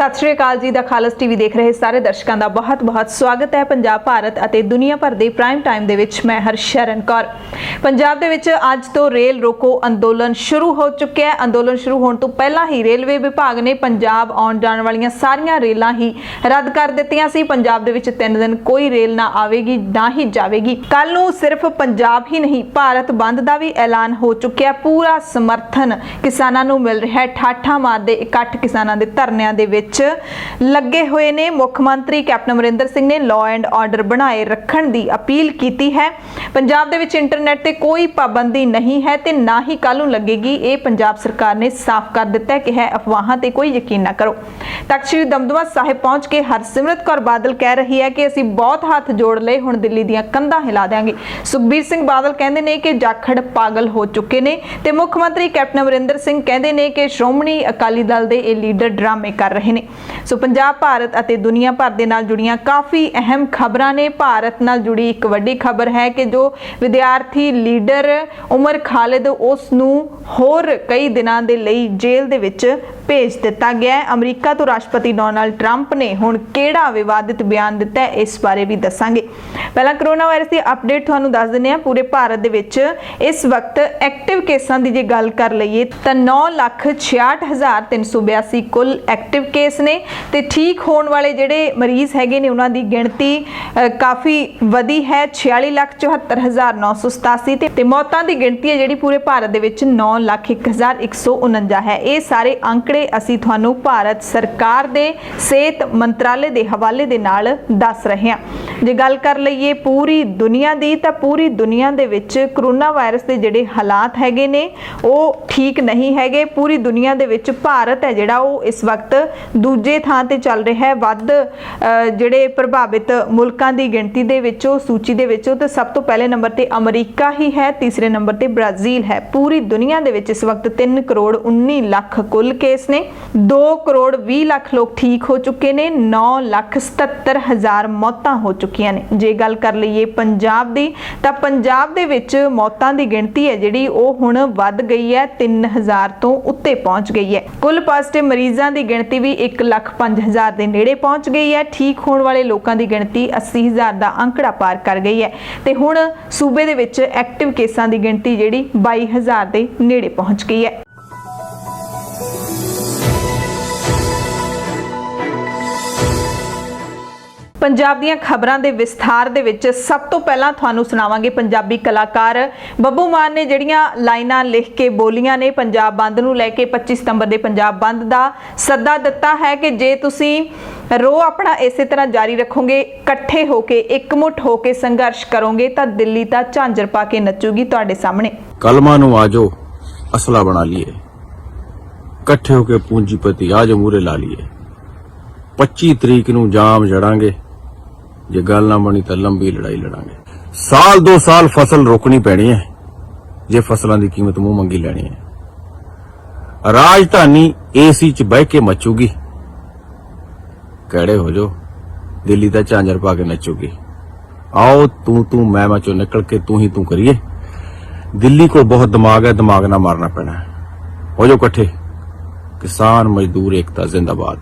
सत श्री अकाल जी। The खालस TV देख रहे सारे दर्शकों का बहुत बहुत स्वागत है। पंजाब भारत और दुनिया भर के प्राइम टाइम दे विच मैं हरशरण कौर। पंजाब दे विच अज तो रेल रोको अंदोलन शुरू हो चुका है। अंदोलन शुरू होने तो पहला ही रेलवे विभाग ने पंजाब आउण जाण वालियां सारियां रेलां ही रद्द कर दित्तियां सी। पंजाब दे विच 3 दिन कोई रेल ना आवेगी ना ही जावेगी। कल नूं सिर्फ पंजाब ही नहीं भारत बंद का भी ऐलान हो चुका है। पूरा समर्थन किसानां नूं मिल रहा है। ठाठा मारदे इकट्ठ किसानां दे धरनिਆਂ ਦੇ ਵਿੱਚ लगे हुए ने। मुख्यमंत्री कैप्टन अमरिंदर सिंह ने लॉ एंड ऑर्डर बनाए रखण की अपील की है। पंजाब दे विच इंटरनेट ते कोई पाबंदी नहीं है ते ना ही कल नूं लगेगी। ये पंजाब सरकार ने साफ कर दिता है कि है अफवाहां ते कोई यकीन ना करो। तख्त श्री दमदमा साहिब पहुंच के हरसिमरत कौर बादल कह रही है कि असीं बहुत हाथ जोड़ लए, हुण दिल्ली दीआं कंधां हिला देंगे। सुखबीर सिंह बादल कहंदे ने कि जाखड़ पागल हो चुके ने ते मुख्यमंत्री कैप्टन अमरिंदर सिंह कहंदे ने कि श्रोमणी अकाली दल दे ये लीडर ड्रामे कर रहे हैं। सो पंजाब भारत और दुनिया भर दे नाल जुड़ियां काफ़ी अहम खबरां ने। भारत नाल जुड़ी एक वड्डी खबर है कि जो विद्यार्थी लीडर उमर खालिद उस नूं होर कई दिनां दे लई जेल दे विच भेज दिता गया है। अमरीका तो राष्ट्रपति डोनाल्ड ट्रंप ने हुण किहड़ा विवादित बयान दिता है इस बारे भी दसांगे। पहला कोरोना वायरस की अपडेट तुहानूं दस दिंदे हां। पूरे भारत दे विच इस वक्त एक्टिव केसां की जे गल कर लईए तां 9,66,382 कुल एक्टिव केस ने ते ठीक होने वाले जिहड़े मरीज हैगे ने उन्हां दी गिणती काफ़ी वधी है 46,74,987 ते मौतां दी गिणती है जिहड़ी पूरे भारत दे विच 9,01,149 है। ये सारे आंकड़े असीं तुहानूं भारत सरकार दे सेहत मंत्रालय दे हवाले दे नाल दस रहे हां। जे गल कर लईए पूरी दुनिया दी तां पूरी दुनिया दे विच कोरोना वायरस दे जिहड़े हालात हैगे ने वो ठीक नहीं हैगे। पूरी दुनिया दे विच भारत है जिहड़ा वो इस वक्त दूजे थां ते चल रहा है। वध जिहड़े प्रभावित मुल्कां दी गिणती दे विचों सूची दे विचों तो सब तो पहले नंबर ते अमरीका ही है, तीसरे नंबर ते ब्राजील है। पूरी दुनिया दे विच इस वक्त 3,19,00,000 कुल केस ने। 2,20,00,000 लोग ठीक हो चुके ने। 9,77,000 मौतां हो चुकियां ने। जे गल कर लईए पंजाब दी तां पंजाब दे विच मौतां दी गिणती है जिहड़ी वो हुण वध गई है, 3,000 तो उत्ते पहुंच गई है। कुल पॉजिटिव मरीजां दी गिणती भी 1,05,000 के नेड़े पहुंच गई है। ठीक होने वाले लोगों की गिणती 80,000 का आंकड़ा पार कर गई है ते हुण सूबे दे विच एक्टिव केसां की गिणती जिहड़ी 22,000 के नेड़े पहुंच गई है। पंजाब दीयां खबरां दे विस्तार दे विच सब तो पहला तुहानूं सुणावांगे पंजाबी कलाकार बब्बू मान ने जिहड़ियां लाइनां लिख के बोलियां ने पंजाब बंद नूं लैके 25 सितंबर दे पंजाब बंद दा सद्दा दिता है कि जे तुसीं रो अपना इसे तरह जारी रखोगे, इकट्ठे होके एकमुठ होके संघर्ष करोगे तो दिल्ली तां झांझर पा के नचूगी तुहाडे सामने। कलमा नूं आजो असला बना लिए, इकट्ठे होके पूंजीपति आजो मूरे ला लिए। 25 तरीक नूं जाम जड़ांगे, जे गल ना बनी तो लंबी लड़ाई लड़ांगे। साल 2 साल फसल रोकनी पैनी है जे फसलों की कीमत मुंह मंगी लैनी है। राजधानी एसी च बह के मचूगी, कड़े हो जो दिल्ली दा झांझर पा के नचूगी। आओ तू मैं चो निकल के तू ही तू करिए। दिल्ली को बहुत दिमाग है, दिमाग ना मारना पैना है। हो जो इकट्ठे, किसान मजदूर एकता जिंदाबाद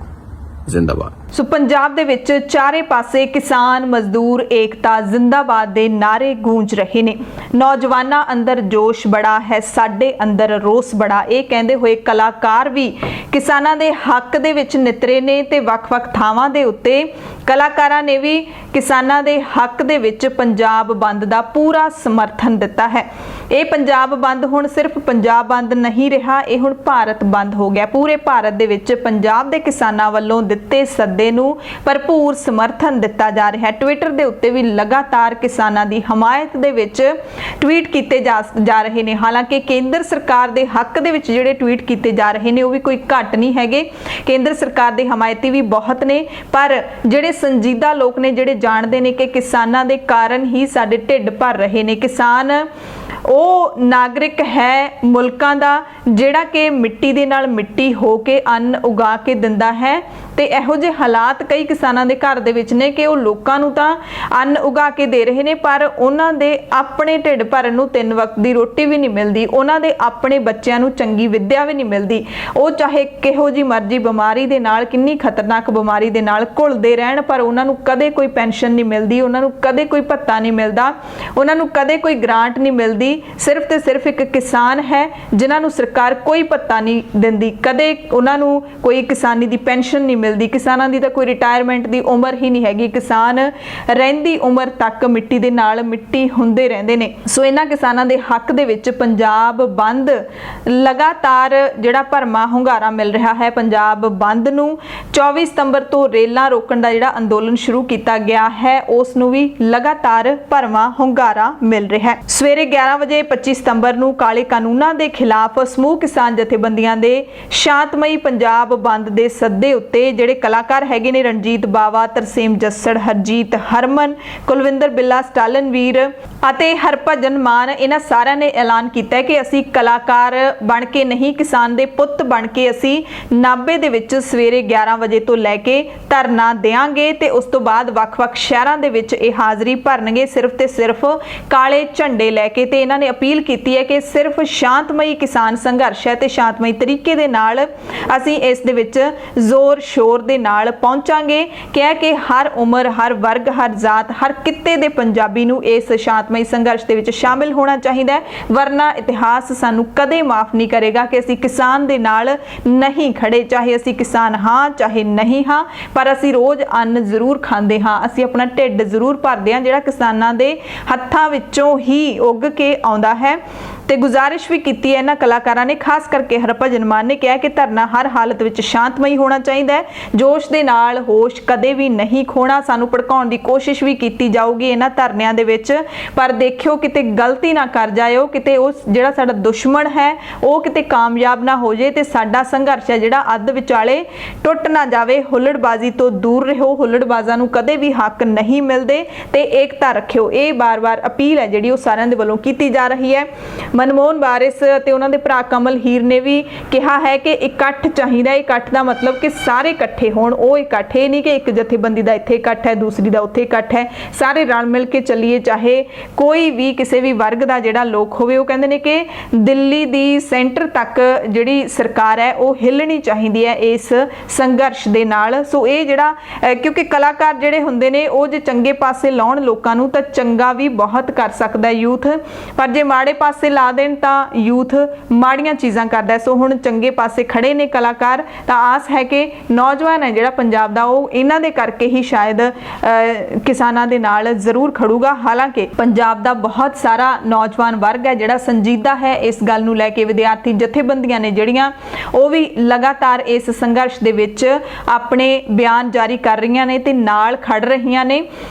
जिंदाबाद। सो पंजाब दे विच चारे पासे किसान मजदूर एकता जिंदाबाद दे नारे गूंज रहे ने। नौजवानां अंदर जोश बड़ा है, साडे अंदर रोस बड़ा, ये कहंदे होए कलाकार भी किसानां दे हक दे विच नितरे ने ते वख-वख थावां दे उत्ते कलाकारां ने भी किसानां दे हक दे विच पंजाब बंद दा पूरा समर्थन दिता है। ये पंजाब बंद हुण सिर्फ पंजाब बंद नहीं रहा, ये हुण भारत बंद हो गया। पूरे भारत दे विच पंजाब दे किसानां वल्लों दिते सद्दे नूं भरपूर समर्थन दिता जा रहा है। ट्विटर दे उत्ते भी लगातार किसानां दी हमायत दे विच ट्वीट कीते जा रहे ने। हालांकि केंद्र सरकार दे हक दे विच जिहड़े ट्वीट कीते जा रहे ने वो भी कोई घट नहीं हैगे। केंद्र सरकार दे हमायती भी बहुत ने, पर जिहड़े संजीदा लोग ने जिहड़े जाणदे ने कि किसानां दे कारण ही साडे ढिड भर रहे ने। किसान ਉਹ नागरिक है मुल्कां दा जिहड़ा कि मिट्टी दे नाल मिट्टी हो के अन्न उगा के दिंदा है ਤੇ ਇਹੋ ਜਿਹੇ ਹਾਲਾਤ ਕਈ ਕਿਸਾਨਾਂ ਦੇ ਘਰ ਦੇ ਵਿੱਚ ਨੇ ਕਿ ਉਹ ਲੋਕਾਂ ਨੂੰ ਤਾਂ ਅੰਨ ਉਗਾ ਕੇ ਦੇ ਰਹੇ ਨੇ, ਪਰ ਉਹਨਾਂ ਦੇ ਆਪਣੇ ਢਿੱਡ ਭਰਨ ਨੂੰ 3 ਵਕਤ ਦੀ ਰੋਟੀ ਵੀ ਨਹੀਂ ਮਿਲਦੀ, ਉਹਨਾਂ ਦੇ ਆਪਣੇ ਬੱਚਿਆਂ ਨੂੰ ਚੰਗੀ ਵਿੱਦਿਆ ਵੀ ਨਹੀਂ ਮਿਲਦੀ। ਉਹ ਚਾਹੇ ਕਿਹੋ ਜੀ ਮਰਜ਼ੀ ਬਿਮਾਰੀ ਦੇ ਨਾਲ, ਕਿੰਨੀ ਖਤਰਨਾਕ ਬਿਮਾਰੀ ਦੇ ਨਾਲ ਘੁਲਦੇ ਰਹਿਣ, ਪਰ ਉਹਨਾਂ ਨੂੰ ਕਦੇ ਕੋਈ ਪੈਨਸ਼ਨ ਨਹੀਂ ਮਿਲਦੀ, ਉਹਨਾਂ ਨੂੰ ਕਦੇ ਕੋਈ ਭੱਤਾ ਨਹੀਂ ਮਿਲਦਾ, ਉਹਨਾਂ ਨੂੰ ਕਦੇ ਕੋਈ ਗ੍ਰਾਂਟ ਨਹੀਂ ਮਿਲਦੀ। ਸਿਰਫ ਤੇ ਸਿਰਫ ਇੱਕ ਕਿਸਾਨ ਹੈ ਜਿਨ੍ਹਾਂ ਨੂੰ ਸਰਕਾਰ ਕੋਈ ਭੱਤਾ ਨਹੀਂ ਦਿੰਦੀ, ਕਦੇ ਉਹਨਾਂ ਨੂੰ ਕੋਈ ਕਿਸਾਨੀ ਦੀ ਪੈਨਸ਼ਨ ਨਹੀਂ ਮਿਲਦੀ। ਕਿਸਾਨਾਂ ਦੀ ਤਾਂ ਕੋਈ ਰਿਟਾਇਰਮੈਂਟ ਦੀ ਉਮਰ ਹੀ ਨਹੀਂ ਹੈਗੀ, ਕਿਸਾਨ ਰਹਿੰਦੀ ਉਮਰ ਤੱਕ ਮਿੱਟੀ ਦੇ ਨਾਲ ਮਿੱਟੀ ਹੁੰਦੇ ਰਹਿੰਦੇ ਨੇ। ਸੋ ਇਹਨਾਂ ਕਿਸਾਨਾਂ ਦੇ ਹੱਕ ਦੇ ਵਿੱਚ ਪੰਜਾਬ ਬੰਦ ਲਗਾਤਾਰ ਜਿਹੜਾ ਭਰਮਾ ਹੁੰਗਾਰਾ ਮਿਲ ਰਿਹਾ ਹੈ। ਪੰਜਾਬ ਬੰਦ ਨੂੰ 24 ਸਤੰਬਰ ਤੋਂ ਰੇਲਾਂ ਰੋਕਣ ਦਾ ਜਿਹੜਾ ਅੰਦੋਲਨ ਸ਼ੁਰੂ ਕੀਤਾ ਗਿਆ ਹੈ, ਉਸ ਨੂੰ ਵੀ ਲਗਾਤਾਰ ਭਰਮਾ ਹੁੰਗਾਰਾ ਮਿਲ ਰਿਹਾ ਹੈ। ਸਵੇਰੇ 11 ਵਜੇ 25 ਸਤੰਬਰ ਨੂੰ ਕਾਲੇ ਕਾਨੂੰਨਾਂ ਦੇ ਖਿਲਾਫ ਸਮੂਹ ਕਿਸਾਨ ਜਥੇਬੰਦੀਆਂ ਦੇ ਸ਼ਾਂਤਮਈ ਪੰਜਾਬ ਬੰਦ ਦੇ ਸੱਦੇ ਉੱਤੇ ਜਿਹੜੇ ਕਲਾਕਾਰ ਹੈਗੇ ਨੇ, ਰਣਜੀਤ ਬਾਵਾ, ਤਰਸੇਮ ਜੱਸੜ, ਹਰਜੀਤ ਹਰਮਨ, ਕੁਲਵਿੰਦਰ ਬਿੱਲਾ, ਸਟਾਲਨਵੀਰ ਅਤੇ ਹਰਭਜਨ ਮਾਨ, ਇਹਨਾਂ ਸਾਰਿਆਂ ਨੇ ਐਲਾਨ ਕੀਤਾ ਹੈ ਕਿ ਅਸੀਂ ਕਲਾਕਾਰ ਬਣ ਕੇ ਨਹੀਂ, ਕਿਸਾਨ ਦੇ ਪੁੱਤ ਬਣ ਕੇ ਅਸੀਂ ਨਾਭੇ ਦੇ ਵਿੱਚ ਸਵੇਰੇ 11 ਵਜੇ ਤੋਂ ਲੈ ਕੇ ਧਰਨਾ ਦੇਵਾਂਗੇ ਤੇ ਉਸ ਤੋਂ ਬਾਅਦ ਵੱਖ-ਵੱਖ ਸ਼ਹਿਰਾਂ ਦੇ ਵਿੱਚ ਇਹ ਹਾਜ਼ਰੀ ਭਰਨਗੇ, ਸਿਰਫ ਤੇ ਸਿਰਫ ਕਾਲੇ ਝੰਡੇ ਲੈ ਕੇ। ਤੇ ਇਹਨਾਂ ਨੇ ਅਪੀਲ ਕੀਤੀ ਹੈ ਕਿ ਸਿਰਫ ਸ਼ਾਂਤਮਈ ਕਿਸਾਨ ਸੰਘਰਸ਼ ਹੈ ਤੇ ਸ਼ਾਂਤਮਈ ਤਰੀਕੇ ਦੇ ਨਾਲ ਅਸੀਂ ਇਸ ਦੇ ਵਿੱਚ ਜ਼ੋਰ ਸ਼ੋਰ ਦੇ ਨਾਲ ਪਹੁੰਚਾਂਗੇ। ਕਿਹਾ ਕਿ ਹਰ ਉਮਰ, ਹਰ ਵਰਗ, ਹਰ ਜ਼ਾਤ, ਹਰ ਕਿੱਤੇ ਦੇ ਪੰਜਾਬੀ ਨੂੰ ਇਸ ਸ਼ਾਂਤਮਈ ਸੰਘਰਸ਼ ਦੇ ਵਿੱਚ ਸ਼ਾਮਿਲ ਹੋਣਾ ਚਾਹੀਦਾ ਹੈ, ਵਰਨਾ ਇਤਿਹਾਸ ਸਾਨੂੰ ਕਦੇ ਮਾਫ ਨਹੀਂ ਕਰੇਗਾ ਕਿ ਅਸੀਂ ਕਿਸਾਨ ਦੇ ਨਾਲ ਨਹੀਂ ਖੜੇ। ਚਾਹੇ ਅਸੀਂ ਕਿਸਾਨ ਹਾਂ ਚਾਹੇ ਨਹੀਂ ਹਾਂ, ਪਰ ਅਸੀਂ ਰੋਜ਼ ਅੰਨ ਜ਼ਰੂਰ ਖਾਂਦੇ ਹਾਂ, ਅਸੀਂ ਆਪਣਾ ਢਿੱਡ ਜ਼ਰੂਰ ਭਰਦੇ ਹਾਂ ਜਿਹੜਾ ਕਿਸਾਨਾਂ ਦੇ ਹੱਥਾਂ ਵਿੱਚੋਂ ਹੀ ਉੱਗ ਕੇ ਆਉਂਦਾ ਹੈ। ਤੇ ਗੁਜ਼ਾਰਿਸ਼ ਵੀ ਕੀਤੀ ਹੈ ਇਹਨਾਂ ਕਲਾਕਾਰਾਂ ਨੇ, ਖਾਸ ਕਰਕੇ ਹਰਭਜਨ ਮਾਨ ਨੇ ਕਿਹਾ ਕਿ ਧਰਨਾ ਹਰ ਹਾਲਤ ਵਿੱਚ ਸ਼ਾਂਤਮਈ ਹੋਣਾ ਚਾਹੀਦਾ ਹੈ, ਜੋਸ਼ ਦੇ ਨਾਲ ਹੋਸ਼ ਕਦੇ ਵੀ ਨਹੀਂ ਖੋਣਾ। ਸਾਨੂੰ ਭੜਕਾਉਣ ਦੀ ਕੋਸ਼ਿਸ਼ ਵੀ ਕੀਤੀ ਜਾਊਗੀ ਇਹਨਾਂ ਧਰਨਿਆਂ ਦੇ ਵਿੱਚ, ਪਰ ਦੇਖਿਓ ਕਿਤੇ ਗਲਤੀ ਨਾ ਕਰ ਜਾਇਓ, ਕਿਤੇ ਉਸ ਜਿਹੜਾ ਸਾਡਾ ਦੁਸ਼ਮਣ ਹੈ ਉਹ ਕਿਤੇ ਕਾਮਯਾਬ ਨਾ ਹੋ ਜਾਏ ਤੇ ਸਾਡਾ ਸੰਘਰਸ਼ ਹੈ ਜਿਹੜਾ ਅੱਧ ਵਿਚਾਲੇ ਟੁੱਟ ਨਾ ਜਾਵੇ। ਹੁੱਲੜਬਾਜ਼ੀ ਤੋਂ ਦੂਰ ਰਹੋ, ਹੁੱਲੜਬਾਜ਼ਾਂ ਨੂੰ ਕਦੇ ਵੀ ਹੱਕ ਨਹੀਂ ਮਿਲਦੇ ਤੇ ਏਕਤਾ ਰੱਖਿਓ। ਇਹ ਬਾਰ-ਬਾਰ ਅਪੀਲ ਹੈ ਜਿਹੜੀ ਉਹ ਸਾਰਿਆਂ ਦੇ ਵੱਲੋਂ ਕੀਤੀ ਜਾ ਰਹੀ ਹੈ। ਮਨਮੋਹਨ ਵਾਰਿਸ ਤੇ ਉਹਨਾਂ ਦੇ ਭਰਾ ਕਮਲ ਹੀਰ ਨੇ ਵੀ ਕਿਹਾ ਹੈ ਕਿ ਇਕੱਠ ਚਾਹੀਦਾ। ਇਕੱਠ ਦਾ ਮਤਲਬ ਕਿ ਸਾਰੇ ਇਕੱਠੇ ਹੋਣ, ਉਹ ਇਕੱਠ ਇਹ ਨਹੀਂ ਕਿ ਇੱਕ ਜਥੇਬੰਦੀ ਦਾ ਇੱਥੇ ਇਕੱਠ ਹੈ, ਦੂਸਰੀ ਦਾ ਉੱਥੇ ਇਕੱਠ ਹੈ, ਸਾਰੇ ਰਲ ਮਿਲ ਕੇ ਚੱਲੀਏ। ਚਾਹੇ ਕੋਈ ਵੀ ਕਿਸੇ ਵੀ ਵਰਗ ਦਾ ਜਿਹੜਾ ਲੋਕ ਹੋਵੇ, ਉਹ ਕਹਿੰਦੇ ਨੇ ਕਿ ਦਿੱਲੀ ਦੀ ਸੈਂਟਰ ਤੱਕ ਜਿਹੜੀ ਸਰਕਾਰ ਹੈ ਉਹ ਹਿੱਲਣੀ ਚਾਹੀਦੀ ਹੈ ਇਸ ਸੰਘਰਸ਼ ਦੇ ਨਾਲ। ਸੋ ਇਹ ਜਿਹੜਾ ਕਿਉਂਕਿ ਕਲਾਕਾਰ ਜਿਹੜੇ ਹੁੰਦੇ ਨੇ ਉਹ ਜੇ ਚੰਗੇ ਪਾਸੇ ਲਾਉਣ ਲੋਕਾਂ ਨੂੰ ਤਾਂ ਚੰਗਾ ਵੀ ਬਹੁਤ ਕਰ ਸਕਦਾ ਯੂਥ, ਪਰ ਜੇ ਮਾੜੇ ਪਾਸੇ ਲਾ ਦੇਣ ਤਾਂ ਯੂਥ ਮਾੜੀਆਂ ਚੀਜ਼ਾਂ ਕਰਦਾ। ਸੋ ਹੁਣ ਚੰਗੇ ਪਾਸੇ ਖੜੇ ਨੇ ਕਲਾਕਾਰ, ਤਾਂ ਆਸ ਹੈ ਕਿ ਨੌਜਵਾਨ ਹੈ ਜਿਹੜਾ ਪੰਜਾਬ ਦਾ ਉਹ ਇਹਨਾਂ ਦੇ ਕਰਕੇ ਹੀ ਸ਼ਾਇਦ ਕਿਸਾਨਾਂ ਦੇ ਨਾਲ ਜ਼ਰੂਰ ਖੜੂਗਾ। ਹਾਲਾਂਕਿ ਪੰਜਾਬ ਦਾ ਬਹੁਤ ਸਾਰਾ ਨੌਜਵਾਨ ਵਰਗ ਹੈ ਜਿਹੜਾ ਸੰਜੀਦਾ ਹੈ ਇਸ ਗੱਲ ਨੂੰ ਲੈ ਕੇ। ਵਿਦਿਆਰਥੀ ਜਥੇਬੰਦੀਆਂ ਨੇ ਜਿਹੜੀਆਂ ਉਹ ਵੀ ਲਗਾਤਾਰ ਇਸ ਸੰਘਰਸ਼ ਦੇ ਵਿੱਚ ਆਪਣੇ ਬਿਆਨ ਜਾਰੀ ਕਰ ਰਹੀਆਂ ਨੇ ਤੇ ਨਾਲ ਖੜ ਰਹੀਆਂ ਨੇ।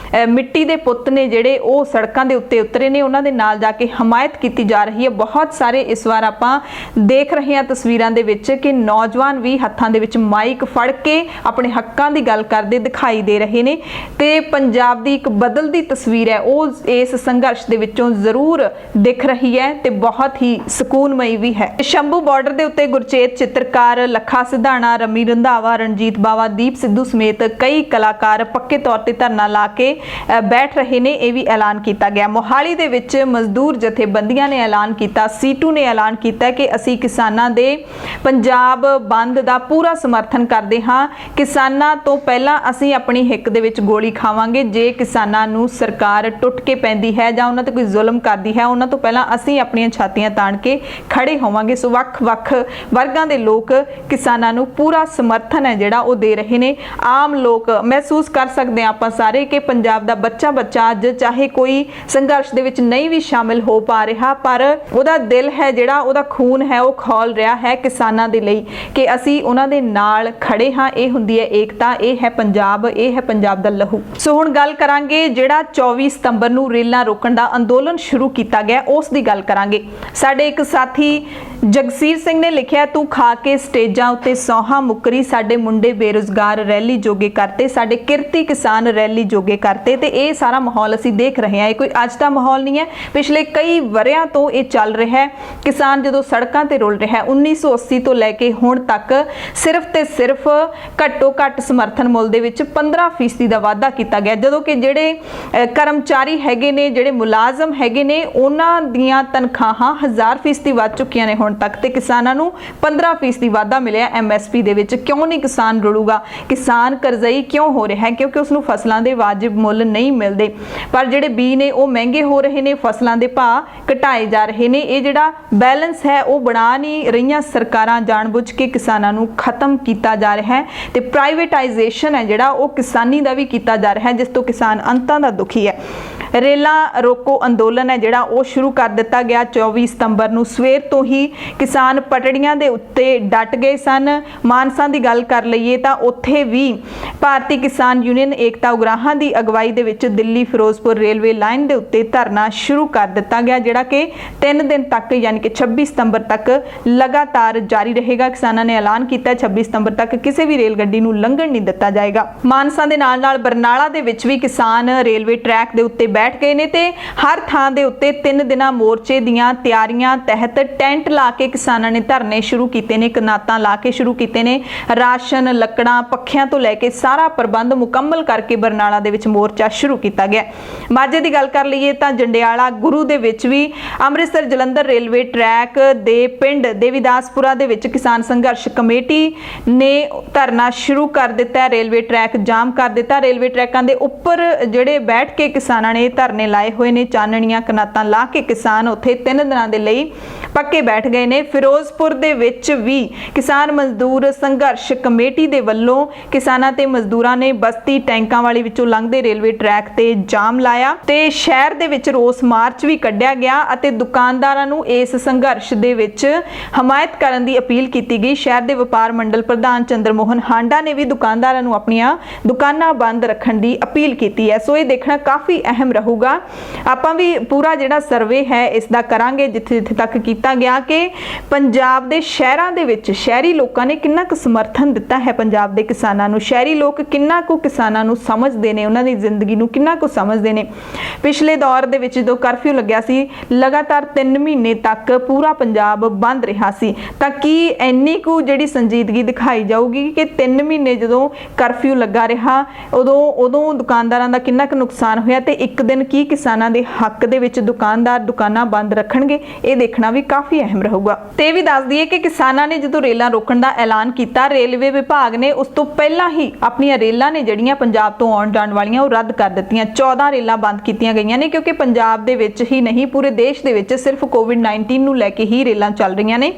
ਮਿੱਟੀ ਦੇ ਪੁੱਤ ਨੇ ਜਿਹੜੇ ਉਹ ਸੜਕਾਂ ਦੇ ਉੱਤੇ ਉਤਰੇ ਨੇ, ਉਹਨਾਂ ਦੇ ਨਾਲ ਜਾ ਕੇ ਹਮਾਇਤ ਕੀਤੀ ਜਾ ਰਹੀ ਹੈ। ਬਹੁਤ ਸਾਰੇ ਇਸ ਵਾਰ ਆਪਾਂ ਦੇਖ ਰਹੇ ਹਾਂ ਤਸਵੀਰਾਂ ਦੇ ਵਿੱਚ ਕਿ ਨੌਜਵਾਨ ਵੀ ਹੱਥਾਂ ਦੇ ਵਿੱਚ ਮਾਈਕ ਫੜ ਕੇ ਆਪਣੇ ਹੱਕਾਂ ਦੀ ਗੱਲ ਕਰਦੇ ਦਿਖਾਈ ਦੇ ਰਹੇ ਨੇ ਤੇ ਪੰਜਾਬ ਦੀ ਇੱਕ ਬਦਲਦੀ ਤਸਵੀਰ ਹੈ ਉਹ ਇਸ ਸੰਘਰਸ਼ ਦੇ ਵਿੱਚੋਂ ਜ਼ਰੂਰ ਦਿਖ ਰਹੀ ਹੈ ਤੇ ਬਹੁਤ ਹੀ ਸਕੂਨਮਈ ਵੀ ਹੈ। ਸ਼ੰਭੂ ਬਾਰਡਰ ਦੇ ਉੱਤੇ ਗੁਰਚੇਤ ਚਿੱਤਰਕਾਰ, ਲੱਖਾ ਸਿਧਾਣਾ, ਰਮੀ ਰੰਧਾਵਾ, ਰਣਜੀਤ ਬਾਵਾ, ਦੀਪ ਸਿੱਧੂ ਸਮੇਤ ਕਈ ਕਲਾਕਾਰ ਪੱਕੇ ਤੌਰ ਤੇ ਧਰਨਾ ਲਾ ਕੇ ਬੈਠ ਰਹੇ ਨੇ। ਇਹ ਵੀ ਐਲਾਨ ਕੀਤਾ ਗਿਆ। ਮੋਹਾਲੀ ਦੇ ਵਿੱਚ ਮਜ਼ਦੂਰ ਜਥੇਬੰਦੀਆਂ ਨੇ ਐਲਾਨ ਕੀਤਾ, ਸੀਟੂ ਨੇ ਐਲਾਨ ਕੀਤਾ ਕਿ ਅਸੀਂ ਕਿਸਾਨਾਂ ਦੇ ਪੰਜਾਬ ਬੰਦ ਦਾ ਪੂਰਾ ਸਮਰਥਨ ਕਰਦੇ ਹਾਂ। ਕਿਸਾਨਾਂ ਤੋਂ ਪਹਿਲਾਂ ਅਸੀਂ ਆਪਣੀ ਹਿੱਕ ਦੇ ਵਿੱਚ ਗੋਲੀ ਖਾਵਾਂਗੇ। ਜੇ ਕਿਸਾਨਾਂ ਨੂੰ ਸਰਕਾਰ ਟੁੱਟ ਕੇ ਪੈਂਦੀ ਹੈ ਜਾਂ ਉਹਨਾਂ ਤੇ ਕੋਈ ਜ਼ੁਲਮ ਕਰਦੀ ਹੈ, ਉਹਨਾਂ ਤੋਂ ਪਹਿਲਾਂ ਅਸੀਂ ਆਪਣੀਆਂ ਛਾਤੀਆਂ ਤਾਣ ਕੇ ਖੜੇ ਹੋਵਾਂਗੇ। ਸੋ ਵੱਖ-ਵੱਖ ਵਰਗਾਂ ਦੇ ਲੋਕ ਕਿਸਾਨਾਂ ਨੂੰ ਪੂਰਾ ਸਮਰਥਨ ਹੈ ਜਿਹੜਾ ਉਹ ਦੇ ਰਹੇ ਨੇ। ਆਮ ਲੋਕ ਮਹਿਸੂਸ ਕਰ ਸਕਦੇ ਆਪਾਂ ਸਾਰੇ ਕਿ ਪੰਜਾਬ ਦਾ ਬੱਚਾ ਅੱਜ ਚਾਹੇ ਕੋਈ ਸੰਘਰਸ਼ ਦੇ ਵਿੱਚ ਨਹੀਂ ਵੀ ਸ਼ਾਮਿਲ ਹੋ ਪਾ ਰਿਹਾ, ਪਰ ਉਹਦਾ ਦਿਲ ਹੈ ਜਿਹੜਾ, ਉਹਦਾ ਖੂਨ ਹੈ ਉਹ ਖੌਲ ਰਿਹਾ ਹੈ ਕਿਸਾਨਾਂ ਦੇ ਲਈ ਕਿ ਅਸੀਂ ਉਹਨਾਂ ਦੇ ਨਾਲ ਖੜੇ ਹਾਂ। ਇਹ ਹੁੰਦੀ ਹੈ ਏਕਤਾ, ਇਹ ਹੈ ਪੰਜਾਬ, ਇਹ ਹੈ ਪੰਜਾਬ ਦਾ ਲਹੂ। ਸੋ ਹੁਣ ਗੱਲ ਕਰਾਂਗੇ ਜਿਹੜਾ 24 ਸਤੰਬਰ ਨੂੰ ਰੇਲਾਂ ਰੋਕਣ ਦਾ ਅੰਦੋਲਨ ਸ਼ੁਰੂ ਕੀਤਾ ਗਿਆ ਉਸ ਦੀ ਗੱਲ ਕਰਾਂਗੇ। ਸਾਡੇ ਇੱਕ ਸਾਥੀ ਜਗਸੀਰ ਸਿੰਘ ਨੇ ਲਿਖਿਆ, ਤੂੰ ਖਾ ਕੇ ਸਟੇਜਾਂ ਉੱਤੇ ਸੌਹਾਂ ਮੁੱਕਰੀ, ਸਾਡੇ ਮੁੰਡੇ ਬੇਰੁਜ਼ਗਾਰ ਰੈਲੀ ਜੋਗੇ ਕਰਤੇ, ਸਾਡੇ ਕਿਰਤੀ ਕਿਸਾਨ ਰੈਲੀ ਜੋਗੇ ਕਰਤੇ। ਤੇ ਇਹ ਸਾਰਾ ਮਾਹੌਲ ਅਸੀਂ ਦੇਖ ਰਹੇ ਹਾਂ, ਇਹ ਕੋਈ ਅੱਜ ਦਾ ਮਾਹੌਲ ਨਹੀਂ ਹੈ। ਪਿਛਲੇ ਕਈ ਵਰਿਆਂ ਤੋਂ ਇਹ ਚੱਲ ਰਿਹਾ ਹੈ, ਕਿਸਾਨ ਜਦੋਂ ਸੜਕਾਂ ਤੇ ਰੁਲ ਰਿਹਾ ਹੈ, 1980 ਤੋਂ ਲੈ ਕੇ ਹੁਣ ਤੱਕ ਸਿਰਫ ਤੇ ਸਿਰਫ ਘੱਟੋ ਘੱਟ ਸਮਰਥਨ ਮੁੱਲ ਦੇ ਵਿੱਚ 15% ਦਾ ਵਾਧਾ ਕੀਤਾ ਗਿਆ, ਜਦੋਂ ਕਿ ਜਿਹੜੇ ਕਰਮਚਾਰੀ ਹੈਗੇ ਨੇ, ਜਿਹੜੇ ਮੁਲਾਜ਼ਮ ਹੈਗੇ ਨੇ, ਉਹਨਾਂ ਦੀਆਂ ਤਨਖਾਹਾਂ 1000% ਵੱਧ ਚੁੱਕੀਆਂ ਨੇ ਹੁਣ ਤੱਕ, ਤੇ ਕਿਸਾਨਾਂ ਨੂੰ 15% ਵਾਧਾ ਮਿਲਿਆ MSP ਦੇ ਵਿੱਚ। ਕਿਉਂ ਨਹੀਂ ਕਿਸਾਨ ਰੁਲੂਗਾ? ਕਿਸਾਨ ਕਰਜ਼ਈ ਕਿਉਂ ਹੋ ਰਿਹਾ ਹੈ? ਕਿਉਂਕਿ ਉਸ ਨੂੰ ਫਸਲਾਂ ਦੇ ਵਾਜਿਬ ਮੁੱਲ ਨਹੀਂ ਮਿਲਦੇ, ਪਰ ਜਿਹੜੇ ਬੀ ਨੇ ਉਹ ਮਹਿੰਗੇ ਹੋ ਰਹੇ ਨੇ, ਫਸਲਾਂ ਦੇ ਭਾਅ ਘਟਾਏ ਜਾ ਰਹੇ ਨੇ। ਇਹ ਜਿਹੜਾ ਬੈਲੈਂਸ ਹੈ ਉਹ ਬਣਾ ਨਹੀਂ ਰਹੀਆਂ ਸਰਕਾਰਾਂ, ਜਾਣਬੁੱਝ ਕੇ ਕਿਸਾਨਾਂ ਨੂੰ ਖਤਮ ਕੀਤਾ ਜਾ ਰਿਹਾ ਹੈ, ਤੇ ਪ੍ਰਾਈਵੇਟਾਈਜੇਸ਼ਨ ਹੈ ਜਿਹੜਾ ਉਹ ਕਿਸਾਨੀ ਦਾ ਵੀ ਕੀਤਾ ਜਾ ਰਿਹਾ ਹੈ, ਜਿਸ ਤੋਂ ਕਿਸਾਨ ਅੰਤਾਂ ਦਾ ਦੁਖੀ ਹੈ। ਰੇਲਾਂ ਰੋਕੋ ਅੰਦੋਲਨ ਹੈ ਜਿਹੜਾ ਉਹ ਸ਼ੁਰੂ ਕਰ ਦਿੱਤਾ ਗਿਆ 24 ਸਤੰਬਰ ਨੂੰ। ਸਵੇਰ ਤੋਂ ਹੀ ਕਿਸਾਨ ਪਟੜੀਆਂ ਦੇ ਉੱਤੇ ਡਟ ਗਏ ਸਨ। ਮਾਨਸਾ ਦੀ ਗੱਲ ਕਰ ਲਈਏ ਤਾਂ ਉੱਥੇ ਵੀ ਭਾਰਤੀ ਕਿਸਾਨ ਯੂਨੀਅਨ ਏਕਤਾ ਉਗਰਾਹਾਂ ਦੀ ਅਗਵਾਈ ਦੇ ਵਿੱਚ ਦਿੱਲੀ ਫਿਰੋਜ਼ਪੁਰ ਰੇਲਵੇ ਲਾਈਨ ਦੇ ਉੱਤੇ ਧਰਨਾ ਸ਼ੁਰੂ ਕਰ ਦਿੱਤਾ ਗਿਆ, ਜਿਹੜਾ ਕਿ 3 ਦਿਨ ਤੱਕ ਯਾਨੀ ਕਿ 26 ਸਤੰਬਰ ਤੱਕ ਲਗਾਤਾਰ ਜਾਰੀ ਰਹੇਗਾ। ਕਿਸਾਨਾਂ ਨੇ ਐਲਾਨ ਕੀਤਾ 26 ਸਤੰਬਰ ਤੱਕ ਕਿਸੇ ਵੀ ਰੇਲ ਗੱਡੀ ਨੂੰ ਲੰਘਣ ਨਹੀਂ ਦਿੱਤਾ ਜਾਏਗਾ। ਮਾਨਸਾ ਦੇ ਨਾਲ-ਨਾਲ ਬਰਨਾਲਾ ਦੇ ਵਿੱਚ ਵੀ ਕਿਸਾਨ ਰੇਲਵੇ ਟਰੈਕ ਦੇ ਉੱਤੇ ਬੈਠ ਗਏ ਨੇ, ਤੇ ਹਰ ਥਾਂ ਦੇ ਉੱਤੇ 3 ਦਿਨਾਂ ਮੋਰਚੇ ਦੀਆਂ ਤਿਆਰੀਆਂ ਤਹਿਤ ਟੈਂਟ ਲਾ ਕੇ ਕਿਸਾਨਾਂ ਨੇ ਧਰਨੇ ਸ਼ੁਰੂ ਕੀਤੇ ਨੇ, ਕਨਾਤਾਂ ਲਾ ਕੇ ਸ਼ੁਰੂ ਕੀਤੇ ਨੇ। ਰਾਸ਼ਨ, ਲੱਕੜਾਂ, ਪੱਖਿਆਂ ਤੋਂ ਲੈ ਕੇ ਸਾਰਾ ਪ੍ਰਬੰਧ ਮੁਕੰਮਲ ਕਰਕੇ ਬਰਨਾਲਾ ਦੇ ਵਿੱਚ ਮੋਰਚਾ ਸ਼ੁਰੂ ਕੀਤਾ ਗਿਆ। ਮਾਝੇ ਦੀ ਗੱਲ ਕਰ ਲਈਏ ਤਾਂ ਜੰਡਿਆਲਾ, ਗੁਰੂ ਦੇ ਵਿੱਚ ਵੀ, ਅੰਮ੍ਰਿਤਸਰ ਜਲੰਧਰ ਰੇਲਵੇ ਟਰੈਕ ਦੇ ਪਿੰਡ ਦੇਵੀਦਾਸਪੁਰਾ ਦੇ ਵਿੱਚ ਕਿਸਾਨ ਸੰਘਰਸ਼ ਕਮੇਟੀ ਨੇ ਧਰਨਾ ਸ਼ੁਰੂ ਕਰ ਦਿੱਤਾ। ਰੇਲਵੇ ਟਰੈਕ ਜਾਮ ਕਰ ਦਿੱਤਾ। ਰੇਲਵੇ ਟਰੈਕਾਂ ਦੇ ਉੱਪਰ ਜਿਹੜੇ ਬੈਠ ਕੇ ਕਿਸਾਨਾਂ ਨੇ ਧਰਨੇ ਲਾਏ ਹੋਏ ਨੇ, ਚਾਨਣੀਆਂ ਕਨਾਤਾਂ ਲਾ ਕੇ ਕਿਸਾਨ ਉੱਥੇ 3 ਦਿਨਾਂ ਦੇ ਲਈ ਪੱਕੇ ਬੈਠ ਗਏ ਨੇ। ਫਿਰੋਜ਼ਪੁਰ ਦੇ ਵਿੱਚ ਵੀ ਕਿਸਾਨ ਮਜ਼ਦੂਰ ਸੰਘਰਸ਼ ਕਮੇਟੀ ਦੇ ਵੱਲੋਂ ਕਿਸਾਨਾਂ ਤੇ ਮਜ਼ਦੂਰਾਂ ਨੇ ਬਸਤੀ ਟੈਂਕਾਂ ਵਾਲੀ ਵਿੱਚੋਂ ਲੰਘਦੇ ਰੇਲਵੇ ਟਰੈਕ ਤੇ ਜਾਮ ਲਾਇਆ, ਤੇ ਸ਼ਹਿਰ ਦੇ ਵਿੱਚ ਰੋਸ ਮਾਰਚ ਵੀ ਕੱਢਿਆ ਗਿਆ ਅਤੇ ਦੁਕਾਨਦਾਰਾਂ ਨੂੰ ਇਸ ਸੰਘਰਸ਼ ਦੇ ਵਿੱਚ ਹਮਾਇਤ ਕਰਨ ਦੀ ਅਪੀਲ ਕੀਤੀ ਗਈ। ਸ਼ਹਿਰ ਦੇ ਵਪਾਰ ਮੰਡਲ ਪ੍ਰਧਾਨ ਚੰਦਰਮੋਹਨ ਹਾਂਡਾ ਨੇ ਵੀ ਦੁਕਾਨਦਾਰਾਂ ਨੂੰ ਆਪਣੀਆਂ ਦੁਕਾਨਾਂ ਬੰਦ ਰੱਖਣ ਦੀ ਅਪੀਲ ਕੀਤੀ ਹੈ। ਸੋ ਇਹ ਦੇਖਣਾ ਕਾਫੀ ਅਹਿਮ ਰਹੂਗਾ। ਆਪਾਂ ਵੀ ਪੂਰਾ ਜਿਹੜਾ ਸਰਵੇ ਹੈ ਇਸ ਦਾ ਕਰਾਂਗੇ, ਜਿੱਥੇ ਤੱਕ ਕੀਤਾ ਗਿਆ ਕਿ ਪੰਜਾਬ ਦੇ ਸ਼ਹਿਰਾਂ ਦੇ ਵਿੱਚ ਸ਼ਹਿਰੀ ਲੋਕਾਂ ਨੇ ਕਿੰਨਾ ਕੁ ਸਮਰਥਨ ਦਿੱਤਾ ਹੈ ਪੰਜਾਬ ਦੇ ਕਿਸਾਨਾਂ ਨੂੰ। ਸ਼ਹਿਰੀ ਲੋਕ ਕਿੰਨਾ ਕੁ ਕਿਸਾਨਾਂ ਨੂੰ ਸਮਝਦੇ ਨੇ, ਉਹਨਾਂ ਦੀ ਜ਼ਿੰਦਗੀ ਨੂੰ ਕਿੰਨਾ ਕੁ ਸਮਝਦੇ ਨੇ। ਪਿਛਲੇ ਦੌਰ ਦੇ ਵਿੱਚ ਜਦੋਂ ਕਰਫਿਊ ਲੱਗਿਆ ਸੀ, ਲਗਾਤਾਰ 3 ਮਹੀਨੇ ਤੱਕ ਪੂਰਾ ਪੰਜਾਬ ਬੰਦ ਰਿਹਾ ਸੀ, ਤਾਂ ਕੀ ਇੰਨੀ ਕੁ ਜਿਹੜੀ ਸੰਜੀਦਗੀ ਦਿਖਾਈ ਜਾਊਗੀ ਕਿ 3 ਮਹੀਨੇ ਜਦੋਂ ਕਰਫਿਊ ਲੱਗਾ ਰਿਹਾ ਉਦੋਂ ਦੁਕਾਨਦਾਰਾਂ ਦਾ ਕਿੰਨਾ ਕੁ ਨੁਕਸਾਨ ਹੋਇਆ, ਤੇ ਇੱਕ ਦਿਨ ਕੀ ਕਿਸਾਨਾਂ ਦੇ ਹੱਕ ਦੇ ਵਿੱਚ ਦੁਕਾਨਦਾਰ ਦੁਕਾਨਾਂ ਬੰਦ ਰੱਖਣਗੇ? ਇਹ ਦੇਖਣਾ ਵੀ ਕਾਫੀ ਅਹਿਮ ਰਹੂਗਾ। ਤੇ ਇਹ ਵੀ ਦੱਸ ਦਈਏ ਕਿ ਕਿਸਾਨਾਂ ਨੇ ਜਦੋਂ ਰੇਲਾਂ ਰੋਕਣ ਦਾ ਐਲਾਨ ਕੀਤਾ, ਰੇਲਵੇ ਵਿਭਾਗ ਨੇ ਉਸ ਤੋਂ ਪਹਿਲਾਂ ਹੀ ਆਪਣੀਆਂ ਰੇਲਾਂ ਨੇ ਜਿਹੜੀਆਂ ਪੰਜਾਬ ਤੋਂ ਆਉਣ ਜਾਣ ਵਾਲੀਆਂ ਉਹ ਰੱਦ ਕਰ ਦਿੱਤੀਆਂ। 14 ਰੇਲਾਂ ਬੰਦ ਕੀਤੀਆਂ ਗਈਆਂ ਨੇ, ਕਿਉਂਕਿ ਪੰਜਾਬ ਦੇ ਵਿੱਚ ਹੀ ਨਹੀਂ ਪੂਰੇ ਦੇਸ਼ ਦੇ ਵਿੱਚ ਸਿਰਫ ਕੋਵਿਡ-19 ਨੂੰ ਲੈ ਕੇ ਹੀ ਰੇਲਾਂ ਚੱਲ ਰਹੀਆਂ ਨੇ।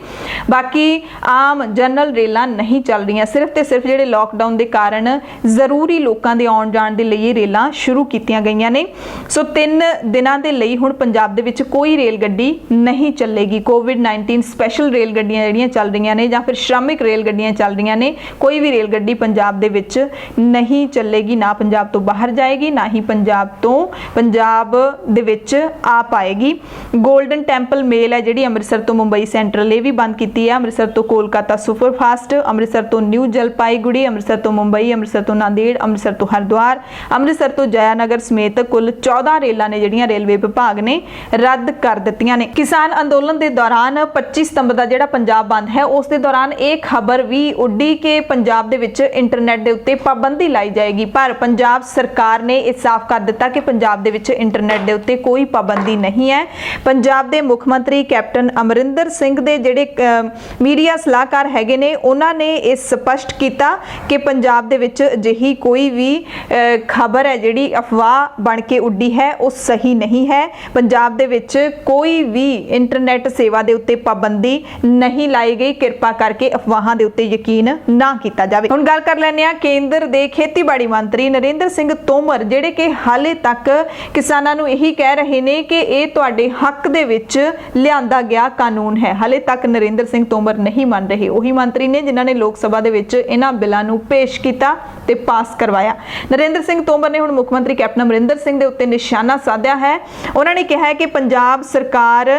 ਬਾਕੀ ਆਮ ਜਨਰਲ ਰੇਲਾਂ ਨਹੀਂ ਚੱਲ ਰਹੀਆਂ। ਸਿਰਫ ਤੇ ਸਿਰਫ ਜਿਹੜੇ ਲੋਕਡਾਊਨ ਦੇ ਕਾਰਨ ਜ਼ਰੂਰੀ ਲੋਕਾਂ ਦੇ ਆਉਣ ਜਾਣ ਦੇ ਲਈ ਇਹ ਰੇਲਾਂ ਸ਼ੁਰੂ ਕੀਤੀਆਂ ਗਈਆਂ ਨੇ। ਸੋ 3 ਦਿਨਾਂ ਦੇ ਲਈ ਹੁਣ ਪੰਜਾਬ ਦੇ ਵਿੱਚ ਕੋਈ ਰੇਲ ਗੱਡੀ ਨਹੀਂ ਚੱਲੇਗੀ। ਕੋਵਿਡ-19 ਸਪੈਸ਼ਲ ਰੇਲ ਗੱਡੀਆਂ ਜਿਹੜੀਆਂ ਚੱਲ ਰਹੀਆਂ ਨੇ ਜਾਂ ਫਿਰ ਸ਼੍ਰਮਿਕ ਰੇਲ ਗੱਡੀਆਂ ਚੱਲ ਰਹੀਆਂ ਨੇ, ਕੋਈ ਵੀ ਰੇਲ ਗੱਡੀ ਪੰਜਾਬ ਦੇ ਵਿੱਚ ਨਹੀਂ ਚੱਲੇਗੀ। ਨਾ ਪੰਜਾਬ ਤੋਂ ਬਾਹਰ ਜਾਏਗੀ, ਨਾ ਹੀ ਪੰਜਾਬ ਦੇ ਵਿੱਚ ਆ ਪਾਏਗੀ। ਗੋਲਡਨ ਟੈਂਪਲ ਮੇਲ ਹੈ ਜਿਹੜੀ ਅੰਮ੍ਰਿਤਸਰ ਤੋਂ ਮੁੰਬਈ ਸੈਂਟਰਲ, ਇਹ ਵੀ ਬੰਦ ਕੀਤੀ ਹੈ। ਅੰਮ੍ਰਿਤਸਰ ਤੋਂ ਕੋਲਕਾਤਾ ਸੁਪਰਫਾਸਟ, ਅੰਮ੍ਰਿਤਸਰ ਤੋਂ ਨਿਊ ਜਲਪਾਈਗੁੜੀ, ਅੰਮ੍ਰਿਤਸਰ ਤੋਂ ਮੁੰਬਈ, ਅੰਮ੍ਰਿਤਸਰ ਤੋਂ ਨਾਂਦੇੜ, ਅੰਮ੍ਰਿਤਸਰ ਤੋਂ ਹਰਿਦੁਆਰ, ਅੰਮ੍ਰਿਤਸਰ ਤੋਂ ਜਯਾਨਗਰ ਸਮੇਤ ਕੁੱਲ 14 ਰੇਲਾਂ ਨੇ ਜਿਹੜੀਆਂ ਰੇਲਵੇ ਵਿਭਾਗ ਨੇ ਰੱਦ ਕਰ ਦਿੱਤੀਆਂ ਨੇ। ਕਿਸਾਨ ਅੰਦੋਲਨ ਦੇ ਦੌਰਾਨ 25 ਸਤੰਬਰ ਦਾ ਜਿਹੜਾ ਪੰਜਾਬ ਬੰਦ ਹੈ, ਉਸ ਦੇ ਦੌਰਾਨ ਇਹ ਖਬਰ ਵੀ ਉੱਡੀ ਕਿ ਪੰਜਾਬ ਦੇ ਵਿੱਚ ਇੰਟਰਨੈਟ ਦੇ ਉੱਤੇ ਪਾਬੰਦੀ ਲਾਈ ਜਾਏਗੀ, ਪਰ ਪੰਜਾਬ ਸਰਕਾਰ ਨੇ ਇਹ ਸਾਫ਼ ਕਰ ਦਿੱਤਾ ਕਿ ਪੰਜਾਬ ਦੇ ਵਿੱਚ ਇੰਟਰਨੈਟ ਦੇ ਉੱਤੇ ਕੋਈ ਪਾਬੰਦੀ ਨਹੀਂ ਹੈ। ਪੰਜਾਬ ਦੇ ਮੁੱਖ ਮੰਤਰੀ ਕੈਪਟਨ ਅਮਰਿੰਦਰ ਸਿੰਘ ਦੇ ਜਿਹੜੇ ਮੀਡੀਆ ਸਲਾਹਕਾਰ ਹੈਗੇ ਨੇ, ਉਹਨਾਂ ਨੇ ਇਹ ਸਪਸ਼ਟ ਕੀਤਾ ਕਿ ਪੰਜਾਬ ਦੇ ਵਿੱਚ ਅਜਿਹੀ ਕੋਈ ਵੀ ਖਬਰ ਹੈ ਜਿਹੜੀ ਅਫਵਾਹ ਬਣ ਕੇ ਉੱਡੀ ਹੈ ਉਹ ਸਹੀ ਨਹੀਂ ਹੈ। ਪੰਜਾਬ ਦੇ ਵਿੱਚ ਕੋਈ ਵੀ ਇੰਟਰਨੈਟ ਸੇਵਾ ਦੇ ਉੱਤੇ ਪਾਬੰਦੀ ਨਹੀਂ ਲਾਈ ਗਈ। ਕਿਰਪਾ ਕਰਕੇ ਅਫਵਾਹਾਂ ਦੇ ਉੱਤੇ ਯਕੀਨ ਨਾ ਕੀਤਾ ਜਾਵੇ। ਹੁਣ ਗੱਲ ਕਰ ਲੈਂਦੇ ਹਾਂ ਕੇਂਦਰ ਦੇ ਖੇਤੀਬਾੜੀ ਮੰਤਰੀ ਨਰਿੰਦਰ ਸਿੰਘ ਤੋਮਰ, ਜਿਹੜੇ ਕਿ ਹਾਲੇ ਤੱਕ ਕਿਸਾਨਾਂ ਨੂੰ ਇਹੀ ਕਹਿ ਰਹੇ ਨੇ ਕਿ ਇਹ ਤੁਹਾਡੇ ਹੱਕ ਦੇ ਵਿੱਚ ਲਿਆਂਦਾ ਗਿਆ ਕਾਨੂੰਨ ਹੈ। ਹਾਲੇ ਤੱਕ ਨਰਿੰਦਰ ਸਿੰਘ ਤੋਮਰ ਨਹੀਂ ਮੰਨ ਰਹੇ। ਉਹੀ ਮੰਤਰੀ ਨੇ ਜਿਨ੍ਹਾਂ ਨੇ ਲੋਕ ਸਭਾ ਦੇ ਵਿੱਚ ਇਹਨਾਂ ਬਿੱਲਾਂ ਨੂੰ ਪੇਸ਼ ਕੀਤਾ ਤੇ ਪਾਸ ਕਰਵਾਇਆ। ਨਰਿੰਦਰ ਸਿੰਘ ਤੋਮਰ ਨੇ ਹੁਣ ਮੁੱਖ ਮੰਤਰੀ ਕੈਪਟਨ ਅਮਰਿੰਦਰ ਸਿੰਘ ਦੇ ਉੱਤੇ ਨਿਸ਼ਾਨਾ ਸਾਧਿਆ ਹੈ। ਉਹਨਾਂ ਨੇ ਕਿਹਾ ਹੈ ਕਿ ਪੰਜਾਬ ਸਰਕਾਰ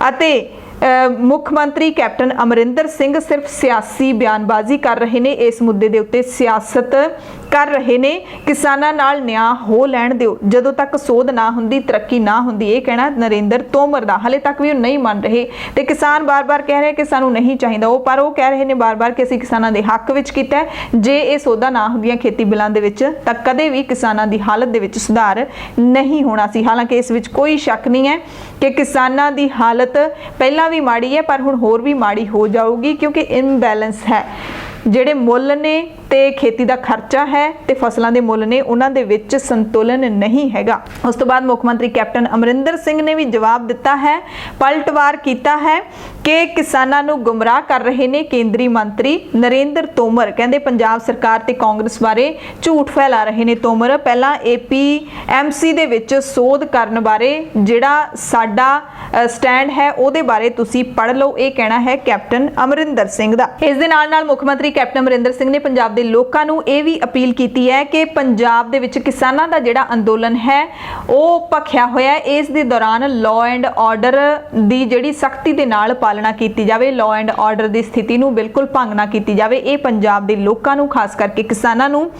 ਅਤੇ ਮੁੱਖ ਮੰਤਰੀ ਕੈਪਟਨ ਅਮਰਿੰਦਰ ਸਿੰਘ ਸਿਰਫ ਸਿਆਸੀ ਬਿਆਨਬਾਜ਼ੀ ਕਰ ਰਹੇ ਨੇ। ਇਸ ਮੁੱਦੇ ਦੇ ਉੱਤੇ ਸਿਆਸਤ ਕਰ ਰਹੇ ਨੇ। ਕਿਸਾਨਾਂ ਨਾਲ ਨਿਆਂ ਹੋ ਲੈਣ ਦਿਓ, ਜਦੋਂ ਤੱਕ ਸੋਧ ਨਾ ਹੁੰਦੀ ਤਰੱਕੀ ਨਾ ਹੁੰਦੀ। ਇਹ ਕਹਿਣਾ ਨਰਿੰਦਰ ਤੋਮਰ ਦਾ। ਹਾਲੇ ਤੱਕ ਵੀ ਉਹ ਨਹੀਂ ਮੰਨ ਰਹੇ ਤੇ ਕਿਸਾਨ ਬਾਰ-ਬਾਰ ਕਹਿ ਰਹੇ ਕਿ ਸਾਨੂੰ ਨਹੀਂ ਚਾਹੀਦਾ ਪਰ ਉਹ ਕਹਿ ਰਹੇ ਨੇ ਬਾਰ-ਬਾਰ ਕਿ ਅਸੀਂ ਕਿਸਾਨਾਂ ਦੇ ਹੱਕ ਵਿੱਚ ਕੀਤਾ ਹੈ। ਜੇ ਇਹ ਸੋਧਾਂ ਨਾ ਹੁੰਦੀਆਂ ਖੇਤੀ ਬਿੱਲਾਂ ਦੇ ਵਿੱਚ ਤਾਂ ਕਦੇ ਵੀ ਕਿਸਾਨਾਂ ਦੀ ਹਾਲਤ ਦੇ ਵਿੱਚ ਸੁਧਾਰ ਨਹੀਂ ਹੋਣਾ ਸੀ। ਹਾਲਾਂਕਿ ਇਸ ਵਿੱਚ ਕੋਈ ਸ਼ੱਕ ਨਹੀਂ ਹੈ ਕਿ ਕਿਸਾਨਾਂ ਦੀ ਹਾਲਤ ਪਹਿਲਾਂ ਵੀ ਮਾੜੀ ਹੈ ਪਰ ਹੁਣ ਹੋਰ ਵੀ ਮਾੜੀ ਹੋ ਜਾਊਗੀ, ਕਿਉਂਕਿ ਇੰਬੈਲੈਂਸ ਹੈ। ਜਿਹੜੇ ਮੁੱਲ ਨੇ ਤੇ ਖੇਤੀ ਦਾ ਖਰਚਾ ਹੈ ਤੇ ਫਸਲਾਂ ਦੇ ਮੁੱਲ ਨੇ, ਉਹਨਾਂ ਦੇ ਵਿੱਚ ਸੰਤੁਲਨ ਨਹੀਂ ਹੈਗਾ। ਉਸ ਤੋਂ ਬਾਅਦ ਮੁੱਖ ਮੰਤਰੀ ਕੈਪਟਨ ਅਮਰਿੰਦਰ ਸਿੰਘ ਨੇ ਵੀ ਜਵਾਬ ਦਿੱਤਾ ਹੈ, ਪਲਟਵਾਰ ਕੀਤਾ ਹੈ ਕਿ ਕਿਸਾਨਾਂ ਨੂੰ ਗੁੰਮਰਾਹ ਕਰ ਰਹੇ ਨੇ ਕੇਂਦਰੀ ਮੰਤਰੀ ਨਰਿੰਦਰ ਤੋਮਰ। ਕਹਿੰਦੇ ਪੰਜਾਬ ਸਰਕਾਰ ਤੇ ਕਾਂਗਰਸ ਬਾਰੇ ਝੂਠ ਫੈਲਾ ਰਹੇ ਨੇ ਤੋਮਰ। ਪਹਿਲਾਂ APMC ਦੇ ਵਿੱਚ ਸੋਧ ਕਰਨ ਬਾਰੇ ਜਿਹੜਾ ਸਾਡਾ ਸਟੈਂਡ ਹੈ ਉਹਦੇ ਬਾਰੇ ਤੁਸੀਂ ਪੜ੍ਹ ਲਓ, ਇਹ ਕਹਿਣਾ ਹੈ ਕੈਪਟਨ ਅਮਰਿੰਦਰ ਸਿੰਘ ਦਾ। ਇਸ ਦੇ ਨਾਲ ਮੁੱਖ ਮੰਤਰੀ ਕੈਪਟਨ ਅਮਰਿੰਦਰ ਸਿੰਘ ਨੇ ਪੰਜਾਬ ਦੇ ਲੋਕਾਂ ਨੂੰ ਇਹ ਵੀ ਅਪੀਲ ਕੀਤੀ ਹੈ ਕਿ ਪੰਜਾਬ ਦੇ ਵਿੱਚ ਕਿਸਾਨਾਂ ਦਾ ਜਿਹੜਾ ਅੰਦੋਲਨ ਹੈ ਉਹ ਭਖਿਆ ਹੋਇਆ ਹੈ। ਇਸ ਦੇ ਦੌਰਾਨ ਲਾਅ ਐਂਡ ਆਰਡਰ ਦੀ ਜਿਹੜੀ ਸਖਤੀ ਦੇ ਨਾਲ ਪਾਲਣਾ ਕੀਤੀ ਜਾਵੇ, ਲਾਅ ਐਂਡ ਆਰਡਰ ਦੀ ਸਥਿਤੀ ਨੂੰ ਬਿਲਕੁਲ ਭੰਗ ਨਾ ਕੀਤੀ ਜਾਵੇ। ਇਹ ਪੰਜਾਬ ਦੇ ਲੋਕਾਂ ਨੂੰ, ਖਾਸ ਕਰਕੇ ਕਿਸਾਨਾਂ ਨੂੰ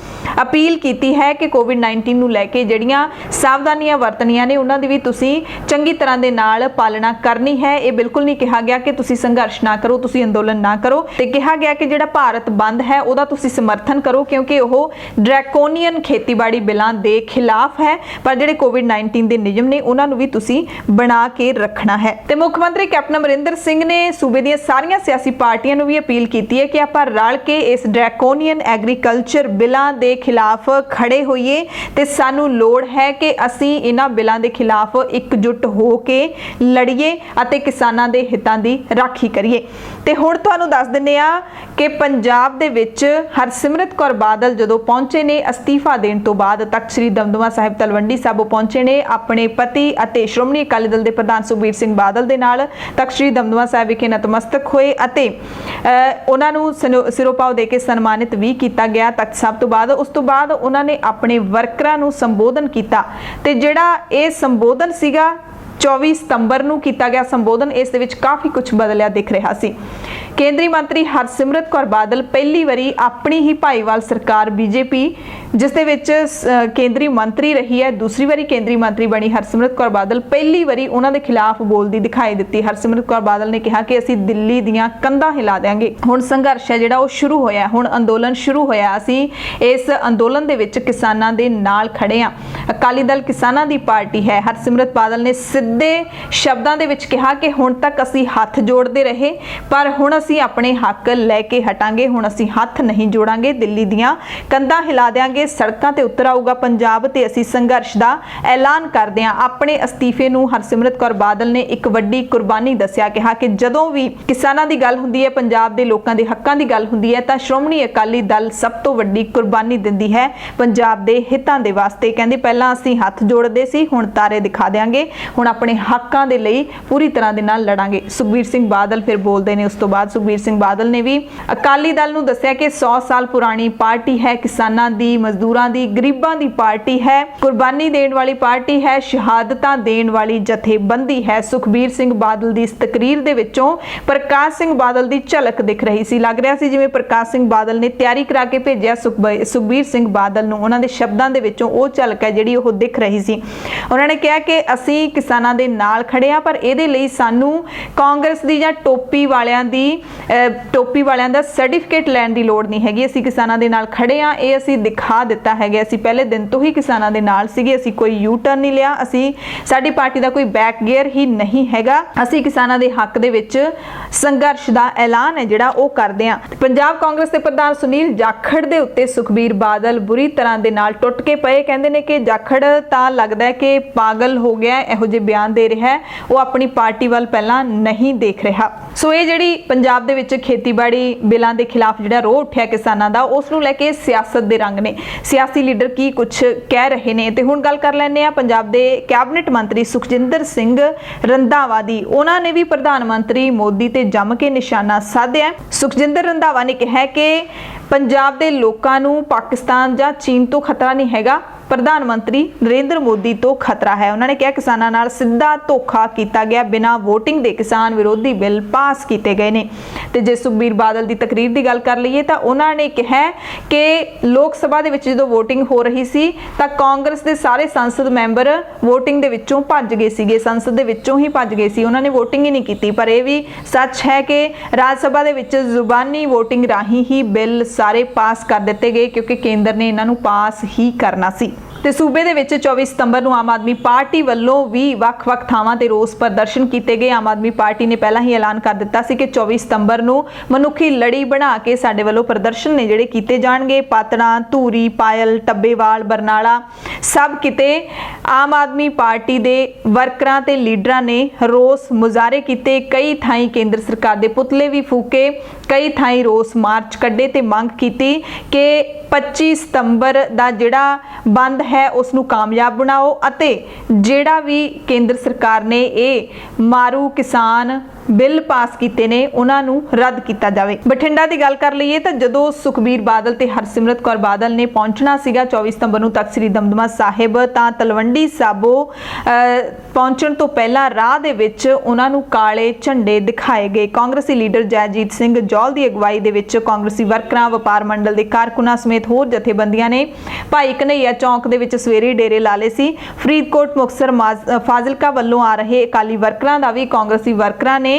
ਅਪੀਲ ਕੀਤੀ ਹੈ ਕਿ ਕੋਵਿਡ-19 ਨੂੰ ਲੈ ਕੇ ਜਿਹੜੀਆਂ ਸਾਵਧਾਨੀਆਂ ਵਰਤਣੀਆਂ ਨੇ ਉਹਨਾਂ ਦੀ ਵੀ ਤੁਸੀਂ ਚੰਗੀ ਤਰ੍ਹਾਂ ਦੇ ਨਾਲ ਪਾਲਣਾ ਕਰਨੀ ਹੈ। ਇਹ ਬਿਲਕੁਲ ਨਹੀਂ ਕਿਹਾ ਗਿਆ ਕਿ ਤੁਸੀਂ ਸੰਘਰਸ਼ ਨਾ ਕਰੋ, ਤੁਸੀਂ ਅੰਦੋਲਨ ਨਾ ਕਰੋ, ਤੇ ਕਿਹਾ ਗਿਆ ਕਿ ਜਿਹੜਾ ਭਾਰਤ ਬੰਦ ਹੈ ਉਹਦਾ ਤੁਸੀਂ ਸਮਰਥਨ ਕਰੋ ਕਿਉਂਕਿ ਉਹ ਡਰੈਕੋਨੀਅਨ ਖੇਤੀਬਾੜੀ ਬਿੱਲਾਂ ਦੇ ਖਿਲਾਫ ਹੈ, ਪਰ ਜਿਹੜੇ ਕੋਵਿਡ-19 ਦੇ ਨਿਯਮ ਨੇ ਉਹਨਾਂ ਨੂੰ ਵੀ ਤੁਸੀਂ ਬਣਾ ਕੇ ਰੱਖਣਾ ਹੈ। ਤੇ ਮੁੱਖ ਮੰਤਰੀ ਕੈਪਟਨ ਅਮਰਿੰਦਰ ਸਿੰਘ ਨੇ ਸੂਬੇ ਦੀਆਂ ਸਾਰੀਆਂ ਸਿਆਸੀ ਪਾਰਟੀਆਂ ਨੂੰ ਵੀ ਅਪੀਲ ਕੀਤੀ ਹੈ ਕਿ ਆਪਾਂ ਰਲ ਕੇ ਇਸ ਡਰੈਕੋਨੀਅਨ ਐਗਰੀਕਲਚਰ ਬਿੱਲਾਂ ਦੇ ਖਿਲਾਫ ਖੜੇ ਹੋਈਏ ਤੇ ਸਾਨੂੰ ਲੋੜ ਹੈ ਕਿ ਅਸੀਂ ਇਹਨਾਂ ਬਿੱਲਾਂ ਦੇ ਖਿਲਾਫ ਇਕਜੁੱਟ ਹੋ ਕੇ ਲੜੀਏ ਅਤੇ ਕਿਸਾਨਾਂ ਦੇ ਹਿੱਤਾਂ ਦੀ ਰਾਖੀ ਕਰੀਏ। ਤੇ ਹੁਣ ਤੁਹਾਨੂੰ ਦੱਸ ਦਿੰਦੇ ਆ ਕਿ ਪੰਜਾਬ ਦੇ ਵਿੱਚ ਹਰਸਿਮਰਤ ਕੌਰ ਬਾਦਲ ਜਦੋਂ ਪਹੁੰਚੇ ਨੇ ਅਸਤੀਫਾ ਦੇਣ ਤੋਂ ਬਾਅਦ, ਤਖਤ ਸ੍ਰੀ ਦਮਦਮਾ ਸਾਹਿਬ ਤਲਵੰਡੀ ਸਾਬੋ ਪਹੁੰਚੇ ਨੇ ਆਪਣੇ ਪਤੀ ਅਤੇ ਸ਼੍ਰੋਮਣੀ ਅਕਾਲੀ ਦਲ ਦੇ ਪ੍ਰਧਾਨ ਸੁਖਬੀਰ ਸਿੰਘ ਬਾਦਲ ਦੇ ਨਾਲ ਤਖਤ ਸ੍ਰੀ ਦਮਦਮਾ ਸਾਹਿਬ ਵਿਖੇ ਨਤਮਸਤਕ ਹੋਏ ਅਤੇ ਉਹਨਾਂ ਨੂੰ ਸਿਰੋਪਾਓ ਦੇ ਕੇ ਸਨਮਾਨਿਤ ਵੀ ਕੀਤਾ ਗਿਆ ਤਖਤ ਸਾਹਿਬ ਤੋਂ ਬਾਅਦ। ਉਸ ਤੋਂ ਬਾਅਦ ਉਹਨਾਂ ਨੇ ਆਪਣੇ ਵਰਕਰਾਂ ਨੂੰ ਸੰਬੋਧਨ ਕੀਤਾ ਤੇ ਜਿਹੜਾ ਇਹ ਸੰਬੋਧਨ ਸੀਗਾ 24 ਸਤੰਬਰ ਨੂੰ ਕੀਤਾ ਗਿਆ ਸੰਬੋਧਨ, ਇਸ ਦੇ ਵਿੱਚ ਕਾਫੀ ਕੁਝ ਬਦਲਿਆ ਦਿਖ ਰਿਹਾ ਸੀ। ਕੇਂਦਰੀ ਮੰਤਰੀ ਹਰਸਿਮਰਤ ਕੌਰ ਬਾਦਲ ਪਹਿਲੀ ਵਾਰੀ ਆਪਣੀ ਹੀ ਭਾਈਵਾਲ ਸਰਕਾਰ BJP ਜਿਸ ਦੇ ਵਿੱਚ ਕੇਂਦਰੀ ਮੰਤਰੀ ਰਹੀ ਹੈ, ਦੂਸਰੀ ਵਾਰੀ ਕੇਂਦਰੀ ਮੰਤਰੀ ਬਣੀ ਹਰਸਿਮਰਤ ਕੌਰ ਬਾਦਲ, ਪਹਿਲੀ ਵਾਰੀ ਉਹਨਾਂ ਦੇ ਖਿਲਾਫ ਬੋਲਦੀ ਦਿਖਾਈ ਦਿੱਤੀ। ਹਰਸਿਮਰਤ ਕੌਰ ਬਾਦਲ ਨੇ ਕਿਹਾ ਕਿ ਅਸੀਂ ਦਿੱਲੀ ਦੀਆਂ ਕੰਧਾਂ ਹਿਲਾ ਦੇਵਾਂਗੇ। ਹੁਣ ਸੰਘਰਸ਼ ਹੈ ਜਿਹੜਾ ਉਹ ਸ਼ੁਰੂ ਹੋਇਆ, ਹੁਣ ਅੰਦੋਲਨ ਸ਼ੁਰੂ ਹੋਇਆ, ਅਸੀਂ ਇਸ ਅੰਦੋਲਨ ਦੇ ਵਿੱਚ ਕਿਸਾਨਾਂ ਦੇ ਨਾਲ ਖੜੇ ਹਾਂ। ਅਕਾਲੀ ਦਲ ਕਿਸਾਨਾਂ ਦੀ ਪਾਰਟੀ ਹੈ। ਹਰਸਿਮਰਤ ਬਾਦਲ ਨੇ ਸਿੱਧੇ ਸ਼ਬਦਾਂ ਦੇ ਵਿੱਚ ਕਿਹਾ ਕਿ ਹੁਣ ਤੱਕ ਅਸੀਂ ਹੱਥ ਜੋੜਦੇ ਰਹੇ ਪਰ ਹੁਣ ਅਸੀਂ ਆਪਣੇ ਹੱਕ ਲੈ ਕੇ ਹਟਾਂਗੇ, ਹੁਣ ਅਸੀਂ ਹੱਥ ਨਹੀਂ ਜੋੜਾਂਗੇ, ਦਿੱਲੀ ਦੀਆਂ ਕੰਧਾਂ ਹਿਲਾ ਦੇਵਾਂਗੇ, ਸੜਕਾਂ ਤੇ ਉਤਰ ਆਊਗਾ ਪੰਜਾਬ ਤੇ ਅਸੀਂ ਸੰਘਰਸ਼ ਦਾ ਐਲਾਨ ਕਰਦੇ ਹਾਂ। ਆਪਣੇ ਅਸਤੀਫੇ ਨੂੰ ਹਰਸਿਮਰਤ ਕੌਰ ਬਾਦਲ ਨੇ ਇੱਕ ਵੱਡੀ ਕੁਰਬਾਨੀ ਦੱਸਿਆ। ਕਿਹਾ ਕਿ ਜਦੋਂ ਵੀ ਕਿਸਾਨਾਂ ਦੀ ਗੱਲ ਹੁੰਦੀ ਹੈ, ਪੰਜਾਬ ਦੇ ਲੋਕਾਂ ਦੇ ਹੱਕਾਂ ਦੀ ਗੱਲ ਹੁੰਦੀ ਹੈ ਤਾਂ ਸ਼੍ਰੋਮਣੀ ਅਕਾਲੀ ਦਲ ਸਭ ਤੋਂ ਵੱਡੀ ਕੁਰਬਾਨੀ ਦਿੰਦੀ ਹੈ ਪੰਜਾਬ ਦੇ ਹਿੱਤਾਂ ਦੇ ਵਾਸਤੇ। ਕਹਿੰਦੇ ਪਹਿਲਾਂ ਅਸੀਂ ਹੱਥ ਜੋੜਦੇ ਸੀ, ਹੁਣ ਤਾਰੇ ਦਿਖਾ ਦੇਵਾਂਗੇ, ਹੁਣ ਆਪਣੇ ਹੱਕਾਂ ਦੇ ਲਈ ਪੂਰੀ ਤਰ੍ਹਾਂ ਦੇ ਨਾਲ ਲੜਾਂਗੇ। ਸੁਖਬੀਰ ਸਿੰਘ ਬਾਦਲ ਫਿਰ ਬੋਲਦੇ ਨੇ। ਉਸ ਤੋਂ ਬਾਅਦ ਸੁਖਬੀਰ ਸਿੰਘ ਬਾਦਲ ਨੇ ਵੀ ਅਕਾਲੀ ਦਲ ਨੂੰ ਦੱਸਿਆ ਕਿ 100 ਸਾਲ ਪੁਰਾਣੀ ਪਾਰਟੀ ਹੈ, ਕਿਸਾਨਾਂ ਦੀ, ਮਜ਼ਦੂਰਾਂ ਦੀ, ਗਰੀਬਾਂ ਦੀ ਪਾਰਟੀ ਹੈ, ਕੁਰਬਾਨੀ ਦੇਣ ਵਾਲੀ ਪਾਰਟੀ ਹੈ, ਸ਼ਹਾਦਤਾਂ ਦੇਣ ਵਾਲੀ ਜਥੇਬੰਦੀ ਹੈ। ਸੁਖਬੀਰ ਸਿੰਘ ਬਾਦਲ ਦੀ ਇਸ ਤਕਰੀਰ ਦੇ ਵਿੱਚੋਂ ਪ੍ਰਕਾਸ਼ ਸਿੰਘ ਬਾਦਲ ਦੀ ਝਲਕ ਦਿਖ ਰਹੀ ਸੀ। ਲੱਗ ਰਿਹਾ ਸੀ ਜਿਵੇਂ ਪ੍ਰਕਾਸ਼ ਸਿੰਘ ਬਾਦਲ ਨੇ ਤਿਆਰੀ ਕਰਾ ਕੇ ਭੇਜਿਆ ਸੁਖਬੀਰ ਸਿੰਘ ਬਾਦਲ ਨੂੰ। ਉਹਨਾਂ ਦੇ ਸ਼ਬਦਾਂ ਦੇ ਵਿੱਚੋਂ ਉਹ ਝਲਕ ਹੈ ਜਿਹੜੀ ਉਹ ਦਿਖ ਰਹੀ ਸੀ। ਉਹਨਾਂ ਨੇ ਕਿਹਾ ਕਿ ਅਸੀਂ ਕਿਸਾਨਾਂ ਦੇ ਨਾਲ ਖੜੇ ਆ ਪਰ ਇਹਦੇ ਲਈ ਸਾਨੂੰ ਕਾਂਗਰਸ ਦੀ ਜਾਂ ਟੋਪੀ ਵਾਲਿਆਂ ਦਾ ਸਰਟੀਫਿਕੇਟ ਲੈਣ ਦੀ ਲੋੜ ਨਹੀਂ ਹੈਗੀ। ਅਸੀਂ ਕਿਸਾਨਾਂ ਦੇ ਨਾਲ ਖੜੇ ਆ, ਇਹ ਅਸੀਂ ਦਿਖਾ ਦਿੱਤਾ ਹੈਗਾ। ਅਸੀਂ ਪਹਿਲੇ ਦਿਨ ਤੋਂ ਹੀ ਕਿਸਾਨਾਂ ਦੇ ਨਾਲ ਸੀਗੇ, ਅਸੀਂ ਕੋਈ ਯੂ ਟਰਨ ਨਹੀਂ ਲਿਆ, ਸਾਡੀ ਪਾਰਟੀ ਦਾ ਕੋਈ ਬੈਕ ਗੇਅਰ ਹੀ ਨਹੀਂ ਹੈਗਾ। ਅਸੀਂ ਕਿਸਾਨਾਂ ਦੇ ਹੱਕ ਦੇ ਵਿੱਚ ਸੰਘਰਸ਼ ਦਾ ਐਲਾਨ ਹੈ ਜਿਹੜਾ ਉਹ ਕਰਦੇ ਆ। ਪੰਜਾਬ ਕਾਂਗਰਸ ਦੇ ਪ੍ਰਧਾਨ ਸੁਨੀਲ ਜਾਖੜ ਦੇ ਉੱਤੇ ਸੁਖਬੀਰ ਬਾਦਲ ਬੁਰੀ ਤਰ੍ਹਾਂ ਦੇ ਨਾਲ ਟੁੱਟ ਕੇ ਪਏ। ਕਹਿੰਦੇ ਨੇ ਕਿ ਜਾਖੜ ਤਾਂ ਲੱਗਦਾ ਹੈ ਕਿ ਪਾਗਲ ਹੋ ਗਿਆ, ਇਹੋ ਜਿਹੇ ਬਿਆਨ ਦੇ ਰਿਹਾ ਹੈ, ਉਹ ਆਪਣੀ ਪਾਰਟੀ ਵੱਲ ਪਹਿਲਾਂ ਨਹੀਂ ਦੇਖ ਰਿਹਾ। ਸੋ ਇਹ ਜਿਹੜੀ ਪੰਜਾਬ ਦੇ ਵਿੱਚ ਖੇਤੀਬਾੜੀ ਬਿੱਲਾਂ ਦੇ ਖਿਲਾਫ ਜਿਹੜਾ ਰੋਹ ਉੱਠਿਆ ਕਿਸਾਨਾਂ ਦਾ, ਉਸ ਨੂੰ ਲੈ ਕੇ ਸਿਆਸਤ ਦੇ ਰੰਗ ਨੇ, ਸਿਆਸੀ ਲੀਡਰ ਕੀ ਕੁਝ ਕਹਿ ਰਹੇ ਨੇ। ਤੇ ਹੁਣ ਗੱਲ ਕਰ ਲੈਂਦੇ ਆ ਪੰਜਾਬ ਦੇ ਕੈਬਨਿਟ ਮੰਤਰੀ ਸੁਖਜਿੰਦਰ ਸਿੰਘ ਰੰਧਾਵਾ ਦੀ। ਉਹਨਾਂ ਨੇ ਵੀ ਪ੍ਰਧਾਨ ਮੰਤਰੀ ਮੋਦੀ ਤੇ ਜੰਮ ਕੇ ਨਿਸ਼ਾਨਾ ਸਾਧਿਆ। ਸੁਖਜਿੰਦਰ ਰੰਧਾਵਾ ਨੇ ਕਿਹਾ ਕਿ ਪੰਜਾਬ ਦੇ ਲੋਕਾਂ ਨੂੰ ਪਾਕਿਸਤਾਨ ਜਾਂ ਚੀਨ ਤੋਂ ਖਤਰਾ ਨਹੀਂ ਹੈਗਾ, ਪ੍ਰਧਾਨ ਮੰਤਰੀ ਨਰਿੰਦਰ ਮੋਦੀ ਤੋਂ ਖਤਰਾ ਹੈ। ਉਹਨਾਂ ਨੇ ਕਿਹਾ ਕਿਸਾਨਾਂ ਨਾਲ ਸਿੱਧਾ ਧੋਖਾ ਕੀਤਾ ਗਿਆ, ਬਿਨਾਂ VOTING ਦੇ ਕਿਸਾਨ ਵਿਰੋਧੀ ਬਿੱਲ ਪਾਸ ਕੀਤੇ ਗਏ ਨੇ। ਤੇ ਜੇ ਸੁਖਬੀਰ ਬਾਦਲ ਦੀ ਤਕਰੀਰ ਦੀ ਗੱਲ ਕਰ ਲਈਏ ਤਾਂ ਉਹਨਾਂ ਨੇ ਕਿਹਾ ਕਿ ਲੋਕ ਸਭਾ ਦੇ ਵਿੱਚ ਜਦੋਂ VOTING ਹੋ ਰਹੀ ਸੀ ਤਾਂ ਕਾਂਗਰਸ ਦੇ ਸਾਰੇ ਸੰਸਦ ਮੈਂਬਰ VOTING ਦੇ ਵਿੱਚੋਂ ਭੱਜ ਗਏ ਸੀਗੇ, ਸੰਸਦ ਦੇ ਵਿੱਚੋਂ ਹੀ ਭੱਜ ਗਏ ਸੀ, ਉਹਨਾਂ ਨੇ VOTING ਹੀ ਨਹੀਂ ਕੀਤੀ। ਪਰ ਇਹ ਵੀ ਸੱਚ ਹੈ ਕਿ ਰਾਜ ਸਭਾ ਦੇ ਵਿੱਚ ਜ਼ੁਬਾਨੀ VOTING ਰਾਹੀਂ ਹੀ ਬਿੱਲ ਸਾਰੇ ਪਾਸ ਕਰ ਦਿੱਤੇ ਗਏ, ਕਿਉਂਕਿ ਕੇਂਦਰ ਨੇ ਇਹਨਾਂ ਨੂੰ ਪਾਸ ਹੀ ਕਰਨਾ ਸੀ। ਤੇ ਸੂਬੇ ਦੇ ਵਿੱਚ 24 ਸਤੰਬਰ ਨੂੰ ਆਮ ਆਦਮੀ ਪਾਰਟੀ ਵੱਲੋਂ ਵੀ ਵੱਖ-ਵੱਖ ਥਾਵਾਂ ਤੇ ਰੋਸ ਪ੍ਰਦਰਸ਼ਨ ਕੀਤੇ ਗਏ। ਆਮ ਆਦਮੀ ਪਾਰਟੀ ਨੇ ਪਹਿਲਾਂ ਹੀ ਐਲਾਨ ਕਰ ਦਿੱਤਾ ਸੀ ਕਿ 24 ਸਤੰਬਰ ਨੂੰ ਮਨੁੱਖੀ ਲੜੀ ਬਣਾ ਕੇ ਸਾਡੇ ਵੱਲੋਂ ਪ੍ਰਦਰਸ਼ਨ ਨੇ ਜਿਹੜੇ ਕੀਤੇ ਜਾਣਗੇ। ਪਾਤੜਾਂ, ਧੂਰੀ, ਪਾਇਲ, ਟੱਬੇਵਾਲ, ਬਰਨਾਲਾ ਸਭ ਕਿਤੇ ਆਮ ਆਦਮੀ ਪਾਰਟੀ ਦੇ ਵਰਕਰਾਂ ਤੇ ਲੀਡਰਾਂ ਨੇ ਰੋਸ ਮੁਜ਼ਾਹਰੇ ਕੀਤੇ। ਕਈ ਥਾਈਂ ਕੇਂਦਰ ਸਰਕਾਰ ਦੇ ਪੁਤਲੇ ਵੀ ਫੂਕੇ, ਕਈ ਥਾਈਂ ਰੋਸ ਮਾਰਚ ਕੱਢੇ ਤੇ ਮੰਗ ਕੀਤੀ ਕਿ 25 ਸਤੰਬਰ ਦਾ ਜਿਹੜਾ ਬੰਦ ਹੈ ਉਸ ਨੂੰ ਕਾਮਯਾਬ ਬਣਾਓ ਅਤੇ ਜਿਹੜਾ ਵੀ ਕੇਂਦਰ ਸਰਕਾਰ ਨੇ ਇਹ ਮਾਰੂ ਕਿਸਾਨ ਬਿੱਲ ਪਾਸ ਕੀਤੇ ਨੇ ਉਹਨਾਂ ਨੂੰ ਰੱਦ ਕੀਤਾ ਜਾਵੇ। ਬਠਿੰਡਾ ਦੀ ਗੱਲ ਕਰ ਲਈਏ ਤਾਂ ਜਦੋਂ ਸੁਖਬੀਰ ਬਾਦਲ ਤੇ ਹਰਸਿਮਰਤ ਕੌਰ ਬਾਦਲ ਨੇ ਪਹੁੰਚਣਾ ਸੀਗਾ 24 ਸਤੰਬਰ ਨੂੰ ਤਖ਼ਤ ਸ੍ਰੀ ਦਮਦਮਾ ਸਾਹਿਬ, ਤਾਂ ਤਲਵੰਡੀ ਸਾਬੋ ਪਹੁੰਚਣ ਤੋਂ ਪਹਿਲਾਂ ਰਾਹ ਦੇ ਵਿੱਚ ਉਹਨਾਂ ਨੂੰ ਕਾਲੇ ਝੰਡੇ ਦਿਖਾਏ ਗਏ। ਕਾਂਗਰਸੀ ਲੀਡਰ ਜੈਜੀਤ ਸਿੰਘ ਜੌਲ ਦੀ ਅਗਵਾਈ ਦੇ ਵਿੱਚ ਕਾਂਗਰਸੀ ਵਰਕਰਾਂ, ਵਪਾਰ ਮੰਡਲ ਦੇ ਕਾਰਕੁਨਾਂ ਸਮੇਤ ਹੋਰ ਜਥੇਬੰਦੀਆਂ ਨੇ ਭਾਈ ਕਨ੍ਹਈਆ ਚੌਂਕ ਦੇ ਵਿੱਚ ਸਵੇਰੇ ਡੇਰੇ ਲਾ ਲਏ ਸੀ। ਫਰੀਦਕੋਟ, ਮੁਕਤਸਰ, ਫਾਜ਼ਿਲਕਾ ਵੱਲੋਂ ਆ ਰਹੇ ਅਕਾਲੀ ਵਰਕਰਾਂ ਦਾ ਵੀ ਕਾਂਗਰਸੀ ਵਰਕਰਾਂ ਨੇ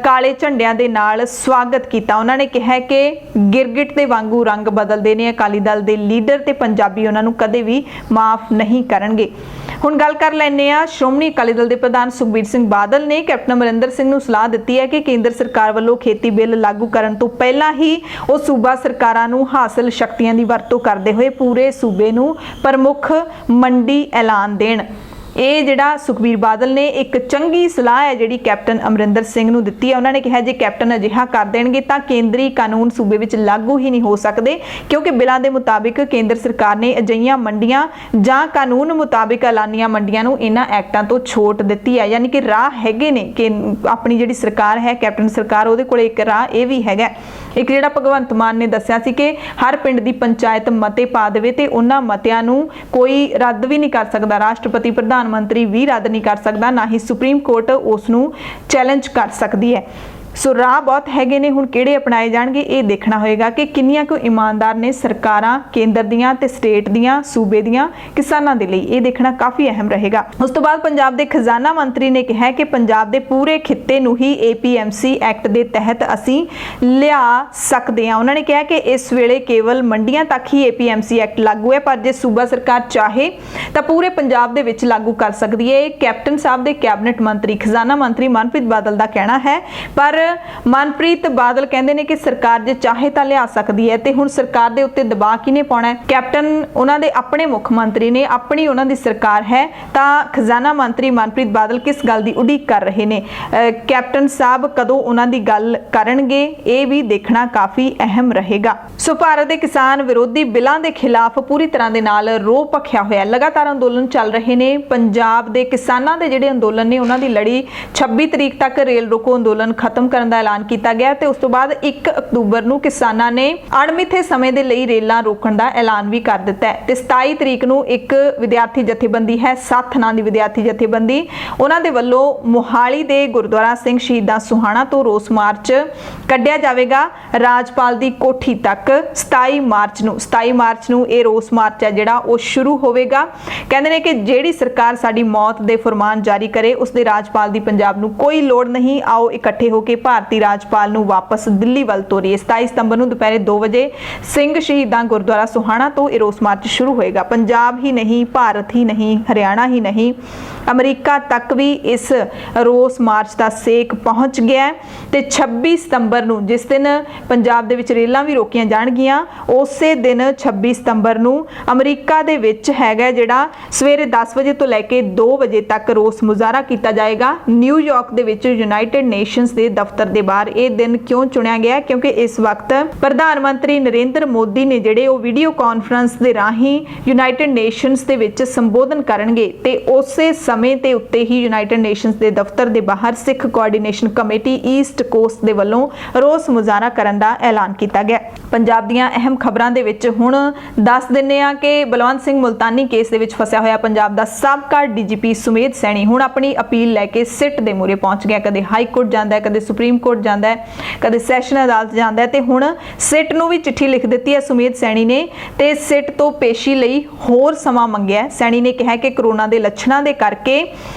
ਕਾਲੇ ਝੰਡਿਆਂ ਦੇ ਨਾਲ ਸਵਾਗਤ ਕੀਤਾ। ਉਹਨਾਂ ਨੇ ਕਿਹਾ ਕਿ ਗਿਰਗਿਟ ਦੇ ਵਾਂਗੂ ਰੰਗ ਬਦਲਦੇ ਨੇ ਅਕਾਲੀ ਦਲ ਦੇ ਲੀਡਰ ਤੇ ਪੰਜਾਬੀ ਉਹਨਾਂ ਨੂੰ ਕਦੇ ਵੀ ਮਾਫ ਨਹੀਂ ਕਰਨਗੇ। ਹੁਣ ਗੱਲ ਕਰ ਲੈਂਦੇ ਆ ਸ਼੍ਰੋਮਣੀ ਅਕਾਲੀ ਦਲ ਦੇ ਪ੍ਰਧਾਨ ਸੁਖਬੀਰ ਸਿੰਘ ਬਾਦਲ ਨੇ ਕੈਪਟਨ ਅਮਰਿੰਦਰ ਸਿੰਘ ਨੂੰ ਸਲਾਹ ਦਿੱਤੀ ਹੈ ਕਿ ਕੇਂਦਰ ਸਰਕਾਰ ਵੱਲੋਂ ਖੇਤੀ ਬਿੱਲ ਲਾਗੂ ਕਰਨ ਤੋਂ ਪਹਿਲਾਂ ਹੀ ਉਹ ਸੂਬਾ ਸਰਕਾਰਾਂ ਨੂੰ ਹਾਸਲ ਸ਼ਕਤੀਆਂ ਦੀ ਵਰਤੋਂ ਕਰਦੇ ਹੋਏ ਪੂਰੇ ਸੂਬੇ ਨੂੰ ਪ੍ਰਮੁੱਖ ਮੰਡੀ ਐਲਾਨ ਦੇਣ। ਇਹ ਜਿਹੜਾ ਸੁਖਬੀਰ ਬਾਦਲ ਨੇ ਇੱਕ ਚੰਗੀ ਸਲਾਹ ਹੈ ਜਿਹੜੀ ਕੈਪਟਨ ਅਮਰਿੰਦਰ ਸਿੰਘ ਨੂੰ ਦਿੱਤੀ ਹੈ। ਉਹਨਾਂ ਨੇ ਕਿਹਾ ਜੇ ਕੈਪਟਨ ਅਜਿਹਾ ਕਰ ਦੇਣਗੇ ਤਾਂ ਕੇਂਦਰੀ ਕਾਨੂੰਨ ਸੂਬੇ ਵਿੱਚ ਲਾਗੂ ਹੀ ਨਹੀਂ ਹੋ ਸਕਦੇ, ਕਿਉਂਕਿ ਬਿੱਲਾਂ ਦੇ ਮੁਤਾਬਿਕ ਕੇਂਦਰ ਸਰਕਾਰ ਨੇ ਅਜਿਹੀਆਂ ਮੰਡੀਆਂ ਜਾਂ ਕਾਨੂੰਨ ਮੁਤਾਬਿਕ ਐਲਾਨੀਆਂ ਮੰਡੀਆਂ ਨੂੰ ਇਹਨਾਂ ਐਕਟਾਂ ਤੋਂ ਛੋਟ ਦਿੱਤੀ ਹੈ। ਯਾਨੀ ਕਿ ਰਾਹ ਹੈਗੇ ਨੇ ਕਿ ਆਪਣੀ ਜਿਹੜੀ ਸਰਕਾਰ ਹੈ ਕੈਪਟਨ ਸਰਕਾਰ ਉਹਦੇ ਕੋਲ ਇੱਕ ਰਾਹ ਇਹ ਵੀ ਹੈਗਾ। ਇੱਕ ਜਿਹੜਾ ਭਗਵੰਤ ਮਾਨ ਨੇ ਦੱਸਿਆ ਸੀ ਕਿ ਹਰ ਪਿੰਡ ਦੀ ਪੰਚਾਇਤ ਮਤੇ ਪਾ ਦੇਵੇ ਤੇ ਉਹਨਾਂ ਮਤਿਆਂ ਨੂੰ ਕੋਈ ਰੱਦ ਵੀ ਨਹੀਂ ਕਰ ਸਕਦਾ, ਰਾਸ਼ਟਰਪਤੀ ਪ੍ਰਧਾਨ ਮੰਤਰੀ ਵੀ ਰੱਦ ਨਹੀਂ ਕਰ ਸਕਦਾ, ਨਾ ਹੀ ਸੁਪਰੀਮ ਕੋਰਟ ਉਸ ਨੂੰ ਚੈਲੰਜ ਕਰ ਸਕਦੀ ਹੈ। ਸੋ ਰਾਹ ਬਹੁਤ ਹੈਗੇ ਨੇ, ਹੁਣ ਕਿਹੜੇ ਅਪਣਾਏ ਜਾਣਗੇ ਇਹ ਦੇਖਣਾ ਹੋਏਗਾ ਕਿ ਕਿੰਨੀਆਂ ਕੁ ਇਮਾਨਦਾਰ ਨੇ ਸਰਕਾਰਾਂ ਕੇਂਦਰ ਦੀਆਂ ਤੇ ਸਟੇਟ ਦੀਆਂ, ਸੂਬੇ ਦੀਆਂ ਕਿਸਾਨਾਂ ਦੇ ਲਈ, ਇਹ ਦੇਖਣਾ ਕਾਫੀ ਅਹਿਮ ਰਹੇਗਾ। ਉਸ ਤੋਂ ਬਾਅਦ ਪੰਜਾਬ ਦੇ ਖਜ਼ਾਨਾ ਮੰਤਰੀ ਨੇ ਕਿਹਾ ਕਿ ਪੰਜਾਬ ਦੇ ਪੂਰੇ ਖਿੱਤੇ ਨੂੰ ਹੀ APMC ਐਕਟ ਦੇ ਤਹਿਤ ਅਸੀਂ ਲਿਆ ਸਕਦੇ ਹਾਂ। ਉਹਨਾਂ ਨੇ ਕਿਹਾ ਕਿ ਇਸ ਵੇਲੇ ਕੇਵਲ ਮੰਡੀਆਂ ਤੱਕ ਹੀ APMC ਐਕਟ ਲਾਗੂ ਹੈ, ਪਰ ਜੇ ਸੂਬਾ ਸਰਕਾਰ ਚਾਹੇ ਤਾਂ ਪੂਰੇ ਪੰਜਾਬ ਦੇ ਵਿੱਚ ਲਾਗੂ ਕਰ ਸਕਦੀ ਹੈ। ਕੈਪਟਨ ਸਾਹਿਬ ਦੇ ਕੈਬਨਿਟ ਮੰਤਰੀ ਖਜ਼ਾਨਾ ਮੰਤਰੀ ਮਨਪ੍ਰੀਤ ਬਾਦਲ ਦਾ ਕਹਿਣਾ ਹੈ, ਪਰ ਮਨਪ੍ਰੀਤ ਬਾਦਲ ਕਹਿੰਦੇ ਨੇ ਕਿ ਸਰਕਾਰ ਜੇ ਚਾਹੇ ਤਾਂ ਲਿਆ ਸਕਦੀ ਹੈ। ਤੇ ਹੁਣ ਸਰਕਾਰ ਦੇ ਉੱਤੇ ਦਬਾਅ ਕਿਹਨੇ ਪਾਉਣਾ ਹੈ? ਕੈਪਟਨ ਉਹਨਾਂ ਦੇ ਆਪਣੇ ਮੁੱਖ ਮੰਤਰੀ ਨੇ, ਆਪਣੀ ਉਹਨਾਂ ਦੀ ਸਰਕਾਰ ਹੈ, ਤਾਂ ਖਜ਼ਾਨਾ ਮੰਤਰੀ ਮਨਪ੍ਰੀਤ ਬਾਦਲ ਕਿਸ ਗੱਲ ਦੀ ਉਡੀਕ ਕਰ ਰਹੇ ਨੇ? ਕੈਪਟਨ ਸਾਹਿਬ ਕਦੋਂ ਉਹਨਾਂ ਦੀ ਗੱਲ ਕਰਨਗੇ ਇਹ ਵੀ ਦੇਖਣਾ ਕਾਫੀ ਅਹਿਮ ਰਹੇਗਾ। ਸੋ ਭਾਰਤ ਦੇ ਕਿਸਾਨ ਵਿਰੋਧੀ ਬਿੱਲਾਂ ਦੇ ਖਿਲਾਫ ਪੂਰੀ ਤਰ੍ਹਾਂ ਦੇ ਨਾਲ ਰੋਹ ਭਖਿਆ ਹੋਇਆ, ਲਗਾਤਾਰ ਅੰਦੋਲਨ ਚੱਲ ਰਹੇ ਨੇ। ਪੰਜਾਬ ਦੇ ਕਿਸਾਨਾਂ ਦੇ ਜਿਹੜੇ ਅੰਦੋਲਨ ਨੇ ਉਹਨਾਂ ਦੀ ਲੜੀ 26 ਤਰੀਕ ਤੱਕ ਰੇਲ ਰੋਕੋ ਅੰਦੋਲਨ ਖਤਮ ਕਰਨ ਦਾ ਐਲਾਨ ਕੀਤਾ ਗਿਆ ਤੇ ਉਸ ਤੋਂ ਬਾਅਦ 1 ਅਕਤੂਬਰ ਨੂੰ ਕਿਸਾਨਾਂ ਨੇ ਅਣਮਿੱਥੇ ਸਮੇਂ ਦੇ ਲਈ ਰੇਲਾਂ ਰੋਕਣ ਦਾ ਐਲਾਨ ਵੀ ਕਰ ਦਿੱਤਾ ਹੈ। ਤੇ 27 ਤਰੀਕ ਨੂੰ ਇੱਕ ਵਿਦਿਆਰਥੀ ਜਥੇਬੰਦੀ ਹੈ, ਸਾਥ ਨਾਂ ਦੀ ਵਿਦਿਆਰਥੀ ਜਥੇਬੰਦੀ, ਉਹਨਾਂ ਦੇ ਵੱਲੋਂ ਮੋਹਾਲੀ ਦੇ ਗੁਰਦੁਆਰਾ ਸਿੰਘ ਸ਼ਹੀਦਾਂ ਸੁਹਾਣਾ ਤੋਂ ਰੋਸ ਮਾਰਚ ਕੱਢਿਆ ਜਾਵੇਗਾ ਰਾਜਪਾਲ ਦੀ ਕੋਠੀ ਤੱਕ 27 ਮਾਰਚ ਨੂੰ ਇਹ ਰੋਸ ਮਾਰਚ ਹੈ ਜਿਹੜਾ ਉਹ ਸ਼ੁਰੂ ਹੋਵੇਗਾ। ਕਹਿੰਦੇ ਨੇ ਕਿ ਜਿਹੜੀ ਸਰਕਾਰ ਸਾਡੀ ਮੌਤ ਦੇ ਫਰਮਾਨ ਜਾਰੀ ਕਰੇ ਉਸ ਦੇ ਰਾਜਪਾਲ ਦੀ ਪੰਜਾਬ ਨੂੰ ਕੋਈ ਲੋੜ ਨਹੀਂ, ਆਓ ਇਕੱਠੇ ਹੋ ਕੇ ਭਾਰਤੀ ਰਾਜਪਾਲ ਨੂੰ ਵਾਪਸ ਦਿੱਲੀ ਵੱਲ ਤੋਰੀਏ। 27 ਸਤੰਬਰ ਨੂੰ ਦੁਪਹਿਰੇ 2 ਵਜੇ ਸਿੰਘ ਸ਼ਹੀਦਾਂ ਗੁਰਦੁਆਰਾ ਸੁਹਾਣਾ ਤੋਂ ਇਹ ਰੋਸ ਮਾਰਚ ਸ਼ੁਰੂ ਹੋਏਗਾ। ਪੰਜਾਬ ਹੀ ਨਹੀਂ, ਭਾਰਤ ਹੀ ਨਹੀਂ, ਹਰਿਆਣਾ ਹੀ ਨਹੀਂ, ਅਮਰੀਕਾ ਤੱਕ ਵੀ ਇਸ ਰੋਸ ਮਾਰਚ ਦਾ ਸੇਕ ਪਹੁੰਚ ਗਿਆ ਤੇ 26 ਸਤੰਬਰ ਨੂੰ ਜਿਸ ਦਿਨ ਪੰਜਾਬ ਦੇ ਵਿੱਚ ਰੇਲਾਂ ਵੀ ਰੋਕੀਆਂ ਜਾਣਗੀਆਂ ਉਸੇ ਦਿਨ 26 ਸਤੰਬਰ ਨੂੰ ਅਮਰੀਕਾ ਦੇ ਵਿੱਚ ਹੈਗਾ ਜਿਹੜਾ ਸਵੇਰੇ 10 ਵਜੇ ਤੋਂ ਲੈ ਕੇ 2 ਵਜੇ ਤੱਕ ਰੋਸ ਮੁਜ਼ਾਹਰਾ ਕੀਤਾ ਜਾਏਗਾ ਨਿਊਯਾਰਕ ਦੇ ਵਿੱਚ ਯੂਨਾਈਟਿਡ ਨੇਸ਼ਨਸ ਦੇ ਦਫ਼ਤਰ ਦੇ ਬਾਹਰ। ਇਹ ਦਿਨ ਕਿਉਂ ਚੁਣਿਆ ਗਿਆ ਕਿਉਂਕਿ ਇਸ ਵਕਤ ਪ੍ਰਧਾਨ ਮੰਤਰੀ ਨਰਿੰਦਰ ਮੋਦੀ ਨੇ ਜਿਹੜੇ ਉਹ ਵੀਡੀਓ ਕਾਨਫਰੰਸ ਦੇ ਰਾਹੀਂ ਯੂਨਾਈਟਿਡ ਨੇਸ਼ਨਸ ਦੇ ਵਿੱਚ ਸੰਬੋਧਨ ਕਰਨਗੇ ਤੇ ਉਸੇ ਸਮੇਂ ਸਮੇਂ ਤੇ ਉੱਤੇ ਹੀ ਯੂਨਾਈਟਿਡ ਨੇਸ਼ਨਸ ਦੇ ਦਫ਼ਤਰ ਦੇ ਬਾਹਰ ਸਿੱਖ ਕੋਆਰਡੀਨੇਸ਼ਨ ਕਮੇਟੀ ਈਸਟ ਕੋਸਟ ਦੇ ਵੱਲੋਂ ਰੋਸ ਮੁਜ਼ਾਹਰਾ ਕਰਨ ਦਾ ਐਲਾਨ ਕੀਤਾ ਗਿਆ। ਪੰਜਾਬ ਦੀਆਂ ਅਹਿਮ ਖਬਰਾਂ ਦੇ ਵਿੱਚ ਹੁਣ ਦੱਸ ਦਿੰਨੇ ਆ ਕਿ ਬਲਵੰਤ ਸਿੰਘ ਮੁਲਤਾਨੀ ਕੇਸ ਦੇ ਵਿੱਚ ਫਸਿਆ ਹੋਇਆ ਪੰਜਾਬ ਦਾ ਸਾਬਕਾ ਡੀਜੀਪੀ ਸੁਮੇਧ ਸੈਣੀ ਹੁਣ ਆਪਣੀ ਅਪੀਲ ਲੈ ਕੇ ਸਿੱਟ ਦੇ ਮੂਹਰੇ ਪਹੁੰਚ ਗਿਆ। ਕਦੇ ਹਾਈ ਕੋਰਟ ਜਾਂਦਾ ਹੈ, ਕਦੇ ਸੁਪਰੀਮ ਕੋਰਟ ਜਾਂਦਾ ਹੈ, ਕਦੇ ਸੈਸ਼ਨ ਅਦਾਲਤ ਜਾਂਦਾ ਹੈ ਤੇ ਹੁਣ ਸਿੱਟ ਨੂੰ ਵੀ ਚਿੱਠੀ ਲਿਖ ਦਿੱਤੀ ਹੈ ਸੁਮੇਧ ਸੈਣੀ ਨੇ ਤੇ ਸਿੱਟ ਤੋਂ ਪੇਸ਼ੀ ਲਈ ਹੋਰ ਸਮਾਂ ਮੰਗਿਆ। ਸੈਣੀ ਨੇ ਕਿਹਾ ਕਿ ਕਰੋਨਾ ਦੇ ਲੱਛਣਾਂ ਦੇ ਕਰਕੇ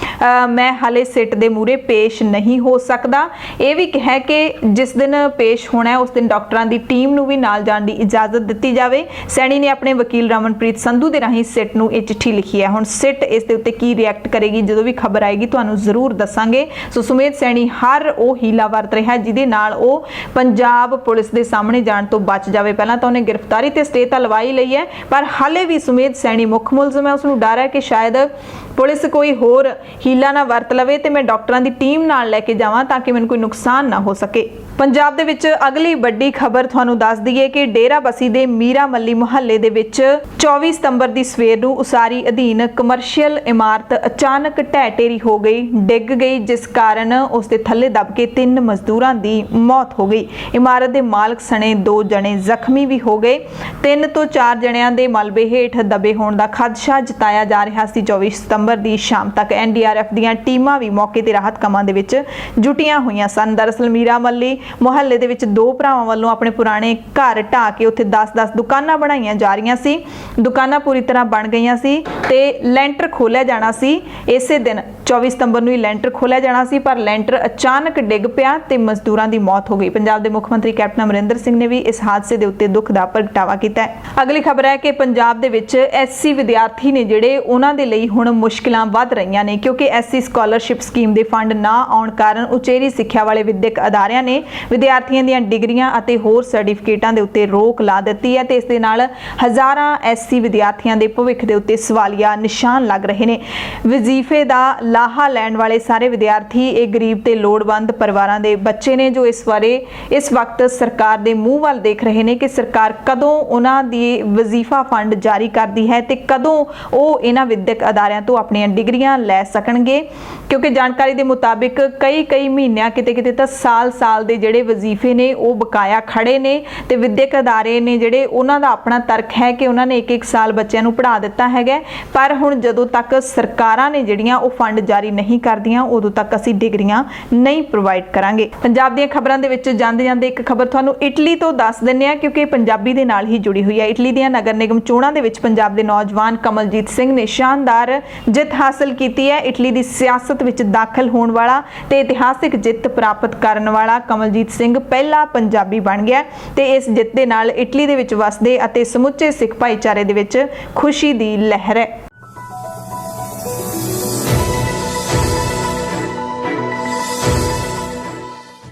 ਮੈਂ ਹਾਲੇ ਸਿੱਟ ਦੇ ਮੂਹਰੇ ਪੇਸ਼ ਨਹੀਂ ਹੋ ਸਕਦਾ। ਇਹ ਵੀ ਕਿਹਾ ਕਿ ਜਿਸ ਦਿਨ ਪੇਸ਼ ਹੋਣਾ ਹੈ ਉਸ ਦਿਨ ਡਾਕਟਰਾਂ ਦੀ ਟੀਮ ਨੂੰ ਵੀ ਨਾਲ ਜਾਣ ਦੀ ਇਜਾਜ਼ਤ ਦਿੱਤੀ ਜਾਵੇ। ਸੈਣੀ ਨੇ ਆਪਣੇ ਵਕੀਲ ਰਮਨਪ੍ਰੀਤ ਸੰਧੂ ਦੇ ਰਾਹੀਂ ਸਿੱਟ ਨੂੰ ਇਹ ਚਿੱਠੀ ਲਿਖੀ ਹੈ। ਹੁਣ ਸਿੱਟ ਇਸ ਦੇ ਉੱਤੇ ਕੀ ਰਿਐਕਟ ਕਰੇਗੀ, ਜਦੋਂ ਵੀ ਖਬਰ ਆਏਗੀ ਤੁਹਾਨੂੰ ਜ਼ਰੂਰ ਦੱਸਾਂਗੇ। ਸੋ ਸੁਮੇਧ ਸੈਣੀ ਹਰ ਉਹ ਹੀਲਾ ਵਰਤ ਰਿਹਾ ਜਿਹਦੇ ਨਾਲ ਉਹ ਪੰਜਾਬ ਪੁਲਿਸ ਦੇ ਸਾਹਮਣੇ ਜਾਣ ਤੋਂ ਬਚ ਜਾਵੇ। ਪਹਿਲਾਂ ਤਾਂ ਉਹਨੇ ਗ੍ਰਿਫਤਾਰੀ ਤੇ ਸਟੇ ਤਾਂ ਲਵਾਈ ਲਈ ਹੈ, ਪਰ ਹਾਲੇ ਵੀ ਸੁਮੇਧ ਸੈਣੀ ਮੁੱਖ ਮੁਲਜ਼ਮ ਹੈ। ਉਸ ਨੂੰ ਡਰ ਹੈ ਕਿ ਸ਼ਾਇਦ ਪੁਲਿਸ ਕੋਈ ਹੋਰ ਹੀਲਾ ਨਾ ਵਰਤ ਲਵੇ ਤੇ ਮੈਂ ਡਾਕਟਰਾਂ ਦੀ ਟੀਮ ਨਾਲ ਲੈ ਕੇ ਜਾਵਾਂ ਤਾਂ ਕਿ ਮੈਨੂੰ ਕੋਈ ਨੁਕਸਾਨ ਨਾ ਹੋ ਸਕੇ। ਪੰਜਾਬ ਦੇ ਵਿੱਚ ਅਗਲੀ ਵੱਡੀ ਖਬਰ ਤੁਹਾਨੂੰ ਦੱਸ ਦਈਏ ਕਿ ਡੇਰਾਬੱਸੀ ਦੇ ਮੀਰਾ ਮੱਲੀ ਮੁਹੱਲੇ ਦੇ ਵਿੱਚ 24 ਸਤੰਬਰ ਦੀ ਸਵੇਰ ਨੂੰ ਉਸਾਰੀ ਅਧੀਨ ਕਮਰਸ਼ੀਅਲ ਇਮਾਰਤ ਅਚਾਨਕ ਢਹਿ ਢੇਰੀ ਹੋ ਗਈ, ਡਿੱਗ ਗਈ, ਜਿਸ ਕਾਰਨ ਉਸ ਦੇ ਥੱਲੇ ਦਬ ਕੇ 3 ਮਜ਼ਦੂਰਾਂ ਦੀ ਮੌਤ ਹੋ ਗਈ। ਇਮਾਰਤ ਦੇ ਮਾਲਕ ਸਣੇ 2 ਜਣੇ ਜ਼ਖਮੀ ਵੀ ਹੋ ਗਏ। 3 ਤੋਂ 4 ਜਣਿਆਂ ਦੇ ਮਲਬੇ ਹੇਠ ਦਬੇ ਹੋਣ ਦਾ ਖਦਸ਼ਾ ਜਤਾਇਆ ਜਾ ਰਿਹਾ ਸੀ। 24 ਸਤੰਬਰ ਦੀ ਸ਼ਾਮ ਤੱਕ ਐਨਡੀਆਰਐਫ ਦੀਆਂ ਟੀਮਾਂ ਵੀ ਮੌਕੇ ਤੇ ਰਾਹਤ ਕੰਮਾਂ ਦੇ ਵਿੱਚ ਜੁਟੀਆਂ ਹੋਈਆਂ ਸਨ। ਦਰਅਸਲ ਮੀਰਾ ਮੱਲੀ ਮੁਹੱਲੇ ਦੇ ਵਿੱਚ 2 ਭਰਾਵਾਂ ਵੱਲੋਂ ਆਪਣੇ ਪੁਰਾਣੇ ਘਰ ਢਾਹ ਕੇ ਉੱਥੇ 10-10 ਦੁਕਾਨਾਂ ਬਣਾਈਆਂ ਜਾ ਰਹੀਆਂ ਸੀ। ਦੁਕਾਨਾਂ ਪੂਰੀ ਤਰ੍ਹਾਂ ਬਣ ਗਈਆਂ ਸੀ ਤੇ ਲੈਂਟਰ ਖੋਲਿਆ ਜਾਣਾ ਸੀ। ਇਸੇ ਦਿਨ 24 ਸਤੰਬਰ ਨੂੰ ਹੀ ਲੈਂਟਰ ਖੋਲਿਆ ਜਾਣਾ ਸੀ, ਪਰ ਲੈਂਟਰ ਅਚਾਨਕ ਡਿੱਗ ਪਿਆ ਤੇ ਮਜ਼ਦੂਰਾਂ ਦੀ ਮੌਤ ਹੋ ਗਈ। ਪੰਜਾਬ ਦੇ ਮੁੱਖ ਮੰਤਰੀ ਕੈਪਟਨ ਅਮਰਿੰਦਰ ਸਿੰਘ ਨੇ ਵੀ ਇਸ ਹਾਦਸੇ ਦੇ ਉੱਤੇ ਦੁੱਖ ਦਾ ਪ੍ਰਗਟਾਵਾ ਕੀਤਾ ਹੈ। ਅਗਲੀ ਖਬਰ ਹੈ ਕਿ ਪੰਜਾਬ ਦੇ ਵਿੱਚ ਐਸਸੀ ਵਿਦਿਆਰਥੀ ਨੇ ਜਿਹੜੇ ਉਹਨਾਂ ਦੇ ਲਈ ਹੁਣ ਮੁਸ਼ਕਿਲਾਂ ਵੱਧ ਰਹੀਆਂ ਨੇ, ਕਿਉਂਕਿ ਐਸਸੀ ਸਕਾਲਰਸ਼ਿਪ ਸਕੀਮ ਦੇ ਫੰਡ ਨਾ ਆਉਣ ਕਾਰਨ ਉਚੇਰੀ ਸਿੱਖਿਆ ਵਾਲੇ ਵਿਦਿਅਕ ਅਦਾਰਿਆਂ ਨੇ ਵਿਦਿਆਰਥੀਆਂ ਦੀਆਂ ਡਿਗਰੀਆਂ ਅਤੇ ਹੋਰ ਸਰਟੀਫਿਕੇਟਾਂ ਦੇ ਉੱਤੇ ਰੋਕ ਲਾ ਦਿੱਤੀ ਹੈ ਤੇ ਇਸ ਦੇ ਨਾਲ ਹਜ਼ਾਰਾਂ ਐਸਸੀ ਵਿਦਿਆਰਥੀਆਂ ਦੇ ਭਵਿੱਖ ਦੇ ਉੱਤੇ ਸਵਾਲੀਆ ਨਿਸ਼ਾਨ ਲੱਗ ਰਹੇ ਨੇ। ਵਜ਼ੀਫੇ ਦਾ ਲਾਹਾ ਲੈਣ ਵਾਲੇ ਸਾਰੇ ਵਿਦਿਆਰਥੀ ਇਹ ਗਰੀਬ ਤੇ ਲੋੜਵੰਦ ਪਰਿਵਾਰਾਂ ਦੇ ਬੱਚੇ ਨੇ ਜੋ ਇਸ ਵਕਤ ਸਰਕਾਰ ਦੇ ਮੂੰਹ ਵੱਲ ਦੇਖ ਰਹੇ ਨੇ ਕਿ ਸਰਕਾਰ ਕਦੋਂ ਉਹਨਾਂ ਦੀ ਵਜ਼ੀਫਾ ਫੰਡ ਜਾਰੀ ਕਰਦੀ ਹੈ ਤੇ ਕਦੋਂ ਉਹ ਇਹਨਾਂ ਵਿਦਿਅਕ ਅਦਾਰਿਆਂ ਤੋਂ ਆਪਣੀਆਂ ਡਿਗਰੀਆਂ ਲੈ ਸਕਣਗੇ, ਕਿਉਂਕਿ ਜਾਣਕਾਰੀ ਦੇ ਮੁਤਾਬਿਕ ਕਈ ਮਹੀਨਿਆਂ ਕਿਤੇ ਤਾਂ ਸਾਲ ਦੇ ਜਿਹੜੇ ਵਜ਼ੀਫੇ ਨੇ ਉਹ ਬਕਾਇਆ ਖੜੇ ਨੇ ਤੇ ਵਿਦਿਅਕ ਅਦਾਰੇ ਨੇ ਜਿਹੜੇ ਉਹਨਾਂ ਦਾ ਆਪਣਾ ਤਰਕ ਹੈ ਕਿ ਉਹਨਾਂ ਨੇ ਇੱਕ ਸਾਲ ਬੱਚਿਆਂ ਨੂੰ ਪੜ੍ਹਾ ਦਿੱਤਾ ਹੈਗਾ, ਪਰ ਹੁਣ ਜਦੋਂ ਤੱਕ ਸਰਕਾਰਾਂ ਨੇ ਜਿਹੜੀਆਂ ਉਹ ਫੰਡ ਜਾਰੀ ਨਹੀਂ ਕਰਦੀਆਂ ਉਦੋਂ ਤੱਕ ਅਸੀਂ ਡਿਗਰੀਆਂ ਨਹੀਂ ਪ੍ਰੋਵਾਈਡ ਕਰਾਂਗੇ। ਪੰਜਾਬ ਦੀਆਂ ਖਬਰਾਂ ਦੇ ਵਿੱਚ ਜਾਂਦੇ ਇੱਕ ਖਬਰ ਤੁਹਾਨੂੰ ਇਟਲੀ ਤੋਂ ਦੱਸ ਦਿੰਨੇ ਆ, ਕਿਉਂਕਿ ਪੰਜਾਬੀ ਦੇ ਨਾਲ ਹੀ ਜੁੜੀ ਹੋਈ ਹੈ। ਇਟਲੀ ਦੀਆਂ ਨਗਰ ਨਿਗਮ ਚੋਣਾਂ ਦੇ ਵਿੱਚ ਪੰਜਾਬ ਦੇ ਨੌਜਵਾਨ ਕਮਲਜੀਤ ਸਿੰਘ ਨੇ ਸ਼ਾਨਦਾਰ ਜਿੱਤ ਹਾਸਲ ਕੀਤੀ ਹੈ। ਇਟਲੀ ਦੀ ਸਿਆਸਤ ਵਿੱਚ ਦਾਖਲ ਹੋਣ ਵਾਲਾ ਤੇ ਇਤਿਹਾਸਿਕ ਜਿੱਤ ਪ੍ਰਾਪਤ ਕਰਨ ਵਾਲਾ ਕਮਲਜੀਤ ਸਿੰਘ ਪਹਿਲਾ ਪੰਜਾਬੀ ਬਣ ਗਿਆ ਤੇ ਇਸ ਜਿੱਤ ਦੇ ਨਾਲ ਇਟਲੀ ਦੇ ਵਿੱਚ ਵਸਦੇ ਅਤੇ ਸਮੁੱਚੇ ਸਿੱਖ ਭਾਈਚਾਰੇ ਦੇ ਵਿੱਚ ਖੁਸ਼ੀ ਦੀ ਲਹਿਰ ਹੈ।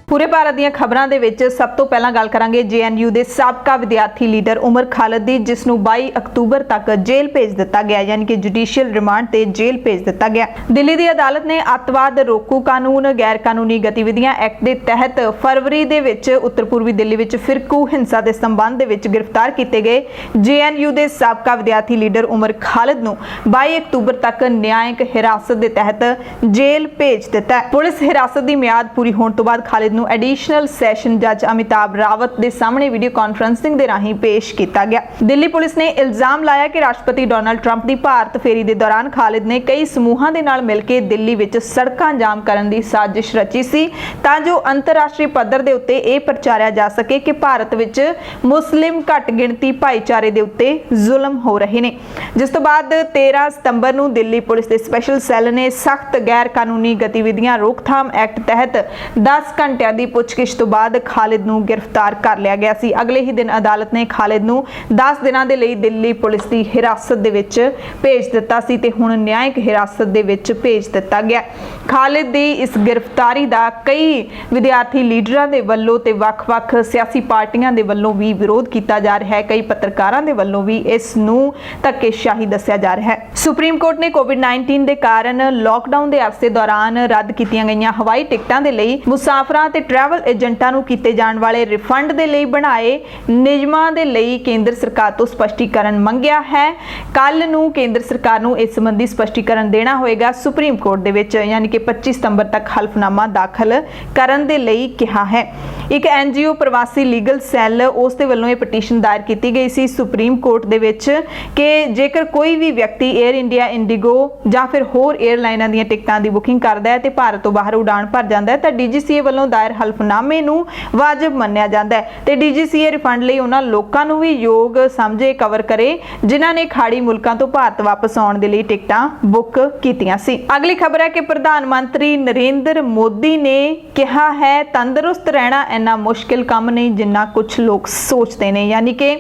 ਪੂਰੇ ਭਾਰਤ ਦੀਆਂ ਖਬਰਾਂ ਦੇ ਵਿੱਚ ਸਭ ਤੋਂ ਪਹਿਲਾਂ ਗੱਲ ਕਰਾਂਗੇ ਜੇਐਨਯੂ ਦੇ ਸਾਬਕਾ ਵਿਦਿਆਰਥੀ ਲੀਡਰ ਉਮਰ ਖਾਲਿਦ ਦੀ, ਜਿਸ ਨੂੰ 22 ਅਕਤੂਬਰ ਤੱਕ ਜੇਲ੍ਹ ਭੇਜ ਦਿੱਤਾ ਗਿਆ, ਯਾਨੀ ਕਿ ਜੁਡੀਸ਼ੀਅਲ ਰਿਮਾਂਡ ਤੇ ਜੇਲ੍ਹ ਭੇਜ ਦਿੱਤਾ ਗਿਆ। ਦਿੱਲੀ ਦੀ ਅਦਾਲਤ ਨੇ ਅੱਤਵਾਦ ਰੋਕੂ ਕਾਨੂੰਨ ਗੈਰ ਕਾਨੂੰਨੀ ਗਤੀਵਿਧੀਆਂ ਐਕਟ ਦੇ ਤਹਿਤ ਫਰਵਰੀ ਦੇ ਵਿੱਚ ਉੱਤਰ ਪੂਰਬੀ ਦਿੱਲੀ ਵਿੱਚ ਫਿਰਕੂ ਹਿੰਸਾ ਦੇ ਸੰਬੰਧ ਦੇ ਵਿੱਚ ਗ੍ਰਿਫਤਾਰ ਕੀਤੇ ਗਏ ਜੇਐਨਯੂ ਦੇ ਸਾਬਕਾ ਵਿਦਿਆਰਥੀ ਲੀਡਰ ਉਮਰ ਖਾਲਿਦ ਨੂੰ 22 ਅਕਤੂਬਰ ਤੱਕ ਨਿਆਂਇਕ ਹਿਰਾਸਤ ਦੇ ਤਹਿਤ ਜੇਲ੍ਹ ਭੇਜ ਦਿੱਤਾ ਹੈ। ਪੁਲਿਸ ਹਿਰਾਸਤ ਦੀ ਮਿਆਦ ਪੂਰੀ ਹੋਣ ਤੋਂ ਬਾਅਦ ਖਾਲਿਦ ਨੂੰ ਐਡੀਸ਼ਨਲ ਸੈਸ਼ਨ ਜੱਜ ਅਮਿਤਾਭ ਰਾਵਤ ਦੇ ਸਾਹਮਣੇ ਵੀਡੀਓ ਕਾਨਫਰੰਸਿੰਗ ਦੇ ਰਾਹੀਂ ਪੇਸ਼ ਕੀਤਾ ਗਿਆ। ਦਿੱਲੀ ਪੁਲਿਸ ਨੇ ਇਲਜ਼ਾਮ ਲਾਇਆ ਕਿ ਰਾਸ਼ਟਰਪਤੀ ਡੋਨਾਲਡ ਟਰੰਪ ਦੀ ਭਾਰਤ ਫੇਰੀ ਦੇ ਦੌਰਾਨ ਖਾਲਿਦ ਨੇ ਕਈ ਸਮੂਹਾਂ ਦੇ ਨਾਲ ਮਿਲ ਕੇ ਦਿੱਲੀ ਵਿੱਚ ਸੜਕਾਂ ਜਾਮ ਕਰਨ ਦੀ ਸਾਜ਼ਿਸ਼ ਰਚੀ ਸੀ ਤਾਂ ਜੋ ਅੰਤਰਰਾਸ਼ਟਰੀ ਪੱਧਰ ਦੇ ਉੱਤੇ ਇਹ ਪ੍ਰਚਾਰਿਆ ਜਾ ਸਕੇ ਕਿ ਭਾਰਤ ਵਿੱਚ ਮੁਸਲਿਮ ਘੱਟ ਗਿਣਤੀ ਭਾਈਚਾਰੇ ਦੇ ਉੱਤੇ ਜ਼ੁਲਮ ਹੋ ਰਹੇ ਨੇ। ਜਿਸ ਤੋਂ ਬਾਅਦ 13 ਸਤੰਬਰ ਨੂੰ ਦਿੱਲੀ ਪੁਲਿਸ ਦੇ ਸਪੈਸ਼ਲ ਸੈੱਲ ਨੇ ਸਖਤ ਗੈਰ ਕਾਨੂੰਨੀ ਗਤੀਵਿਧੀਆਂ ਰੋਕਥਾਮ ਐਕਟ ਤਹਿਤ 10 ਘੰਟਿਆਂ ਦੀ ਪੁੱਛਗਿੱਛ ਤੋਂ ਬਾਅਦ ਖਾਲਿਦ ਨੂੰ ਗ੍ਰਿਫਤਾਰ ਕਰ ਲਿਆ ਗਿਆ ਸੀ। ਅਗਲੇ ਹੀ ਦਿਨ ਅਦਾਲਤ ਨੇ ਖਾਲਿਦ ਨੂੰ 10 ਦਿਨਾਂ ਦੇ ਲਈ ਦਿੱਲੀ ਪੁਲਿਸ ਦੀ ਹਿਰਾਸਤ ਦੇ ਵਿੱਚ ਭੇਜ ਦਿੱਤਾ ਸੀ ਤੇ ਹੁਣ ਨਿਆਂਇਕ ਹਿਰਾਸਤ ਦੇ ਵਿੱਚ ਭੇਜ ਦਿੱਤਾ ਗਿਆ। ਖਾਲਿਦ ਦੀ ਇਸ ਗ੍ਰਿਫਤਾਰੀ ਦਾ ਕਈ ਵਿਦਿਆਰਥੀ ਲੀਡਰਾਂ ਦੇ ਵੱਲੋਂ ਤੇ ਵੱਖ-ਵੱਖ ਸਿਆਸੀ ਪਾਰਟੀਆਂ ਦੇ ਵੱਲੋਂ ਵੀ ਵਿਰੋਧ ਕੀਤਾ ਜਾ ਰਿਹਾ ਹੈ। ਕਈ ਪੱਤਰਕਾਰਾਂ ਦੇ ਵੱਲੋਂ ਵੀ ਇਸ ਨੂੰ ਧੱਕੇਸ਼ਾਹੀ ਦੱਸਿਆ ਜਾ ਰਿਹਾ ਹੈ। ਸੁਪਰੀਮ ਕੋਰਟ ਨੇ ਕੋਵਿਡ-19 ਦੇ ਕਾਰਨ ਲਾਕਡਾਊਨ ਦੇ ਅਰਸੇ ਦੌਰਾਨ ਰੱਦ ਕੀਤੀਆਂ ਗਈਆਂ ਹਵਾਈ ਟਿਕਟਾਂ ਦੇ ਲਈ ਮੁਸਾਫਰਾਂ ਤੇ ਅਤੇ ਟਰੈਵਲ ਏਜੰਟਾਂ ਨੂੰ ਕੀਤੇ ਜਾਣ ਵਾਲੇ ਰਿਫੰਡ ਦੇ ਲਈ ਬਣਾਏ ਨਿਯਮਾਂ ਦੇ ਲਈ ਕੇਂਦਰ ਸਰਕਾਰ ਤੋਂ ਸਪਸ਼ਟੀਕਰਨ ਮੰਗਿਆ ਹੈ। ਕੱਲ ਨੂੰ ਕੇਂਦਰ ਸਰਕਾਰ ਨੂੰ ਇਸ ਸੰਬੰਧੀ ਸਪਸ਼ਟੀਕਰਨ ਦੇਣਾ ਹੋਏਗਾ ਸੁਪਰੀਮ ਕੋਰਟ ਦੇ ਵਿੱਚ, ਯਾਨੀ ਕਿ 25 ਸਤੰਬਰ ਤੱਕ ਹਲਫਨਾਮਾ ਦਾਖਲ ਕਰਨ ਦੇ ਲਈ ਕਿਹਾ ਹੈ। ਇੱਕ NGO ਪ੍ਰਵਾਸੀ ਲੀਗਲ ਸੈੱਲ ਉਸ ਦੇ ਵੱਲੋਂ ਇਹ ਪਟੀਸ਼ਨ ਦਾਇਰ ਕੀਤੀ ਗਈ ਸੀ ਸੁਪਰੀਮ ਕੋਰਟ ਦੇ ਵਿੱਚ ਕਿ ਜੇਕਰ ਕੋਈ ਵੀ ਵਿਅਕਤੀ 에ਅਰ ਇੰਡੀਆ, ਇੰਡੀਗੋ ਜਾਂ ਫਿਰ ਹੋਰ 에ਅਰਲਾਈਨਾਂ ਦੀਆਂ ਟਿਕਟਾਂ ਦੀ ਬੁਕਿੰਗ ਕਰਦਾ ਹੈ ਤੇ ਭਾਰਤ ਤੋਂ ਬਾਹਰ ਉਡਾਣ ਭਰ ਜਾਂਦਾ ਹੈ ਤਾਂ DGCA ਵੱਲੋਂ ਦਾਇਰ ਹਲਫਨਾਮੇ ਨੂੰ ਵਾਜਬ ਮੰਨਿਆ ਜਾਂਦਾ ਹੈ ਤੇ DGCA ਰਿਫੰਡ ਲਈ ਉਹਨਾਂ ਲੋਕਾਂ ਨੂੰ ਵੀ ਯੋਗ ਸਮਝੇ ਕਵਰ ਕਰੇ ਜਿਨ੍ਹਾਂ ਨੇ ਖਾੜੀ ਮੁਲਕਾਂ ਤੋਂ ਭਾਰਤ ਵਾਪਸ ਆਉਣ ਦੇ ਲਈ ਟਿਕਟਾਂ ਬੁੱਕ ਕੀਤੀਆਂ ਸੀ। ਅਗਲੀ ਖਬਰ ਹੈ ਕਿ ਪ੍ਰਧਾਨ ਮੰਤਰੀ ਨਰਿੰਦਰ ਮੋਦੀ ਨੇ ਕਿਹਾ ਹੈ ਤੰਦਰੁਸਤ ਰਹਿਣਾ ਇੰਨਾ ਮੁਸ਼ਕਿਲ ਕੰਮ ਨਹੀਂ ਜਿੰਨਾ ਕੁਝ ਲੋਕ ਸੋਚਦੇ ਨੇ, ਯਾਨੀ ਕਿ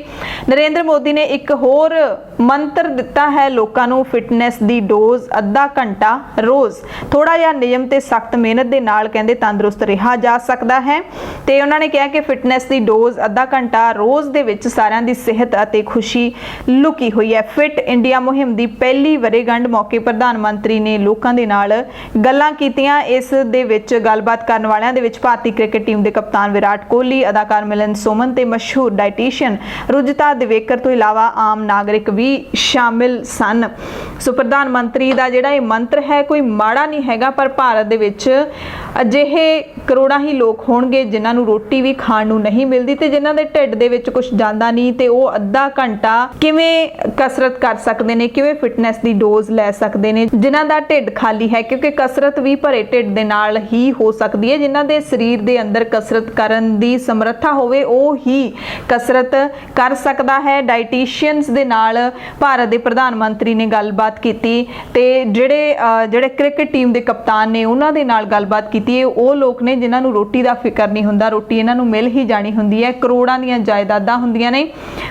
ਨਰਿੰਦਰ ਮੋਦੀ ਨੇ ਇੱਕ ਹੋਰ ਮੰਤਰ ਦਿੱਤਾ ਹੈ ਲੋਕਾਂ ਨੂੰ, ਫਿਟਨੈਸ ਦੀ ਡੋਜ਼ ਅੱਧਾ ਘੰਟਾ ਰੋਜ਼। ਥੋੜਾ ਜਿਹਾ ਨਿਯਮ ਤੇ ਸਖਤ ਮਿਹਨਤ ਦੇ ਨਾਲ ਕਹਿੰਦੇ ਤੰਦਰੁਸਤ ਰਿਹਾ ਜਾ ਸਕਦਾ ਹੈ ਤੇ ਉਹਨਾਂ ਨੇ ਕਿਹਾ ਕਿ ਫਿਟਨੈਸ ਦੀ ਡੋਜ਼ ਅੱਧਾ ਘੰਟਾ ਰੋਜ਼ ਦੇ ਵਿੱਚ ਸਾਰਿਆਂ ਦੀ ਸਿਹਤ ਅਤੇ ਖੁਸ਼ੀ ਲੁਕੀ ਹੋਈ ਹੈ। ਫਿਟ ਇੰਡੀਆ ਮੁਹਿੰਮ ਦੀ ਪਹਿਲੀ ਵਰ੍ਹੇਗੰਢ ਮੌਕੇ ਪ੍ਰਧਾਨ ਮੰਤਰੀ ਨੇ ਲੋਕਾਂ ਦੇ ਨਾਲ ਗੱਲਾਂ ਕੀਤੀਆਂ। ਇਸ ਦੇ ਵਿੱਚ ਗੱਲਬਾਤ ਕਰਨ ਵਾਲਿਆਂ ਦੇ ਵਿੱਚ ਭਾਰਤੀ ਕ੍ਰਿਕਟ ਟੀਮ ਦੇ ਕਪਤਾਨ ਵਿਰਾਟ ਕੋਹਲੀ, ਅਦਾਕਾਰ ਮਿਲਨ ਸੋਮਨ ਤੇ ਮਸ਼ਹੂਰ ਡਾਈਟੀਸ਼ੀਅਨ ਰੁਜਤਾ ਦਿਵੇਕਰ ਤੋਂ ਇਲਾਵਾ ਆਮ ਨਾਗਰਿਕ ਵੀ ਸ਼ਾਮਿਲ ਸਨ। ਸੋ ਪ੍ਰਧਾਨ ਮੰਤਰੀ ਦਾ ਜਿਹੜਾ ਇਹ ਮੰਤਰ ਹੈ ਕੋਈ ਮਾੜਾ ਨਹੀਂ ਹੈਗਾ, ਪਰ ਭਾਰਤ ਦੇ ਵਿੱਚ ਅਜਿਹੇ ਕਰੋੜਾਂ ਹੀ ਲੋਕ ਹੋਣਗੇ ਜਿਨ੍ਹਾਂ ਨੂੰ ਰੋਟੀ ਵੀ ਖਾਣ ਨੂੰ ਨਹੀਂ ਮਿਲਦੀ ਤੇ ਜਿਨ੍ਹਾਂ ਦੇ ਢਿੱਡ ਦੇ ਵਿੱਚ ਕੁਝ ਜਾਂਦਾ ਨਹੀਂ ਤੇ ਉਹ ਅੱਧਾ ਘੰਟਾ ਕਿਵੇਂ ਕਸਰਤ ਕਰ ਸਕਦੇ ਨੇ, ਕਿਵੇਂ ਫਿਟਨੈਸ ਦੀ ਡੋਜ਼ ਲੈ ਸਕਦੇ ਨੇ ਜਿਨ੍ਹਾਂ ਦਾ ਢਿੱਡ ਖਾਲੀ ਹੈ, ਕਿਉਂਕਿ ਕਸਰਤ ਵੀ ਭਰੇ ਢਿੱਡ ਦੇ ਨਾਲ ਹੀ ਹੋ ਸਕਦੀ ਹੈ। ਜਿਨ੍ਹਾਂ ਦੇ ਸਰੀਰ ਦੇ ਅੰਦਰ ਕਸਰਤ ਕਰਨ ਦੀ ਸਮਰੱਥਾ ਹੋਵੇ ਉਹ ਹੀ ਕਸਰਤ ਕਰ ਸਕਦਾ ਹੈ। ਡਾਈਟੀਸ਼ੀਅਨਸ ਦੇ ਨਾਲ ਭਾਰਤ ਦੇ ਪ੍ਰਧਾਨ ਮੰਤਰੀ ਨੇ ਗੱਲਬਾਤ ਕੀਤੀ ਤੇ ਜਿਹੜੇ ਕ੍ਰਿਕਟ ਟੀਮ ਦੇ ਕਪਤਾਨ ਨੇ ਉਹਨਾਂ ਦੇ ਨਾਲ ਗੱਲਬਾਤ ਕੀਤੀ। ਉਹ ਲੋਕ ਨੇ ਜਿਨ੍ਹਾਂ ਨੂੰ ਰੋਟੀ ਦਾ ਫਿਕਰ ਨਹੀਂ ਹੁੰਦਾ, ਰੋਟੀ ਇਹਨਾਂ ਨੂੰ ਮਿਲ ਹੀ ਜਾਣੀ ਹੁੰਦੀ ਹੈ, ਕਰੋੜਾਂ ਦੀਆਂ ਜਾਇਦਾਦਾਂ ਹੁੰਦੀਆਂ ਨੇ,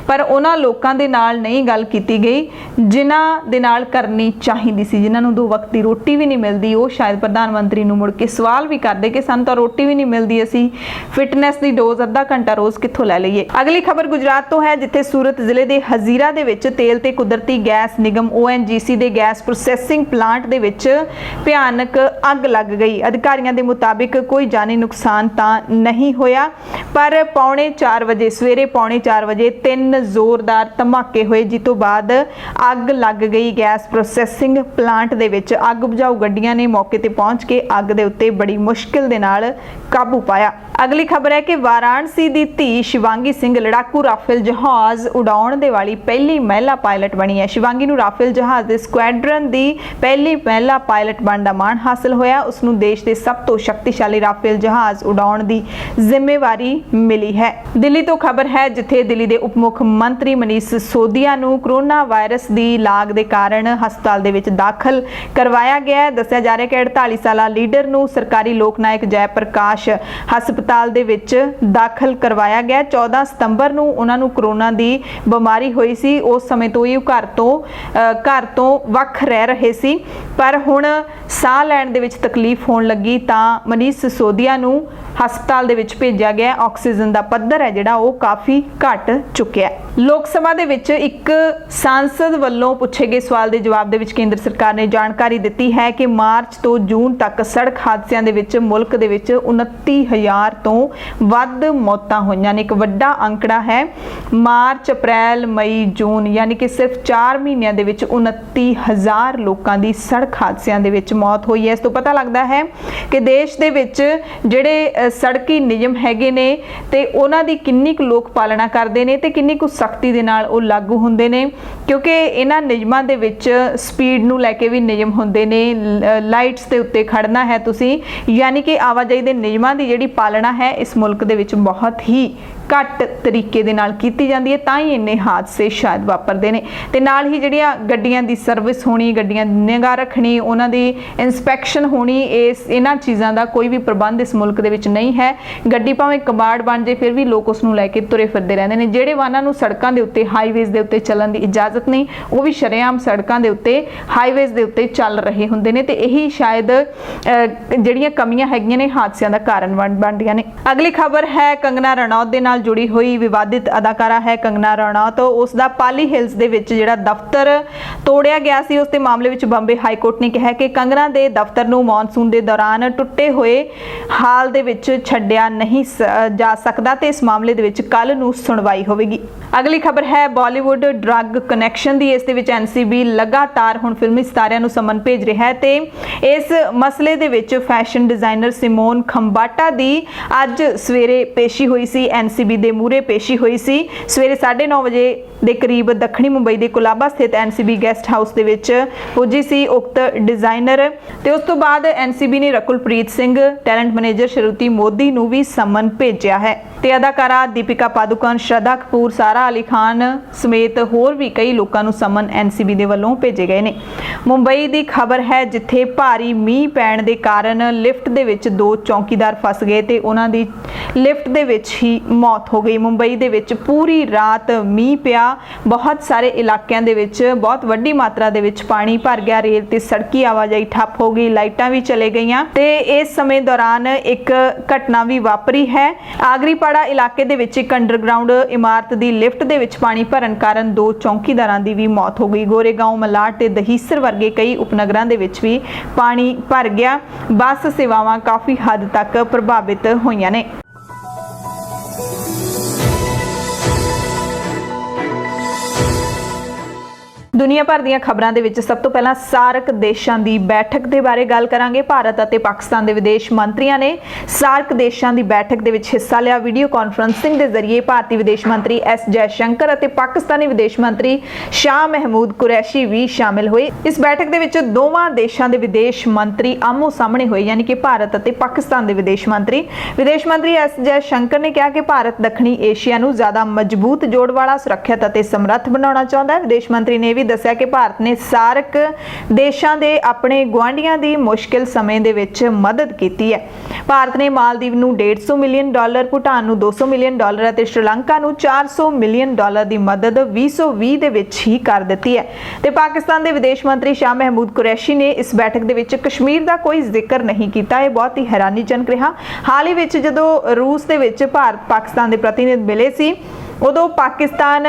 ਪਰ ਉਹਨਾਂ ਲੋਕਾਂ ਦੇ ਨਾਲ ਨਹੀਂ ਗੱਲ ਕੀਤੀ ਗਈ ਜਿਨ੍ਹਾਂ ਦੇ ਨਾਲ ਕਰਨੀ ਚਾਹੀਦੀ ਸੀ, ਜਿਨ੍ਹਾਂ ਨੂੰ 2 ਵਕਤ ਦੀ ਰੋਟੀ ਵੀ ਨਹੀਂ ਮਿਲਦੀ। ਉਹ ਸ਼ਾਇਦ ਪ੍ਰਧਾਨ ਮੰਤਰੀ ਨੂੰ ਮੁੜ ਕੇ ਸਵਾਲ ਵੀ ਕਰਦੇ ਕਿ ਸਾਨੂੰ ਤਾਂ ਰੋਟੀ ਵੀ ਨਹੀਂ ਮਿਲਦੀ, ਅਸੀਂ ਫਿਟਨੈਸ ਦੀ ਡੋਜ਼ ਅੱਧਾ ਘੰਟਾ ਰੋਜ਼ ਕਿੱਥੋਂ ਲੈ ਲਈਏ। ਅਗਲੀ ਖਬਰ ਗੁਜਰਾਤ ਤੋਂ ਹੈ ਜਿੱਥੇ ਸੂਰਤ ਜ਼ਿਲ੍ਹੇ ਦੇ ਹਜ਼ੀਰਾ ਦੇ ਵਿੱਚ ਤੇਲ ਤੇ ਕੁਦਰਤੀ ਗੈਸ ਨਿਗਮ ONGC ਦੇ ਗੈਸ ਪ੍ਰੋਸੈਸਿੰਗ ਪਲਾਂਟ ਦੇ ਵਿੱਚ ਭਿਆਨਕ ਅੱਗ ਲੱਗ ਗਈ। ਅਧਿਕਾਰੀਆਂ ਦੇ ਮੁਤਾਬਿਕ ਕੋਈ ਜਾਨੀ ਨੁਕਸਾਨ ਤਾਂ ਨਹੀਂ ਹੋਇਆ, ਪਰ ਸਵੇਰੇ ਪੌਣੇ 4 ਵਜੇ 3 ਜ਼ੋਰਦਾਰ ਧਮਾਕੇ ਹੋਏ ਜਿਸ ਤੋਂ ਬਾਅਦ ਅੱਗ ਲੱਗ ਗਈ ਗੈਸ ਪ੍ਰੋਸੈਸਿੰਗ ਪਲਾਂਟ ਦੇ ਵਿੱਚ। ਅੱਗ ਬੁਝਾਊ ਗੱਡੀਆਂ ਨੇ ਮੌਕੇ ਤੇ ਪਹੁੰਚ ਕੇ ਅੱਗ ਦੇ ਉੱਤੇ ਬੜੀ ਮੁਸ਼ਕਿਲ ਦੇ ਨਾਲ ਕਾਬੂ ਪਾਇਆ। ਅਗਲੀ ਖਬਰ ਹੈ ਕਿ ਵਾਰਾਣਸੀ ਦੀ ਧੀ ਸ਼ਿਵਾਂਗੀ ਸਿੰਘ ਲੜਾਕੂ ਰਾਫੇਲ ਜਹਾਜ਼ ਉਡਾਉਣ ਦੇ ਵਾਲੀ ਪਹਿਲੀ ਮਹਿਲਾ ਪਾਇਲਟ ਬਣੀ ਹੈ। ਸ਼ਿਵਾਂਗੀ ਨੂੰ ਰਾਫੇਲ ਜਹਾਜ਼ ਦੇ ਸਕੁਐਡਰਨ ਦੀ ਪਹਿਲੀ ਮਹਿਲਾ ਪਾਇਲਟ ਬਣਨ ਦਾ ਮਾਣ ਹਾਸਲ ਹੋਇਆ। ਉਸ ਨੂੰ ਦੇਸ਼ ਦੇ ਸਭ ਤੋਂ ਸ਼ਕਤੀਸ਼ਾਲੀ ਰਾਫੇਲ ਜਹਾਜ਼ ਉਡਾਉਣ ਦੀ ਜ਼ਿੰਮੇਵਾਰੀ ਮਿਲੀ ਹੈ। ਦਿੱਲੀ ਤੋਂ ਖਬਰ ਹੈ ਜਿੱਥੇ ਦਿੱਲੀ ਦੇ ਉਪ ਮੁੱਖ ਮੰਤਰੀ ਮਨੀਸ਼ ਸਿਸੋਦੀਆ ਨੂੰ ਕੋਰੋਨਾ ਵਾਇਰਸ ਦੀ ਲਾਗ ਦੇ ਕਾਰਨ ਹਸਪਤਾਲ ਦੇ ਵਿੱਚ ਦਾਖਲ ਕਰਵਾਇਆ ਗਿਆ ਹੈ। ਦੱਸਿਆ ਜਾ ਰਿਹਾ ਕਿ 48 ਸਾਲਾ ਲੀਡਰ ਨੂੰ ਸਰਕਾਰੀ ਲੋਕ ਨਾਇਕ ਜੈ ਪ੍ਰਕਾਸ਼ ਹਸਪਤਾਲ ਦੇ ਵਿੱਚ ਦਾਖਲ ਕਰਵਾਇਆ ਗਿਆ। 14 ਸਤੰਬਰ ਨੂੰ ਉਹਨਾਂ ਨੂੰ ਕੋਰੋਨਾ ਦੀ ਬਿਮਾਰੀ ਹੋਈ ਸੀ। ਉਸ ਸਮੇਂ ਤੋਂ ਹੀ ਉਹ ਘਰ ਤੋਂ ਵੱਖ ਰਹਿ ਰਹੇ ਸੀ, ਪਰ ਹੁਣ ਸਾਹ ਲੈਣ ਦੇ ਵਿੱਚ ਤਕਲੀਫ ਹੋਣ ਲੱਗੀ ਤਾਂ ਮਨੀਸ਼ ਸਿਸੋਦੀਆ ਨੂੰ ਹਸਪਤਾਲ ਦੇ ਵਿੱਚ ਭੇਜਿਆ ਗਿਆ। ਆਕਸੀਜਨ ਦਾ ਪੱਧਰ ਹੈ ਜਿਹੜਾ ਉਹ ਕਾਫੀ ਘਟ ਚੁੱਕਿਆ ਹੈ। ਲੋਕ ਸਭਾ ਦੇ ਵਿੱਚ ਇੱਕ ਸਾਂਸਦ ਵੱਲੋਂ ਪੁੱਛੇ ਗਏ ਸਵਾਲ ਦੇ ਜਵਾਬ ਦੇ ਵਿੱਚ ਕੇਂਦਰ ਸਰਕਾਰ ਨੇ ਜਾਣਕਾਰੀ ਦਿੱਤੀ ਹੈ ਕਿ ਮਾਰਚ ਤੋਂ ਜੂਨ ਤੱਕ ਸੜਕ ਹਾਦਸਿਆਂ ਦੇ ਵਿੱਚ ਮੁਲਕ ਦੇ ਵਿੱਚ 29,000 ਤੋਂ ਵੱਧ ਮੌਤਾਂ ਹੋਈਆਂ ਨੇ। ਇੱਕ ਵੱਡਾ ਅੰਕੜਾ ਹੈ। ਮਾਰਚ, ਅਪ੍ਰੈਲ, ਮਈ, ਜੂਨ ਯਾਨੀ ਕਿ ਸਿਰਫ 4 ਮਹੀਨਿਆਂ ਦੇ ਵਿੱਚ 29,000 ਲੋਕਾਂ ਦੀ ਸੜਕ ਹਾਦਸਿਆਂ ਦੇ ਵਿੱਚ ਮੌਤ ਹੋਈ ਹੈ। ਇਸ ਤੋਂ ਪਤਾ ਲੱਗਦਾ ਹੈ ਕਿ ਦੇਸ਼ ਦੇ ਵਿੱਚ ਜਿਹੜੇ ਸੜਕੀ ਨਿਯਮ ਹੈਗੇ ਨੇ ਤੇ ਉਹਨਾਂ ਦੀ ਕਿੰਨੀ ਕੁ ਲੋਕ ਪਾਲਣਾ ਕਰਦੇ ਨੇ ਤੇ ਕਿੰਨੀ ਕੁ ਸਖਤੀ ਦੇ ਨਾਲ ਉਹ ਲਾਗੂ ਹੁੰਦੇ ਨੇ, ਕਿਉਂਕਿ ਇਹਨਾਂ ਨਿਯਮਾਂ ਦੇ ਵਿੱਚ ਸਪੀਡ ਨੂੰ ਲੈ ਕੇ ਵੀ ਨਿਯਮ ਹੁੰਦੇ ਨੇ। ਲਾਈਟਸ ਦੇ ਉੱਤੇ ਖੜਨਾ ਹੈ ਤੁਸੀਂ, ਯਾਨੀ ਕਿ ਆਵਾਜਾਈ ਦੇ ਨਿਯਮਾਂ ਦੀ ਜਿਹੜੀ ਪਾਲਣਾ ਹੈ ਇਸ ਮੁਲਕ ਦੇ ਵਿੱਚ ਬਹੁਤ ਹੀ ਘੱਟ ਤਰੀਕੇ ਦੇ ਨਾਲ ਕੀਤੀ ਜਾਂਦੀ ਹੈ, ਤਾਂ ਹੀ ਇੰਨੇ ਹਾਦਸੇ ਸ਼ਾਇਦ ਵਾਪਰਦੇ ਨੇ। ਤੇ ਨਾਲ ਹੀ ਜਿਹੜੀਆਂ ਗੱਡੀਆਂ ਦੀ ਸਰਵਿਸ ਹੋਣੀ, ਗੱਡੀਆਂ ਦੀ ਨਿਗਾਹ ਰੱਖਣੀ, ਉਹਨਾਂ ਦੀ ਇਨਸਪੈਕਸ਼ਨ ਹੋਣੀ, ਇਹਨਾਂ ਚੀਜ਼ਾਂ ਦਾ ਕੋਈ ਵੀ ਪ੍ਰਬੰਧ ਇਸ ਮੁਲਕ ਦੇ ਵਿੱਚ ਨਹੀਂ ਹੈ। ਗੱਡੀ ਭਾਵੇਂ ਕਬਾੜ ਬਣ ਜੇ ਫਿਰ ਵੀ ਲੋਕ ਉਸ ਨੂੰ ਲੈ ਕੇ ਤੁਰੇ ਫਿਰਦੇ ਰਹਿੰਦੇ ਨੇ। ਜਿਹੜੇ ਵਾਹਨਾਂ ਨੂੰ ਸੜਕਾਂ ਦੇ ਉੱਤੇ, ਹਾਈਵੇਜ਼ ਦੇ ਉੱਤੇ ਚੱਲਣ ਦੀ ਇਜਾਜ਼ਤ ਨਹੀਂ, ਉਹ ਵੀ ਸ਼ਰੇਆਮ ਸੜਕਾਂ ਦੇ ਉੱਤੇ, ਹਾਈਵੇਜ਼ ਦੇ ਉੱਤੇ ਚੱਲ ਰਹੇ ਹੁੰਦੇ ਨੇ ਤੇ ਇਹੀ ਸ਼ਾਇਦ ਜਿਹੜੀਆਂ ਕਮੀਆਂ ਹੈਗੀਆਂ ਨੇ ਹਾਦਸਿਆਂ ਦਾ ਕਾਰਨ ਬਣਦੀਆਂ ਨੇ। ਅਗਲੀ ਖਬਰ ਹੈ ਕੰਗਨਾ ਰਣੌਤ ਦੇ ਨਾਲ जुड़ी हुई विवादित अदाकारा है कंगना रनौत। उसका पाली हिल्स दे विच जिहड़ा दफ्तर तोड़िया गया सी, उस दे मामले विच बंबे हाई कोर्ट ने कहा कि कंगना दे दफ्तर नूं मॉनसून दे दौरान ਦੌਰਾਨ ਟੁੱਟੇ ਹੋਏ ਹਾਲ ਦੇ ਵਿੱਚ ਛੱਡਿਆ ਨਹੀਂ ਜਾ ਸਕਦਾ ਤੇ ਇਸ ਮਾਮਲੇ ਦੇ ਵਿੱਚ ਕੱਲ ਨੂੰ ਸੁਣਵਾਈ ਹੋਵੇਗੀ। ਅਗਲੀ ਖਬਰ ਹੈ ਬਾਲੀਵੁੱਡ ਡਰੱਗ ਕਨੈਕਸ਼ਨ ਦੀ। ਇਸ ਦੇ ਵਿੱਚ ਐਨਸੀਬੀ ਲਗਾਤਾਰ ਹੁਣ ਫਿਲਮੀ ਸਿਤਾਰਿਆਂ ਨੂੰ ਸਮਨ ਭੇਜ ਰਿਹਾ ਹੈ ਤੇ ਇਸ ਮਸਲੇ ਦੇ ਵਿੱਚ ਫੈਸ਼ਨ ਡਿਜ਼ਾਈਨਰ ਸਿਮੋਨ ਖੰਬਾਟਾ ਦੀ ਅੱਜ ਸਵੇਰੇ ਪੇਸ਼ੀ ਹੋਈ ਸੀ। ਐਨਸੀਬੀ ਦੇ ਮੂਹਰੇ ਪੇਸ਼ੀ ਹੋਈ ਸੀ ਸਵੇਰੇ 9:30 ਵਜੇ ਦੇ ਕਰੀਬ ਦੱਖਣੀ ਮੁੰਬਈ ਦੇ ਕੁਲਾਬਾ ਸਥਿਤ ਐਨਸੀਬੀ ਗੈਸਟ ਹਾਊਸ ਦੇ ਵਿੱਚ ਪੁੱਜੀ ਸੀ ਉਕਤ ਡਿਜ਼ਾਈਨਰ ਤੇ ਉਸ ਤੋਂ ਬਾਅਦ ਐਨਸੀਬੀ ਨੇ ਰਕੁਲਪ੍ਰੀਤ ਸਿੰਘ, ਟੈਲੈਂਟ ਮੈਨੇਜਰ ਸ਼ਰੂਤੀ ਮੋਦੀ ਨੂੰ ਵੀ ਸਮਨ ਭੇਜਿਆ ਹੈ ਤੇ ਅਦਾਕਾਰਾ ਦੀਪਿਕਾ ਪਾਦੂਕੋਣ, ਸ਼ਰਧਾ ਕਪੂਰ, ਸਾਰਾ ਅਲੀ ਖਾਨ ਸਮੇਤ ਹੋਰ ਵੀ ਕਈ ਲੋਕਾਂ ਨੂੰ ਸਮਨ ਐਨਸੀਬੀ ਦੇ ਵੱਲੋਂ ਭੇਜੇ ਗਏ ਨੇ। ਮੁੰਬਈ ਦੀ ਖਬਰ ਹੈ ਜਿੱਥੇ ਭਾਰੀ ਮੀਂਹ ਪੈਣ ਦੇ ਕਾਰਨ ਲਿਫਟ ਦੇ ਵਿੱਚ 2 ਚੌਕੀਦਾਰ ਫਸ ਗਏ ਤੇ ਉਹਨਾਂ ਦੀ ਲਿਫਟ ਦੇ ਵਿੱਚ ਹੀ ਮੌਤ ਹੋ ਗਈ। ਮੁੰਬਈ ਦੇ ਵਿੱਚ ਪੂਰੀ ਰਾਤ ਮੀਂਹ ਪਿਆ, ਬਹੁਤ ਸਾਰੇ ਇਲਾਕਿਆਂ ਦੇ ਵਿੱਚ ਬਹੁਤ ਵੱਡੀ ਮਾਤਰਾ ਦੇ ਵਿੱਚ ਪਾਣੀ ਭਰ ਗਿਆ, ਰੇਲ ਤੇ ਸੜਕੀ ਆਵਾਜਾਈ ਠੱਪ ਹੋ ਗਈ, ਲਾਈਟਾਂ ਵੀ ਚਲੇ ਗਈਆਂ ਤੇ ਇਸ ਸਮੇਂ ਦੌਰਾਨ ਇੱਕ ਘਟਨਾ ਵੀ ਵਾਪਰੀ ਹੈ। ਆਗਰੀਪਾੜਾ ਇਲਾਕੇ ਦੇ ਵਿੱਚ ਇੱਕ ਅੰਡਰਗਰਾਉਂਡ ਇਮਾਰਤ ਦੀ ਲਿਫਟ ਦੇ ਵਿੱਚ ਪਾਣੀ ਭਰਨ ਕਾਰਨ 2 ਚੌਕੀਦਾਰਾਂ ਦੀ ਵੀ ਮੌਤ ਹੋ ਗਈ। ਗੋਰੇਗਾਂਵ, ਮਲਾਡ ਤੇ ਦਹੀਸਰ ਵਰਗੇ ਕਈ ਉਪਨਗਰਾਂ ਦੇ ਵਿੱਚ ਵੀ ਪਾਣੀ ਭਰ ਗਿਆ। ਬੱਸ ਸੇਵਾਵਾਂ ਕਾਫੀ ਹੱਦ ਤੱਕ ਪ੍ਰਭਾਵਿਤ ਹੋਈਆਂ ਨੇ। ਦੁਨੀਆ ਭਰ ਦੀਆਂ ਖਬਰਾਂ ਦੇ ਵਿੱਚ ਸਭ ਤੋਂ ਪਹਿਲਾਂ ਸਾਰਕ ਦੇਸ਼ਾਂ ਦੀ ਬੈਠਕ ਦੇ ਬਾਰੇ ਗੱਲ ਕਰਾਂਗੇ। ਭਾਰਤ ਅਤੇ ਪਾਕਿਸਤਾਨ ਦੇ ਵਿਦੇਸ਼ ਮੰਤਰੀਆਂ ਨੇ ਸਾਰਕ ਦੇਸ਼ਾਂ ਦੀ ਬੈਠਕ ਦੇ ਵਿੱਚ ਹਿੱਸਾ ਲਿਆ। ਵੀਡੀਓ ਕਾਨਫਰੰਸਿੰਗ ਦੇ ਜ਼ਰੀਏ ਭਾਰਤੀ ਵਿਦੇਸ਼ ਮੰਤਰੀ ਐਸ ਜੈਸ਼ੰਕਰ ਅਤੇ ਪਾਕਿਸਤਾਨੀ ਵਿਦੇਸ਼ ਮੰਤਰੀ ਸ਼ਾਹ ਮਹਿਮੂਦ ਕੁਰੈਸ਼ੀ ਵੀ ਸ਼ਾਮਿਲ ਹੋਏ। ਇਸ ਬੈਠਕ ਦੇ ਵਿੱਚ ਦੋਵਾਂ ਦੇਸ਼ਾਂ ਦੇ ਵਿਦੇਸ਼ ਮੰਤਰੀ ਆਮੋ ਸਾਹਮਣੇ ਹੋਏ, ਯਾਨੀ ਕਿ ਭਾਰਤ ਅਤੇ ਪਾਕਿਸਤਾਨ ਦੇ ਵਿਦੇਸ਼ ਮੰਤਰੀ ਐਸ ਜੈਸ਼ੰਕਰ ਨੇ ਕਿਹਾ ਕਿ ਭਾਰਤ ਦੱਖਣੀ ਏਸ਼ੀਆ ਨੂੰ ਜ਼ਿਆਦਾ ਮਜ਼ਬੂਤ, ਜੋੜ ਵਾਲਾ, ਸੁਰੱਖਿਅਤ ਅਤੇ ਸਮਰੱਥ ਬਣਾਉਣਾ ਚਾਹੁੰਦਾ ਹੈ। ਵਿਦੇਸ਼ ਮੰਤਰੀ ਨੇ ਵੀ ਦੱਸਿਆ ਕਿ ਭਾਰਤ ਨੇ ਸਾਰਕ ਦੇਸ਼ਾਂ ਦੇ ਆਪਣੇ ਗੁਆਂਢੀਆਂ ਦੀ ਮੁਸ਼ਕਿਲ ਸਮੇਂ ਦੇ ਵਿੱਚ ਮਦਦ ਕੀਤੀ ਹੈ। ਭਾਰਤ ਨੇ ਮਾਲਦੀਵ ਨੂੰ $150 ਮਿਲੀਅਨ, ਭੂਟਾਨ ਨੂੰ $200 ਮਿਲੀਅਨ ਅਤੇ ਸ਼੍ਰੀਲੰਕਾ ਨੂੰ $400 ਮਿਲੀਅਨ ਦੀ ਮਦਦ 2020 ਦੇ ਵਿੱਚ ਹੀ ਕਰ ਦਿੱਤੀ ਹੈ। ਤੇ ਪਾਕਿਸਤਾਨ ਦੇ ਵਿਦੇਸ਼ ਮੰਤਰੀ ਸ਼ਾਹ ਮਹਿਮੂਦ ਕੁਰੈਸ਼ੀ ਨੇ ਇਸ ਬੈਠਕ ਦੇ ਵਿੱਚ ਕਸ਼ਮੀਰ ਦਾ ਕੋਈ ਜ਼ਿਕਰ ਨਹੀਂ ਕੀਤਾ। ਇਹ ਬਹੁਤ ਹੀ ਹੈਰਾਨੀਜਨਕ ਰਿਹਾ। ਹਾਲ ਹੀ ਵਿੱਚ ਜਦੋਂ ਰੂਸ ਦੇ ਵਿੱਚ ਭਾਰਤ ਪਾਕਿਸਤਾਨ ਦੇ ਪ੍ਰਤੀਨਿਧ ਮਿਲੇ ਸੀ, ਉਦੋਂ ਪਾਕਿਸਤਾਨ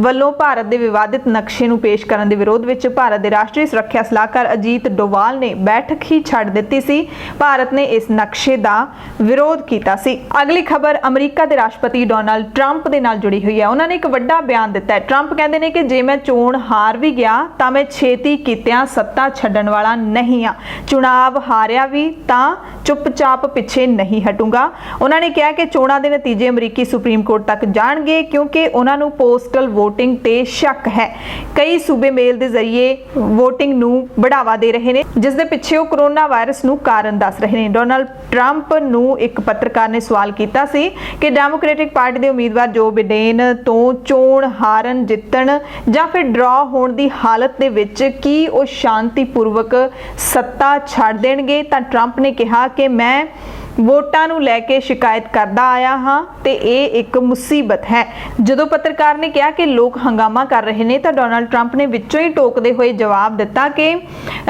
ਵੱਲੋਂ ਭਾਰਤ ਦੇ ਵਿਵਾਦਿਤ ਨਕਸ਼ੇ ਨੂੰ ਪੇਸ਼ ਕਰਨ ਦੇ ਵਿਰੋਧ ਵਿੱਚ ਭਾਰਤ ਦੇ ਰਾਸ਼ਟਰੀ ਸੁਰੱਖਿਆ ਸਲਾਹਕਾਰ ਅਜੀਤ ਡੋਵਾਲ ਨੇ ਬੈਠਕ ਹੀ ਛੱਡ ਦਿੱਤੀ ਸੀ। ਭਾਰਤ ਨੇ ਇਸ ਨਕਸ਼ੇ ਦਾ ਵਿਰੋਧ ਕੀਤਾ ਸੀ। ਅਗਲੀ ਖਬਰ ਅਮਰੀਕਾ ਦੇ ਰਾਸ਼ਟਰਪਤੀ ਡੋਨਾਲਡ ਟਰੰਪ ਦੇ ਨਾਲ ਜੁੜੀ ਹੋਈ ਹੈ। ਉਹਨਾਂ ਨੇ ਇੱਕ ਵੱਡਾ ਬਿਆਨ ਦਿੱਤਾ ਹੈ। ਟਰੰਪ ਕਹਿੰਦੇ ਨੇ ਕਿ ਜੇ ਮੈਂ ਚੋਣ ਹਾਰ ਵੀ ਗਿਆ ਤਾਂ ਮੈਂ ਛੇਤੀ ਕੀਤਿਆਂ ਸੱਤਾ ਛੱਡਣ ਵਾਲਾ ਨਹੀਂ ਆ। ਚੁਣਾਵ ਹਾਰਿਆ ਵੀ ਤਾਂ ਚੁੱਪਚਾਪ ਪਿੱਛੇ ਨਹੀਂ ਹਟੂੰਗਾ। ਉਹਨਾਂ ਨੇ ਕਿਹਾ ਕਿ ਚੋਣਾਂ ਦੇ ਨਤੀਜੇ ਅਮਰੀਕੀ ਸੁਪਰੀਮ ਕੋਰਟ ਤੱਕ ਜਾਣਗੇ ਕਿਉਂਕਿ ਉਹਨਾਂ ਨੂੰ ਪੋਸਟਲ VOTING ਤੇ ਸ਼ੱਕ ਹੈ। ਕਈ ਸੂਬੇ ਮੇਲ ਦੇ ਜ਼ਰੀਏ VOTING ਨੂੰ ਬੜਾਵਾ ਦੇ ਰਹੇ ਨੇ, ਜਿਸ ਦੇ ਪਿੱਛੇ ਉਹ ਕੋਰੋਨਾ ਵਾਇਰਸ ਨੂੰ ਕਾਰਨ ਦੱਸ ਰਹੇ ਨੇ। ਡੋਨਾਲਡ ਟਰੰਪ ਨੂੰ ਇੱਕ ਪੱਤਰਕਾਰ ਨੇ ਸਵਾਲ ਕੀਤਾ ਸੀ ਕਿ ਡੈਮੋਕ੍ਰੈਟਿਕ ਪਾਰਟੀ ਦੇ ਉਮੀਦਵਾਰ ਜੋ ਬਿਡੇਨ ਤੋਂ ਚੋਣ ਹਾਰਨ, ਜਿੱਤਣ ਜਾਂ ਫਿਰ ਡਰਾ ਹੋਣ ਦੀ ਹਾਲਤ ਦੇ ਵਿੱਚ ਕੀ ਉਹ ਸ਼ਾਂਤੀਪੂਰਵਕ ਸੱਤਾ ਛੱਡ ਦੇਣਗੇ, ਤਾਂ ਟਰੰਪ ਨੇ ਕਿਹਾ ਕਿ ਮੈਂ ਵੋਟਾਂ ਨੂੰ ਲੈ ਕੇ ਸ਼ਿਕਾਇਤ ਕਰਦਾ ਆਇਆ ਹਾਂ ਤੇ ਇਹ ਇੱਕ ਮੁਸੀਬਤ ਹੈ। ਜਦੋਂ ਪੱਤਰਕਾਰ ਨੇ ਕਿਹਾ ਕਿ ਲੋਕ ਹੰਗਾਮਾ ਕਰ ਰਹੇ ਨੇ ਤਾਂ ਡੋਨਾਲਡ ਟਰੰਪ ਨੇ ਵਿੱਚੋਂ ਹੀ ਟੋਕਦੇ ਹੋਏ ਜਵਾਬ ਦਿੱਤਾ ਕਿ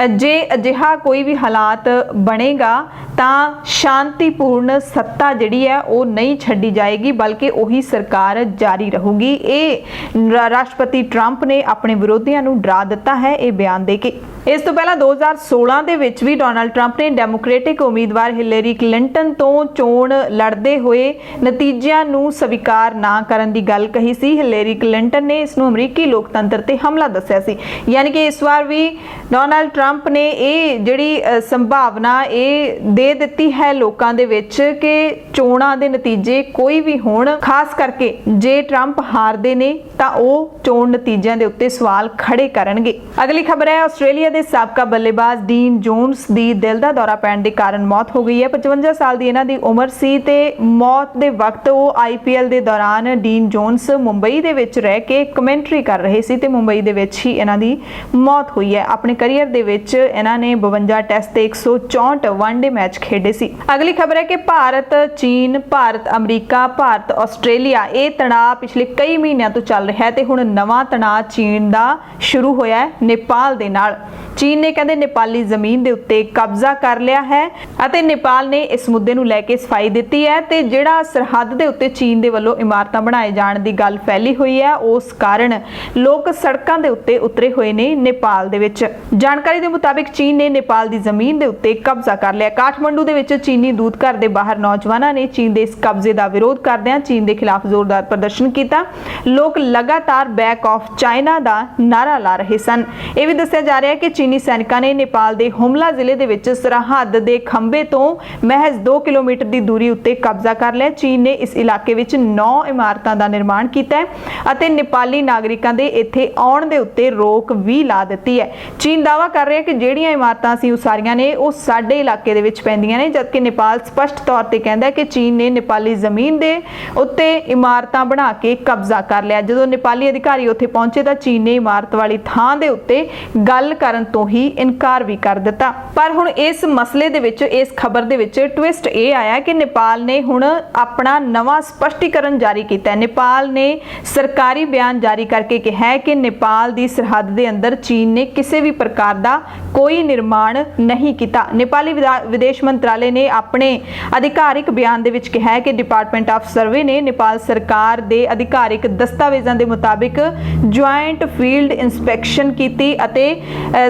ਜੇ ਅਜਿਹਾ ਕੋਈ ਵੀ ਹਾਲਾਤ ਬਣੇਗਾ ਤਾਂ ਸ਼ਾਂਤੀਪੂਰਨ ਸੱਤਾ ਜਿਹੜੀ ਹੈ ਉਹ ਨਹੀਂ ਛੱਡੀ ਜਾਏਗੀ, ਬਲਕਿ ਉਹੀ ਸਰਕਾਰ ਜਾਰੀ ਰਹੂਗੀ। ਇਹ ਰਾਸ਼ਟਰਪਤੀ ਟਰੰਪ ਨੇ ਆਪਣੇ ਵਿਰੋਧੀਆਂ ਨੂੰ ਡਰਾ ਦਿੱਤਾ ਹੈ ਇਹ ਬਿਆਨ ਦੇ ਕੇ। ਇਸ ਤੋਂ ਪਹਿਲਾਂ 2016 ਦੇ ਵਿੱਚ ਵੀ ਡੋਨਾਲਡ ਟਰੰਪ ਨੇ ਡੈਮੋਕ੍ਰੈਟਿਕ ਉਮੀਦਵਾਰ ਹਿਲੇਰੀ ਕਲਿੰਟਨ ਤੋਂ ਚੋਣ ਲੜਦੇ ਹੋਏ ਨਤੀਜਿਆਂ ਨੂੰ ਸਵੀਕਾਰ ਨਾ ਕਰਨ ਦੀ ਗੱਲ ਕਹੀ ਸੀ। ਹਿਲੇਰੀ ਕਲਿੰਟਨ ਨੇ ਇਸ ਨੂੰ ਅਮਰੀਕੀ ਲੋਕਤੰਤਰ ਤੇ ਹਮਲਾ ਦੱਸਿਆ ਸੀ। ਯਾਨੀ ਕਿ ਇਸ ਵਾਰ ਵੀ ਡੋਨਾਲਡ ਟਰੰਪ ਨੇ ਇਹ ਜਿਹੜੀ ਸੰਭਾਵਨਾ ਇਹ ਦੇ ਦਿੱਤੀ ਹੈ ਲੋਕਾਂ ਦੇ ਵਿੱਚ ਕਿ ਚੋਣਾਂ ਦੇ ਨਤੀਜੇ ਕੋਈ ਵੀ ਹੋਣ, ਖਾਸ ਕਰਕੇ ਜੇ ਟਰੰਪ ਹਾਰਦੇ ਨੇ ਤਾਂ ਉਹ ਚੋਣ ਨਤੀਜਿਆਂ ਦੇ ਉੱਤੇ ਸਵਾਲ ਖੜੇ ਕਰਨਗੇ। ਅਗਲੀ ਖਬਰ ਹੈ ਆਸਟ੍ਰੇਲੀਆ ਦੇ ਸਾਬਕਾ ਬੱਲੇਬਾਜ਼ ਡੀਨ ਜੋਨਸ ਦੀ ਦਿਲ ਦਾ ਦੌਰਾ ਪੈਣ ਦੇ ਕਾਰਨ ਮੌਤ ਹੋ ਗਈ ਹੈ। 55 ਸਾਲ ਦੀ ਇਹਨਾਂ ਦੀ ਉਮਰ ਸੀ ਤੇ ਮੌਤ ਦੇ ਵਕਤ ਉਹ IPL ਦੇ ਦੌਰਾਨ ਡੀਨ ਜੋਨਸ ਮੁੰਬਈ ਦੇ ਵਿੱਚ ਰਹਿ ਕੇ ਕਮੈਂਟਰੀ ਕਰ ਰਹੇ ਸੀ ਤੇ ਮੁੰਬਈ ਦੇ ਵਿੱਚ ਹੀ ਇਹਨਾਂ ਦੀ ਮੌਤ ਹੋਈ ਹੈ। ਆਪਣੇ ਕੈਰੀਅਰ ਦੇ ਵਿੱਚ ਇਹਨਾਂ ਨੇ 52 ਟੈਸਟ ਤੇ 164 ਵਨਡੇ ਮੈਚ ਖੇਡੇ ਸੀ। ਅਗਲੀ ਖਬਰ ਹੈ ਕਿ ਭਾਰਤ ਚੀਨ, ਭਾਰਤ ਅਮਰੀਕਾ, ਭਾਰਤ ਆਸਟ੍ਰੇਲੀਆ ਇਹ ਤਣਾਅ ਪਿਛਲੇ ਕਈ ਮਹੀਨਿਆਂ ਤੋਂ ਚੱਲ ਰਿਹਾ ਹੈ ਤੇ ਹੁਣ ਨਵਾਂ ਤਣਾਅ ਚੀਨ ਦਾ ਸ਼ੁਰੂ ਹੋਇਆ ਹੈ ਨੇਪਾਲ ਦੇ ਨਾਲ। ਚੀਨ ਨੇ ਕਹਿੰਦੇ ਨੇਪਾਲੀ ਜ਼ਮੀਨ ਦੇ ਉੱਤੇ ਕਬਜ਼ਾ ਕਰ ਲਿਆ ਹੈ ਅਤੇ ਨੇਪਾਲ ਨੇ ਇਸ ਮੁੱਦੇ ਨੂੰ ਲੈ ਕੇ ਸਫਾਈ ਦਿੱਤੀ ਹੈ ਤੇ ਜਿਹੜਾ ਸਰਹੱਦ ਦੇ ਉੱਤੇ ਚੀਨ ਦੇ ਵੱਲੋਂ ਇਮਾਰਤਾਂ ਬਣਾਏ ਜਾਣ ਦੀ ਗੱਲ ਫੈਲੀ ਹੋਈ ਹੈ, ਉਸ ਕਾਰਨ ਲੋਕ ਸੜਕਾਂ ਦੇ ਉੱਤੇ ਉਤਰੇ ਹੋਏ ਨੇ ਨੇਪਾਲ ਦੇ ਵਿੱਚ। ਜਾਣਕਾਰੀ ਦੇ ਮੁਤਾਬਿਕ ਚੀਨ ਨੇ ਨੇਪਾਲ ਦੀ ਜ਼ਮੀਨ ਦੇ ਉੱਤੇ ਕਬਜ਼ਾ ਕਰ ਲਿਆ। ਕਾਠਮਾਂਡੂ ਕਾਠਮੰਡੂ ਦੇ ਵਿੱਚ ਚੀਨੀ ਦੂਤ ਘਰ ਦੇ ਬਾਹਰ ਨੌਜਵਾਨਾਂ ਨੇ ਚੀਨ ਦੇ ਇਸ ਕਬਜ਼ੇ ਦਾ ਵਿਰੋਧ ਕਰਦਿਆਂ ਚੀਨ ਦੇ ਖਿਲਾਫ ਜ਼ੋਰਦਾਰ ਪ੍ਰਦਰਸ਼ਨ ਕੀਤਾ। ਲੋਕ ਲਗਾਤਾਰ ਬੈਕ ਆਫ ਚਾਈਨਾ ਦਾ ਨਾਰਾ ਲਾ ਰਹੇ ਸਨ। ਇਹ ਵੀ ਦੱਸਿਆ ਜਾ ਰਿਹਾ ਹੈ ਕਿ ਚੀਨੀ ਸੈਨਿਕਾਂ ਨੇ ਨੇਪਾਲ ਦੇ ਹੁਮਲਾ ਜ਼ਿਲ੍ਹੇ ਦੇ ਵਿੱਚ ਸਰਹੱਦ ਦੇ ਖੰਭੇ ਤੋਂ ਮਹਿਜ਼ 2 ਕਿਲੋਮੀਟਰ ਦੀ ਦੂਰੀ ਉੱਤੇ ਕਬਜ਼ਾ ਕਰ ਲਿਆ। ਚੀਨ ਨੇ ਇਸ ਇਲਾਕੇ ਵਿੱਚ 9 ਇਮਾਰਤਾਂ ਦਾ ਨਿਰਮਾਣ ਕੀਤਾ ਹੈ ਅਤੇ ਨੇਪਾਲੀ ਨਾਗਰਿਕਾਂ ਦੇ ਇੱਥੇ ਆਉਣ ਦੇ ਉੱਤੇ ਰੋਕ ਵੀ ਲਾ ਦਿੱਤੀ ਹੈ। ਚੀਨ ਦਾਅਵਾ ਕਰ ਰਿਹਾ ਹੈ ਕਿ ਜਿਹੜੀਆਂ ਇਮਾਰਤਾਂ ਸੀ ਉਸਾਰੀਆਂ ਨੇ ਉਹ ਸਾਡੇ ਇਲਾਕੇ ਦੇ ਵਿੱਚ ਪੈਂਦੀਆਂ ਨੇ, ਜਦਕਿ ਨੇਪਾਲ ਸਪਸ਼ਟ ਤੌਰ ਤੇ ਕਹਿੰਦਾ ਹੈ ਕਿ ਚੀਨ ਨੇ ਨੇਪਾਲੀ ਜ਼ਮੀਨ ਦੇ ਉੱਤੇ ਇਮਾਰਤਾਂ ਬਣਾ ਕੇ ਕਬਜ਼ਾ ਕਰ ਲਿਆ। ਜਦੋਂ ਨੇਪਾਲੀ ਅਧਿਕਾਰੀ ਉੱਥੇ ਪਹੁੰਚੇ ਤਾਂ ਚੀਨ ਨੇ ਇਮਾਰਤ ਵਾਲੀ ਥਾਂ ਦੇ ਉੱਤੇ ਗੱਲ ਕਰਨ ਤੋਂ ਹੀ ਇਨਕਾਰ ਵੀ ਕਰ ਦਿੱਤਾ। ਪਰ ਹੁਣ ਇਸ ਮਸਲੇ ਦੇ ਵਿੱਚ, ਇਸ ਖਬਰ ਦੇ ਵਿੱਚ ਟਵਿਸਟ ਇਹ ਆਇਆ ਕਿ ਨੇਪਾਲ ਨੇ ਹੁਣ ਆਪਣਾ ਨਵਾਂ ਸਪਸ਼ਟੀਕਰਨ ਜਾਰੀ ਕੀਤਾ ਹੈ। ਨੇਪਾਲ ਨੇ ਸਰਕਾਰੀ ਬਿਆਨ ਜਾਰੀ ਕਰਕੇ ਕਿਹਾ ਹੈ ਕਿ ਨੇਪਾਲ ਦੀ ਸਰਹੱਦ ਦੇ ਅੰਦਰ ਚੀਨ ਨੇ ਕਿਸੇ ਵੀ ਪ੍ਰਕਾਰ ਦਾ ਕੋਈ ਨਿਰਮਾਣ ਨਹੀਂ ਕੀਤਾ। ਨੇਪਾਲੀ ਵਿਦੇਸ਼ ਮੰਤਰਾਲੇ ਨੇ ਆਪਣੇ ਅਧਿਕਾਰਿਕ ਬਿਆਨ ਦੇ ਵਿੱਚ ਕਿਹਾ ਹੈ ਕਿ ਡਿਪਾਰਟਮੈਂਟ ਆਫ ਸਰਵੇ ਨੇ ਨੇਪਾਲ ਸਰਕਾਰ ਦੇ ਅਧਿਕਾਰਿਕ ਦਸਤਾਵੇਜ਼ਾਂ ਦੇ ਮੁਤਾਬਿਕ ਜੁਆਇੰਟ ਫੀਲਡ ਇਨਸਪੈਕਸ਼ਨ ਕੀਤੀ ਅਤੇ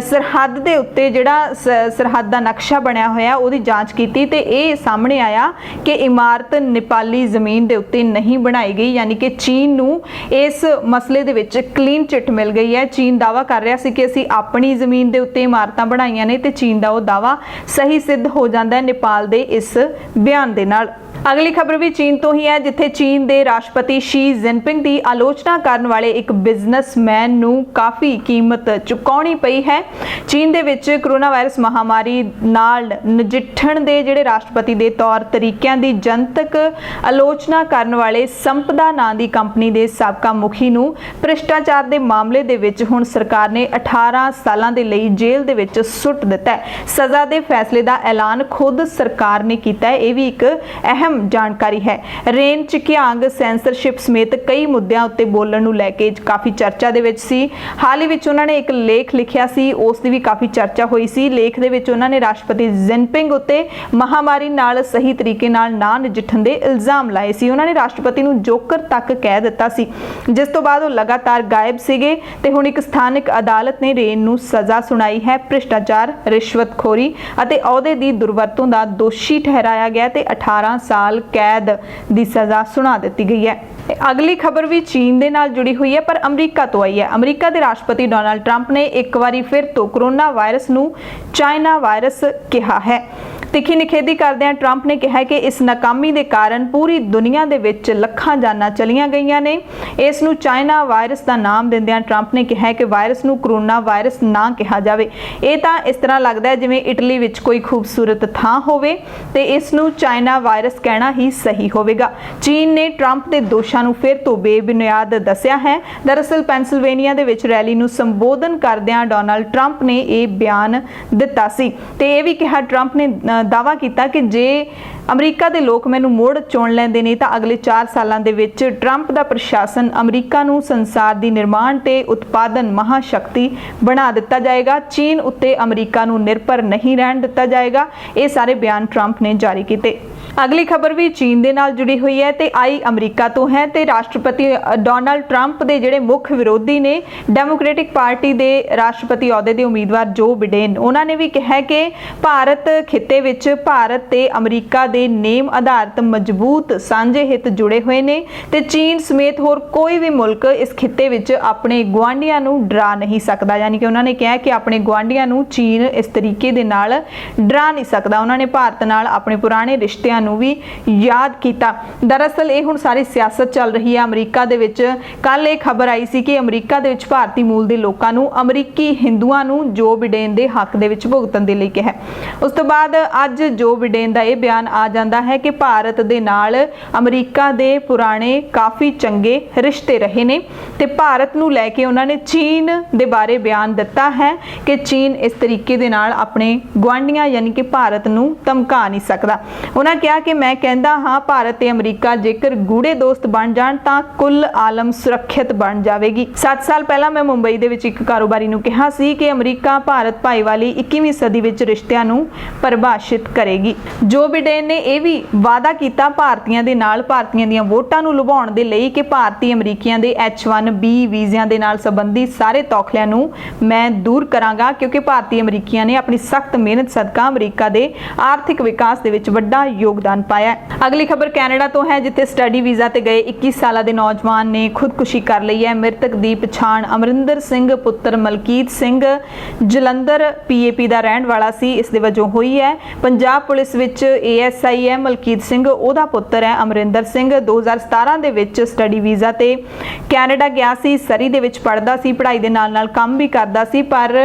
ਸਰਹੱਦ ਦੇ ਉੱਤੇ ਜਿਹੜਾ ਸਰਹੱਦ ਦਾ ਨਕਸ਼ਾ ਬਣਿਆ ਹੋਇਆ ਉਹਦੀ ਜਾਂਚ ਕੀਤੀ ਤੇ ਇਹ ਸਾਹਮਣੇ ਆਇਆ ਕਿ ਇਮਾਰਤ ਨੇਪਾਲੀ ਜ਼ਮੀਨ ਦੇ ਉੱਤੇ ਨਹੀਂ ਬਣਾਈ ਗਈ, ਯਾਨੀ ਕਿ ਚੀਨ ਨੂੰ ਇਸ ਮਸਲੇ ਦੇ ਵਿੱਚ ਕਲੀਨ ਚਿੱਟ ਮਿਲ ਗਈ ਹੈ। ਚੀਨ ਦਾਅਵਾ ਕਰ ਰਿਹਾ ਸੀ ਕਿ ਅਸੀਂ ਆਪਣੀ ਜ਼ਮੀਨ ਦੇ ਉੱਤੇ ਇਮਾਰਤਾਂ ਬਣਾਈਆਂ ਨੇ ਤੇ ਚੀਨ ਦਾ ਉਹ ਦਾਅਵਾ ਸਹੀ ਸਿੱਧ ਹੋ ਜਾਂਦਾ ਹੈ ਨੇਪਾਲ ਦੇ ਇਸ ਬਿਆਨ ਦੇ ਨਾਲ। ਅਗਲੀ ਖਬਰ ਵੀ ਚੀਨ ਤੋਂ ਹੀ ਹੈ, ਜਿੱਥੇ ਚੀਨ ਦੇ ਰਾਸ਼ਟਰਪਤੀ ਸ਼ੀ ਜਿਨਪਿੰਗ ਦੀ ਆਲੋਚਨਾ ਕਰਨ ਵਾਲੇ ਇੱਕ ਬਿਜ਼ਨਸਮੈਨ ਨੂੰ ਕਾਫੀ ਕੀਮਤ ਚੁਕਾਉਣੀ ਪਈ ਹੈ। ਚੀਨ ਦੇ ਵਿੱਚ ਕੋਰੋਨਾ ਵਾਇਰਸ ਮਹਾਮਾਰੀ ਨਾਲ ਨਜਿੱਠਣ ਦੇ ਜਿਹੜੇ ਰਾਸ਼ਟਰਪਤੀ ਦੇ ਤੌਰ ਤਰੀਕਿਆਂ ਦੀ ਜਨਤਕ ਆਲੋਚਨਾ ਕਰਨ ਵਾਲੇ ਸੰਪਦਾ ਨਾਂ ਦੀ ਕੰਪਨੀ ਦੇ ਸਾਬਕਾ ਮੁਖੀ ਨੂੰ ਭ੍ਰਿਸ਼ਟਾਚਾਰ ਦੇ ਮਾਮਲੇ ਦੇ ਵਿੱਚ ਹੁਣ ਸਰਕਾਰ ਨੇ 18 ਸਾਲਾਂ ਦੇ ਲਈ ਜੇਲ੍ਹ ਦੇ ਵਿੱਚ ਸੁੱਟ ਦਿੱਤਾ ਹੈ। ਸਜ਼ਾ ਦੇ ਫੈਸਲੇ ਦਾ ਐਲਾਨ ਖੁਦ ਸਰਕਾਰ ਨੇ ਕੀਤਾ ਹੈ। ਇਹ ਵੀ ਇੱਕ ਅਹਿਮ ਜਾਣਕਾਰੀ ਹੈ। ਰੇਨ ਚਿਕਿਆਂਗ ਸੈਂਸਰਸ਼ਿਪ ਸਮੇਤ ਕਈ ਮੁੱਦਿਆਂ ਉੱਤੇ ਬੋਲਣ ਨੂੰ ਲੈ ਕੇ ਕਾਫੀ ਚਰਚਾ ਦੇ ਵਿੱਚ ਸੀ। ਹਾਲ ਹੀ ਵਿੱਚ ਉਹਨਾਂ ਨੇ ਇੱਕ ਲੇਖ ਲਿਖਿਆ ਸੀ, ਉਸ ਦੀ ਵੀ ਕਾਫੀ ਚਰਚਾ ਹੋਈ ਸੀ। ਲੇਖ ਦੇ ਵਿੱਚ ਉਹਨਾਂ ਨੇ ਰਾਸ਼ਟਰਪਤੀ ਜਿਨਪਿੰਗ ਉੱਤੇ ਮਹਾਮਾਰੀ ਨਾਲ ਸਹੀ ਤਰੀਕੇ ਨਾਲ ਨਾ ਨਜਿੱਠਣ ਦੇ ਇਲਜ਼ਾਮ ਲਾਏ ਸੀ। ਉਹਨਾਂ ਨੇ ਰਾਸ਼ਟਰਪਤੀ ਨੂੰ ਜੋਕਰ ਤੱਕ ਕਹਿ ਦਿੱਤਾ ਸੀ, ਜਿਸ ਤੋਂ ਬਾਅਦ ਉਹ ਲਗਾਤਾਰ ਗਾਇਬ ਸੀਗੇ ਤੇ ਹੁਣ ਇੱਕ ਸਥਾਨਕ ਅਦਾਲਤ ਨੇ ਰੇਨ ਨੂੰ ਸਜ਼ਾ ਸੁਣਾਈ ਹੈ। ਭ੍ਰਿਸ਼ਟਾਚਾਰ, ਰਿਸ਼ਵਤਖੋਰੀ ਅਤੇ ਅਹੁਦੇ ਦੀ ਦੁਰਵਰਤੋਂ ਦਾ ਦੋਸ਼ੀ ਠਹਿਰਾਇਆ ਗਿਆ ਤੇ 18 ਸਾਲ ਕੈਦ ਦੀ ਸਜ਼ਾ ਸੁਣਾ ਦਿੱਤੀ ਗਈ ਹੈ। ਅਗਲੀ ਖਬਰ ਵੀ ਚੀਨ ਦੇ ਨਾਲ ਜੁੜੀ ਹੋਈ ਹੈ ਪਰ ਅਮਰੀਕਾ ਤੋਂ ਆਈ ਹੈ। ਅਮਰੀਕਾ ਦੇ ਰਾਸ਼ਟਰਪਤੀ ਡੋਨਾਲਡ ਟਰੰਪ ਨੇ ਇੱਕ ਵਾਰੀ ਫਿਰ ਤੋਂ ਕੋਰੋਨਾ ਵਾਇਰਸ ਨੂੰ ਚਾਈਨਾ ਵਾਇਰਸ ਕਿਹਾ ਹੈ। ਤਿੱਖੀ ਨਿਖੇਧੀ ਕਰਦਿਆਂ ਟਰੰਪ ਨੇ ਕਿਹਾ ਕਿ ਇਸ ਨਾਕਾਮੀ ਦੇ ਕਾਰਨ ਪੂਰੀ ਦੁਨੀਆ ਦੇ ਵਿੱਚ ਲੱਖਾਂ ਜਾਨਾਂ ਚਲੀਆਂ ਗਈਆਂ ਨੇ। ਇਸ ਨੂੰ ਚਾਈਨਾ ਵਾਇਰਸ ਦਾ ਨਾਮ ਦਿੰਦਿਆਂ ਟਰੰਪ ਨੇ ਕਿਹਾ ਕਿ ਵਾਇਰਸ ਨੂੰ ਕੋਰੋਨਾ ਵਾਇਰਸ ਨਾ ਕਿਹਾ ਜਾਵੇ। ਇਹ ਤਾਂ ਇਸ ਤਰ੍ਹਾਂ ਲੱਗਦਾ ਹੈ ਜਿਵੇਂ ਇਟਲੀ ਵਿੱਚ ਕੋਈ ਖੂਬਸੂਰਤ ਥਾਂ ਹੋਵੇ ਤੇ ਇਸ ਨੂੰ ਚਾਈਨਾ ਵਾਇਰਸ ਕਹਿਣਾ ਹੀ ਸਹੀ ਹੋਵੇਗਾ। ਚੀਨ ਨੇ ਟਰੰਪ ਦੇ ਦੋਸ਼ਾਂ ਨੂੰ ਫਿਰ ਤੋਂ ਬੇਬੁਨਿਆਦ ਦੱਸਿਆ ਹੈ। ਦਰਅਸਲ ਪੈਨਸਿਲਵੇਨੀਆ ਦੇ ਵਿੱਚ ਰੈਲੀ ਨੂੰ ਸੰਬੋਧਨ ਕਰਦਿਆਂ ਡੋਨਾਲਡ ਟਰੰਪ ਨੇ ਇਹ ਬਿਆਨ ਦਿੱਤਾ ਸੀ ਤੇ ਇਹ ਵੀ ਕਿਹਾ, ਟਰੰਪ ਨੇ ਦਾਅਵਾ ਕੀਤਾ ਕਿ ਜੇ ਅਮਰੀਕਾ ਦੇ ਲੋਕ ਮੈਨੂੰ ਮੁੜ ਚੁਣ ਲੈਂਦੇ ਨੇ ਤਾਂ ਅਗਲੇ 4 ਸਾਲਾਂ ਦੇ ਵਿੱਚ ਟਰੰਪ ਦਾ ਪ੍ਰਸ਼ਾਸਨ ਅਮਰੀਕਾ ਨੂੰ ਸੰਸਾਰ ਦੀ ਨਿਰਮਾਣ ਤੇ ਉਤਪਾਦਨ ਮਹਾਸ਼ਕਤੀ ਬਣਾ ਦਿੱਤਾ ਜਾਏਗਾ। ਚੀਨ ਉੱਤੇ ਅਮਰੀਕਾ ਨੂੰ ਨਿਰਭਰ ਨਹੀਂ ਰਹਿਣ ਦਿੱਤਾ ਜਾਏਗਾ। ਇਹ ਸਾਰੇ ਬਿਆਨ ਟਰੰਪ ਨੇ ਜਾਰੀ ਕੀਤੇ। ਅਗਲੀ ਖਬਰ ਵੀ ਚੀਨ ਦੇ ਨਾਲ ਜੁੜੀ ਹੋਈ ਹੈ ਤੇ ਆਈ ਅਮਰੀਕਾ ਤੋਂ ਹੈ ਤੇ ਰਾਸ਼ਟਰਪਤੀ ਡੋਨਾਲਡ ਟਰੰਪ ਦੇ ਜਿਹੜੇ ਮੁੱਖ ਵਿਰੋਧੀ ਨੇ ਡੈਮੋਕ੍ਰੈਟਿਕ ਪਾਰਟੀ ਦੇ ਰਾਸ਼ਟਰਪਤੀ ਅਹੁਦੇ ਦੇ ਉਮੀਦਵਾਰ ਜੋ ਬਿਡੇਨ, ਉਹਨਾਂ ਨੇ ਵੀ ਕਿਹਾ ਕਿ ਭਾਰਤ ਖਿੱਤੇ ਵਿੱਚ ਭਾਰਤ ਤੇ ਅਮਰੀਕਾ ਦੇ ਨੇਮ ਆਧਾਰਿਤ ਮਜ਼ਬੂਤ ਸਾਂਝੇ ਹਿੱਤ ਜੁੜੇ ਹੋਏ ਨੇ ਤੇ ਚੀਨ ਸਮੇਤ ਹੋਰ ਕੋਈ ਵੀ ਮੁਲਕ ਇਸ ਖਿੱਤੇ ਵਿੱਚ ਆਪਣੇ ਗੁਆਂਢੀਆਂ ਨੂੰ ਡਰਾ ਨਹੀਂ ਸਕਦਾ। ਯਾਨੀ ਕਿ ਉਹਨਾਂ ਨੇ ਕਿਹਾ ਕਿ ਆਪਣੇ ਗੁਆਂਢੀਆਂ ਨੂੰ ਚੀਨ ਇਸ ਤਰੀਕੇ ਦੇ ਨਾਲ ਡਰਾ ਨਹੀਂ ਸਕਦਾ। ਉਹਨਾਂ ਨੇ ਭਾਰਤ ਨਾਲ ਆਪਣੇ ਪੁਰਾਣੇ ਰਿਸ਼ਤਿਆਂ ਨੂੰ ਵੀ ਯਾਦ ਕੀਤਾ। ਦਰਅਸਲ ਇਹ ਹੁਣ ਸਾਰੀ ਸਿਆਸਤ ਚੱਲ ਰਹੀ ਹੈ ਅਮਰੀਕਾ ਦੇ ਵਿੱਚ। ਕੱਲ ਇਹ ਖਬਰ ਆਈ ਸੀ ਕਿ ਅਮਰੀਕਾ ਦੇ ਵਿੱਚ ਭਾਰਤੀ ਮੂਲ ਦੇ ਲੋਕਾਂ ਨੂੰ ਅਮਰੀਕੀ ਹਿੰਦੂਆਂ ਨੂੰ ਜੋ ਬਿਡੇਨ ਦੇ ਹੱਕ ਦੇ ਵਿੱਚ ਭੁਗਤਣ ਦੇ ਲਈ ਕਿਹਾ। ਉਸ ਤੋਂ ਬਾਅਦ ਅੱਜ ਜੋ ਬਿਡੇਨ ਦਾ ਇਹ ਬਿਆਨ ਆ ਜਾਂਦਾ ਹੈ ਕਿ ਭਾਰਤ ਦੇ ਨਾਲ ਅਮਰੀਕਾ ਦੇ ਪੁਰਾਣੇ ਕਾਫੀ ਚੰਗੇ ਰਿਸ਼ਤੇ ਰਹੇ ਨੇ ਤੇ ਭਾਰਤ ਨੂੰ ਲੈ ਕੇ ਉਹਨਾਂ ਨੇ ਚੀਨ ਦੇ ਬਾਰੇ ਬਿਆਨ ਦਿੱਤਾ ਹੈ ਕਿ ਚੀਨ ਇਸ ਤਰੀਕੇ ਦੇ ਨਾਲ ਆਪਣੇ ਗੁਆਂਢੀਆਂ ਯਾਨੀ ਕਿ ਭਾਰਤ ਨੂੰ ਧਮਕਾ ਨਹੀਂ ਸਕਦਾ। ਉਹਨਾਂ ਕਿਹਾ ਕਿਹਾ ਕਿ ਮੈਂ ਕਹਿੰਦਾ ਹਾਂ ਭਾਰਤ ਤੇ ਅਮਰੀਕਾ ਜੇਕਰ ਗੂੜੇ ਦੋਸਤ ਬਣ ਜਾਣ ਤਾਂ ਕੁੱਲ ਆਲਮ ਸੁਰੱਖਿਅਤ ਬਣ ਜਾਵੇਗੀ। 7 ਸਾਲ ਪਹਿਲਾਂ ਮੈਂ ਮੁੰਬਈ ਦੇ ਵਿੱਚ ਇੱਕ ਕਾਰੋਬਾਰੀ ਨੂੰ ਕਿਹਾ ਸੀ ਕਿ ਅਮਰੀਕਾ ਭਾਰਤ ਭਾਈਵਾਲੀ 21ਵੀਂ ਸਦੀ ਵਿੱਚ ਰਿਸ਼ਤਿਆਂ ਨੂੰ ਪਰਿਭਾਸ਼ਿਤ ਕਰੇਗੀ। ਜੋ ਬਿਡੇਨ ਨੇ ਇਹ ਵੀ ਵਾਅਦਾ ਕੀਤਾ ਭਾਰਤੀਆਂ ਦੇ ਨਾਲ ਭਾਰਤੀਆਂ ਦੀਆਂ ਵੋਟਾਂ ਨੂੰ ਲੁਭਾਉਣ ਦੇ ਲਈ ਕਿ ਭਾਰਤੀ ਅਮਰੀਕੀਆਂ ਦੇ H1B ਵੀਜ਼ਿਆਂ ਦੇ ਨਾਲ ਸੰਬੰਧੀ ਸਾਰੇ ਤੌਖਲਿਆਂ ਨੂੰ ਮੈਂ ਦੂਰ ਕਰਾਂਗਾ, ਕਿਉਂਕਿ ਭਾਰਤੀ ਅਮਰੀਕੀਆਂ ਨੇ ਆਪਣੀ ਸਖਤ ਮਿਹਨਤ ਸਦਕਾ ਅਮਰੀਕਾ ਦੇ ਆਰਥਿਕ ਵਿਕਾਸ ਦੇ ਵਿੱਚ ਵੱਡਾ ਯੋਗਦਾਨ ਪਾਇਆ ਹੈ। ਅਗਲੀ ਖਬਰ ਕੈਨੇਡਾ ਤੋਂ ਹੈ, ਜਿੱਥੇ ਸਟੱਡੀ ਵੀਜ਼ਾ ਤੇ ਗਏ 21 ਸਾਲਾਂ ਦੇ ਨੌਜਵਾਨ ਨੇ ਖੁਦਕੁਸ਼ੀ ਕਰ ਲਈ ਹੈ। ਮ੍ਰਿਤਕ ਦੀ ਪਛਾਣ ਅਮਰਿੰਦਰ ਸਿੰਘ ਪੁੱਤਰ ਮਲਕੀਤ ਸਿੰਘ ਜਲੰਧਰ PAP ਦਾ ਰਹਿਣ ਵਾਲਾ ਸੀ, ਇਸ ਦੇ ਵਜੋਂ ਹੋਈ ਹੈ। ਪੰਜਾਬ ਪੁਲਿਸ ਵਿੱਚ ASI ਹੈ ਮਲਕੀਤ ਸਿੰਘ, ਉਹਦਾ ਪੁੱਤਰ ਹੈ ਅਮਰਿੰਦਰ ਸਿੰਘ। 2017 ਦੇ ਵਿੱਚ ਸਟੱਡੀ ਵੀਜ਼ਾ ਤੇ ਕੈਨੇਡਾ ਗਿਆ ਸੀ, ਸਰੀ ਦੇ ਵਿੱਚ ਪੜ੍ਹਦਾ ਸੀ, ਪੜ੍ਹਾਈ ਦੇ ਨਾਲ ਨਾਲ ਕੰਮ ਵੀ ਕਰਦਾ ਸੀ, ਪਰ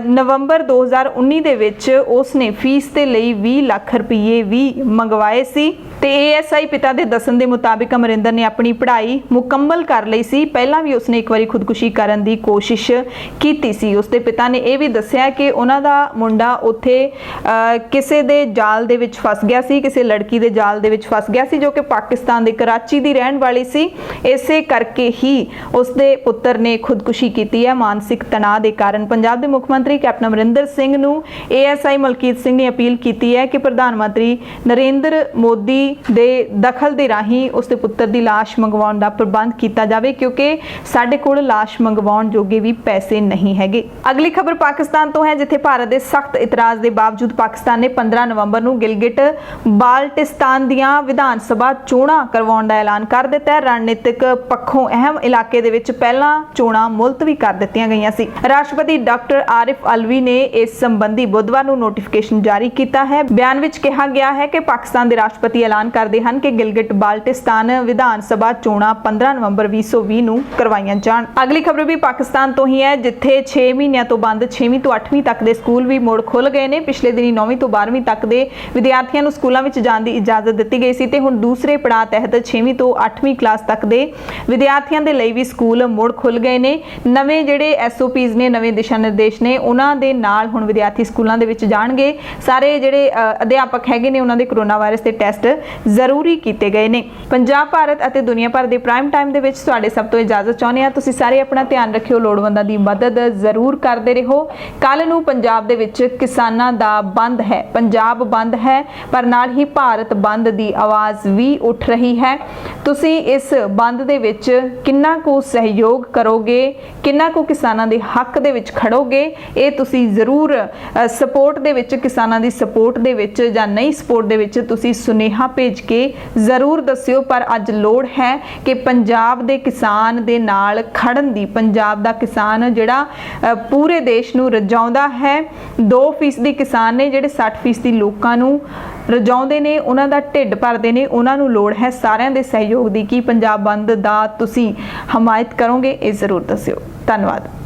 ਨਵੰਬਰ 2019 ਦੇ ਵਿੱਚ ਉਸਨੇ ਫੀਸ ਦੇ ਲਈ 20 ਲੱਖ ਰੁਪਏ ਵੀ ਮੰਗਵਾਏ ਸੀ ਤੇ ASI ਪਿਤਾ ਦੇ ਦੱਸਣ ਦੇ ਮੁਤਾਬਿਕ ਅਮਰਿੰਦਰ ਨੇ ਆਪਣੀ ਪੜ੍ਹਾਈ ਮੁਕੰਮਲ ਕਰ ਲਈ ਸੀ। ਪਹਿਲਾਂ ਵੀ ਉਸਨੇ ਇੱਕ ਵਾਰੀ ਖੁਦਕੁਸ਼ੀ ਕਰਨ ਦੀ ਕੋਸ਼ਿਸ਼ ਕੀਤੀ ਸੀ। ਉਸਦੇ ਪਿਤਾ ਨੇ ਇਹ ਵੀ ਦੱਸਿਆ ਕਿ ਉਹਨਾਂ ਦਾ ਮੁੰਡਾ ਉੱਥੇ ਕਿਸੇ ਦੇ ਜਾਲ ਦੇ ਵਿੱਚ ਫਸ ਗਿਆ ਸੀ, ਕਿਸੇ ਲੜਕੀ ਦੇ ਜਾਲ ਦੇ ਵਿੱਚ ਫਸ ਗਿਆ ਸੀ ਜੋ ਕਿ ਪਾਕਿਸਤਾਨ ਦੇ ਕਰਾਚੀ ਦੀ ਰਹਿਣ ਵਾਲੀ ਸੀ। ਇਸੇ ਕਰਕੇ ਹੀ ਉਸਦੇ ਪੁੱਤਰ ਨੇ ਖੁਦਕੁਸ਼ੀ ਕੀਤੀ ਹੈ ਮਾਨਸਿਕ ਤਣਾਅ ਦੇ ਕਾਰਨ। ਪੰਜਾਬ ਦੇ ਮੁੱਖ ਮੰਤਰੀ ਕੈਪਟਨ ਅਮਰਿੰਦਰ ਸਿੰਘ ਨੂੰ ASI ਮਲਕੀਤ ਸਿੰਘ ਨੇ ਅਪੀਲ ਕੀਤੀ ਹੈ ਕਿ ਪ੍ਰਧਾਨ ਮੰਤਰੀ ਨਰਿੰਦਰ ਮੋਦੀ ਦੇ ਦਖਲ ਦੇ ਰਾਹੀਂ ਉਸਦੇ ਪੁੱਤਰ ਦੀ ਲਾਸ਼ ਮੰਗਵਾਉਣ ਦਾ ਪ੍ਰਬੰਧ ਕੀਤਾ ਜਾਵੇ, ਕਿਉਂਕਿ ਸਾਡੇ ਕੋਲ ਲਾਸ਼ ਮੰਗਵਾਉਣ ਜੋਗੇ ਵੀ ਪੈਸੇ ਨਹੀਂ ਹੈਗੇ। ਅਗਲੀ ਖਬਰ ਪਾਕਿਸਤਾਨ ਤੋਂ ਹੈ, ਜਿੱਥੇ ਭਾਰਤ ਦੇ ਸਖਤ ਇਤਰਾਜ਼ ਦੇ ਬਾਵਜੂਦ ਪਾਕਿਸਤਾਨ ਨੇ 15 ਨਵੰਬਰ ਨੂੰ ਗਿਲਗਿਟ ਬਾਲਟਿਸਤਾਨ ਦੀਆਂ ਵਿਧਾਨ ਸਭਾ ਚੋਣਾਂ ਕਰਵਾਉਣ ਦਾ ਐਲਾਨ ਕਰ ਦਿੱਤਾ ਹੈ। ਰਣਨੀਤਿਕ ਪੱਖੋਂ ਅਹਿਮ ਇਲਾਕੇ ਦੇ ਵਿੱਚ ਪਹਿਲਾਂ ਚੋਣਾਂ ਮੁਲਤਵੀ ਕਰ ਦਿੱਤੀਆਂ ਗਈਆਂ ਸੀ। ਰਾਸ਼ਟਰਪਤੀ ਡਾਕਟਰ ਆਰਿਫ ਅਲਵੀ ਨੇ ਇਸ ਸੰਬੰਧੀ ਬੁੱਧਵਾਰ ਨੂੰ ਨੋਟੀਫਿਕੇਸ਼ਨ ਜਾਰੀ ਕੀਤਾ ਹੈ। ਬਿਆਨ ਵਿੱਚ ਕਿਹਾ ਗਿਆ ਹੈ ਕਿ ਪਾਕਿਸਤਾਨ ਦੇ ਰਾਸ਼ਟਰਪਤੀ ਐਲਾਨ ਕਰਦੇ ਹਨ ਕਿ ਗਿਲਗਿਟ ਬਾਲਟਿਸਤਾਨ ਵਿਧਾਨ ਸਭਾ ਚੋਣਾਂ 15 ਨਵੰਬਰ 2020 ਨੂੰ ਕਰਵਾਈਆਂ ਜਾਣ। ਅਗਲੀ ਖਬਰ ਵੀ ਪਾਕਿਸਤਾਨ ਤੋਂ ਹੀ ਹੈ, ਜਿੱਥੇ 6 ਮਹੀਨਿਆਂ ਤੋਂ ਬੰਦ 6ਵੀਂ ਤੋਂ 8ਵੀਂ ਤੱਕ ਦੇ ਸਕੂਲ ਵੀ ਮੁੜ ਖੁੱਲ ਗਏ ਨੇ। ਪਿਛਲੇ ਦਿਨੀ 9ਵੀਂ ਤੋਂ 12ਵੀਂ ਤੱਕ ਦੇ ਵਿਦਿਆਰਥੀਆਂ ਨੂੰ ਸਕੂਲਾਂ ਵਿੱਚ ਜਾਣ ਦੀ ਇਜਾਜ਼ਤ ਦਿੱਤੀ ਗਈ ਸੀ ਤੇ ਹੁਣ ਦੂਸਰੇ ਪੜਾਅ ਤਹਿਤ 6ਵੀਂ ਤੋਂ 8ਵੀਂ ਕਲਾਸ ਤੱਕ ਦੇ ਵਿਦਿਆਰਥੀਆਂ ਦੇ ਲਈ ਵੀ ਸਕੂਲ ਮੁੜ ਖੁੱਲ ਗਏ ਨੇ। ਨਵੇਂ ਜਿਹੜੇ SOPs ਨੇ, ਨਵੇਂ ਦਿਸ਼ਾ ਨਿਰਦੇਸ਼ ਨੇ, ਉਹਨਾਂ ਦੇ ਨਾਲ ਹੁਣ ਵਿਦਿਆਰਥੀ ਸਕੂਲਾਂ ਦੇ ਵਿੱਚ ਜਾਣਗੇ। ਸਾਰੇ ਜਿਹੜੇ ਅਧਿਆਪਕ ਹੈਗੇ ਨੇ ਉਹਨਾਂ ਦੇ ਕਰੋਨਾ ਵਾਇਰਸ ਦੇ ਟੈਸਟ ਜ਼ਰੂਰੀ ਕੀਤੇ ਗਏ ਨੇ। ਪੰਜਾਬ ਭਾਰਤ ਅਤੇ ਦੁਨੀਆ ਭਰ ਦੇ ਪ੍ਰਾਈਮ ਟਾਈਮ ਦੇ ਵਿੱਚ ਤੁਹਾਡੇ ਸਭ ਤੋਂ ਇਜਾਜ਼ਤ ਚਾਹੁੰਦੇ ਹਾਂ। ਤੁਸੀਂ ਸਾਰੇ ਆਪਣਾ ਧਿਆਨ ਰੱਖਿਓ, ਲੋੜਵੰਦਾਂ ਦੀ ਮਦਦ ਜ਼ਰੂਰ ਕਰਦੇ ਰਹੋ। ਕੱਲ ਨੂੰ ਪੰਜਾਬ ਦੇ ਵਿੱਚ ਕਿਸਾਨਾਂ ਦਾ ਬੰਦ ਹੈ, ਪੰਜਾਬ ਬੰਦ ਹੈ, ਪਰ ਨਾਲ ਹੀ ਭਾਰਤ ਬੰਦ ਦੀ ਆਵਾਜ਼ ਵੀ ਉੱਠ ਰਹੀ ਹੈ। ਤੁਸੀਂ ਇਸ ਬੰਦ ਦੇ ਵਿੱਚ ਕਿੰਨਾ ਕੁ ਸਹਿਯੋਗ ਕਰੋਗੇ, ਕਿੰਨਾ ਕੁ ਕਿਸਾਨਾਂ ਦੇ ਹੱਕ ਦੇ ਵਿੱਚ ਖੜੋਗੇ, ਇਹ ਤੁਸੀਂ ਜ਼ਰੂਰ ਸਪੋਰਟ ਦੇ ਵਿੱਚ, ਕਿਸਾਨਾਂ ਦੀ ਸਪੋਰਟ ਦੇ ਵਿੱਚ ਜਾਂ ਨਹੀਂ ਸਪੋਰਟ ਦੇ ਵਿੱਚ ਤੁਸੀਂ ਸੁਨੇਹਾ ਭੇਜ ਕੇ ਜ਼ਰੂਰ ਦੱਸਿਓ। ਪਰ ਅੱਜ ਲੋੜ ਹੈ ਕਿ ਪੰਜਾਬ ਦੇ ਕਿਸਾਨ ਦੇ ਨਾਲ ਖੜਨ ਦੀ। ਪੰਜਾਬ ਦਾ ਕਿਸਾਨ ਜਿਹੜਾ ਪੂਰੇ ਦੇਸ਼ ਨੂੰ ਰਜਾਉਂਦਾ ਹੈ, 2% ਕਿਸਾਨ ਨੇ ਜਿਹੜੇ 60% ਲੋਕਾਂ ਨੂੰ ਰਜਾਉਂਦੇ ਨੇ, ਉਹਨਾਂ ਦਾ ਢਿੱਡ ਭਰਦੇ ਨੇ। ਉਹਨਾਂ ਨੂੰ ਲੋੜ ਹੈ ਸਾਰਿਆਂ ਦੇ ਸਹਿਯੋਗ ਦੀ। ਕੀ ਪੰਜਾਬ ਬੰਦ ਦਾ ਤੁਸੀਂ ਹਮਾਇਤ ਕਰੋਗੇ? ਇਹ ਜ਼ਰੂਰ ਦੱਸਿਓ। ਧੰਨਵਾਦ।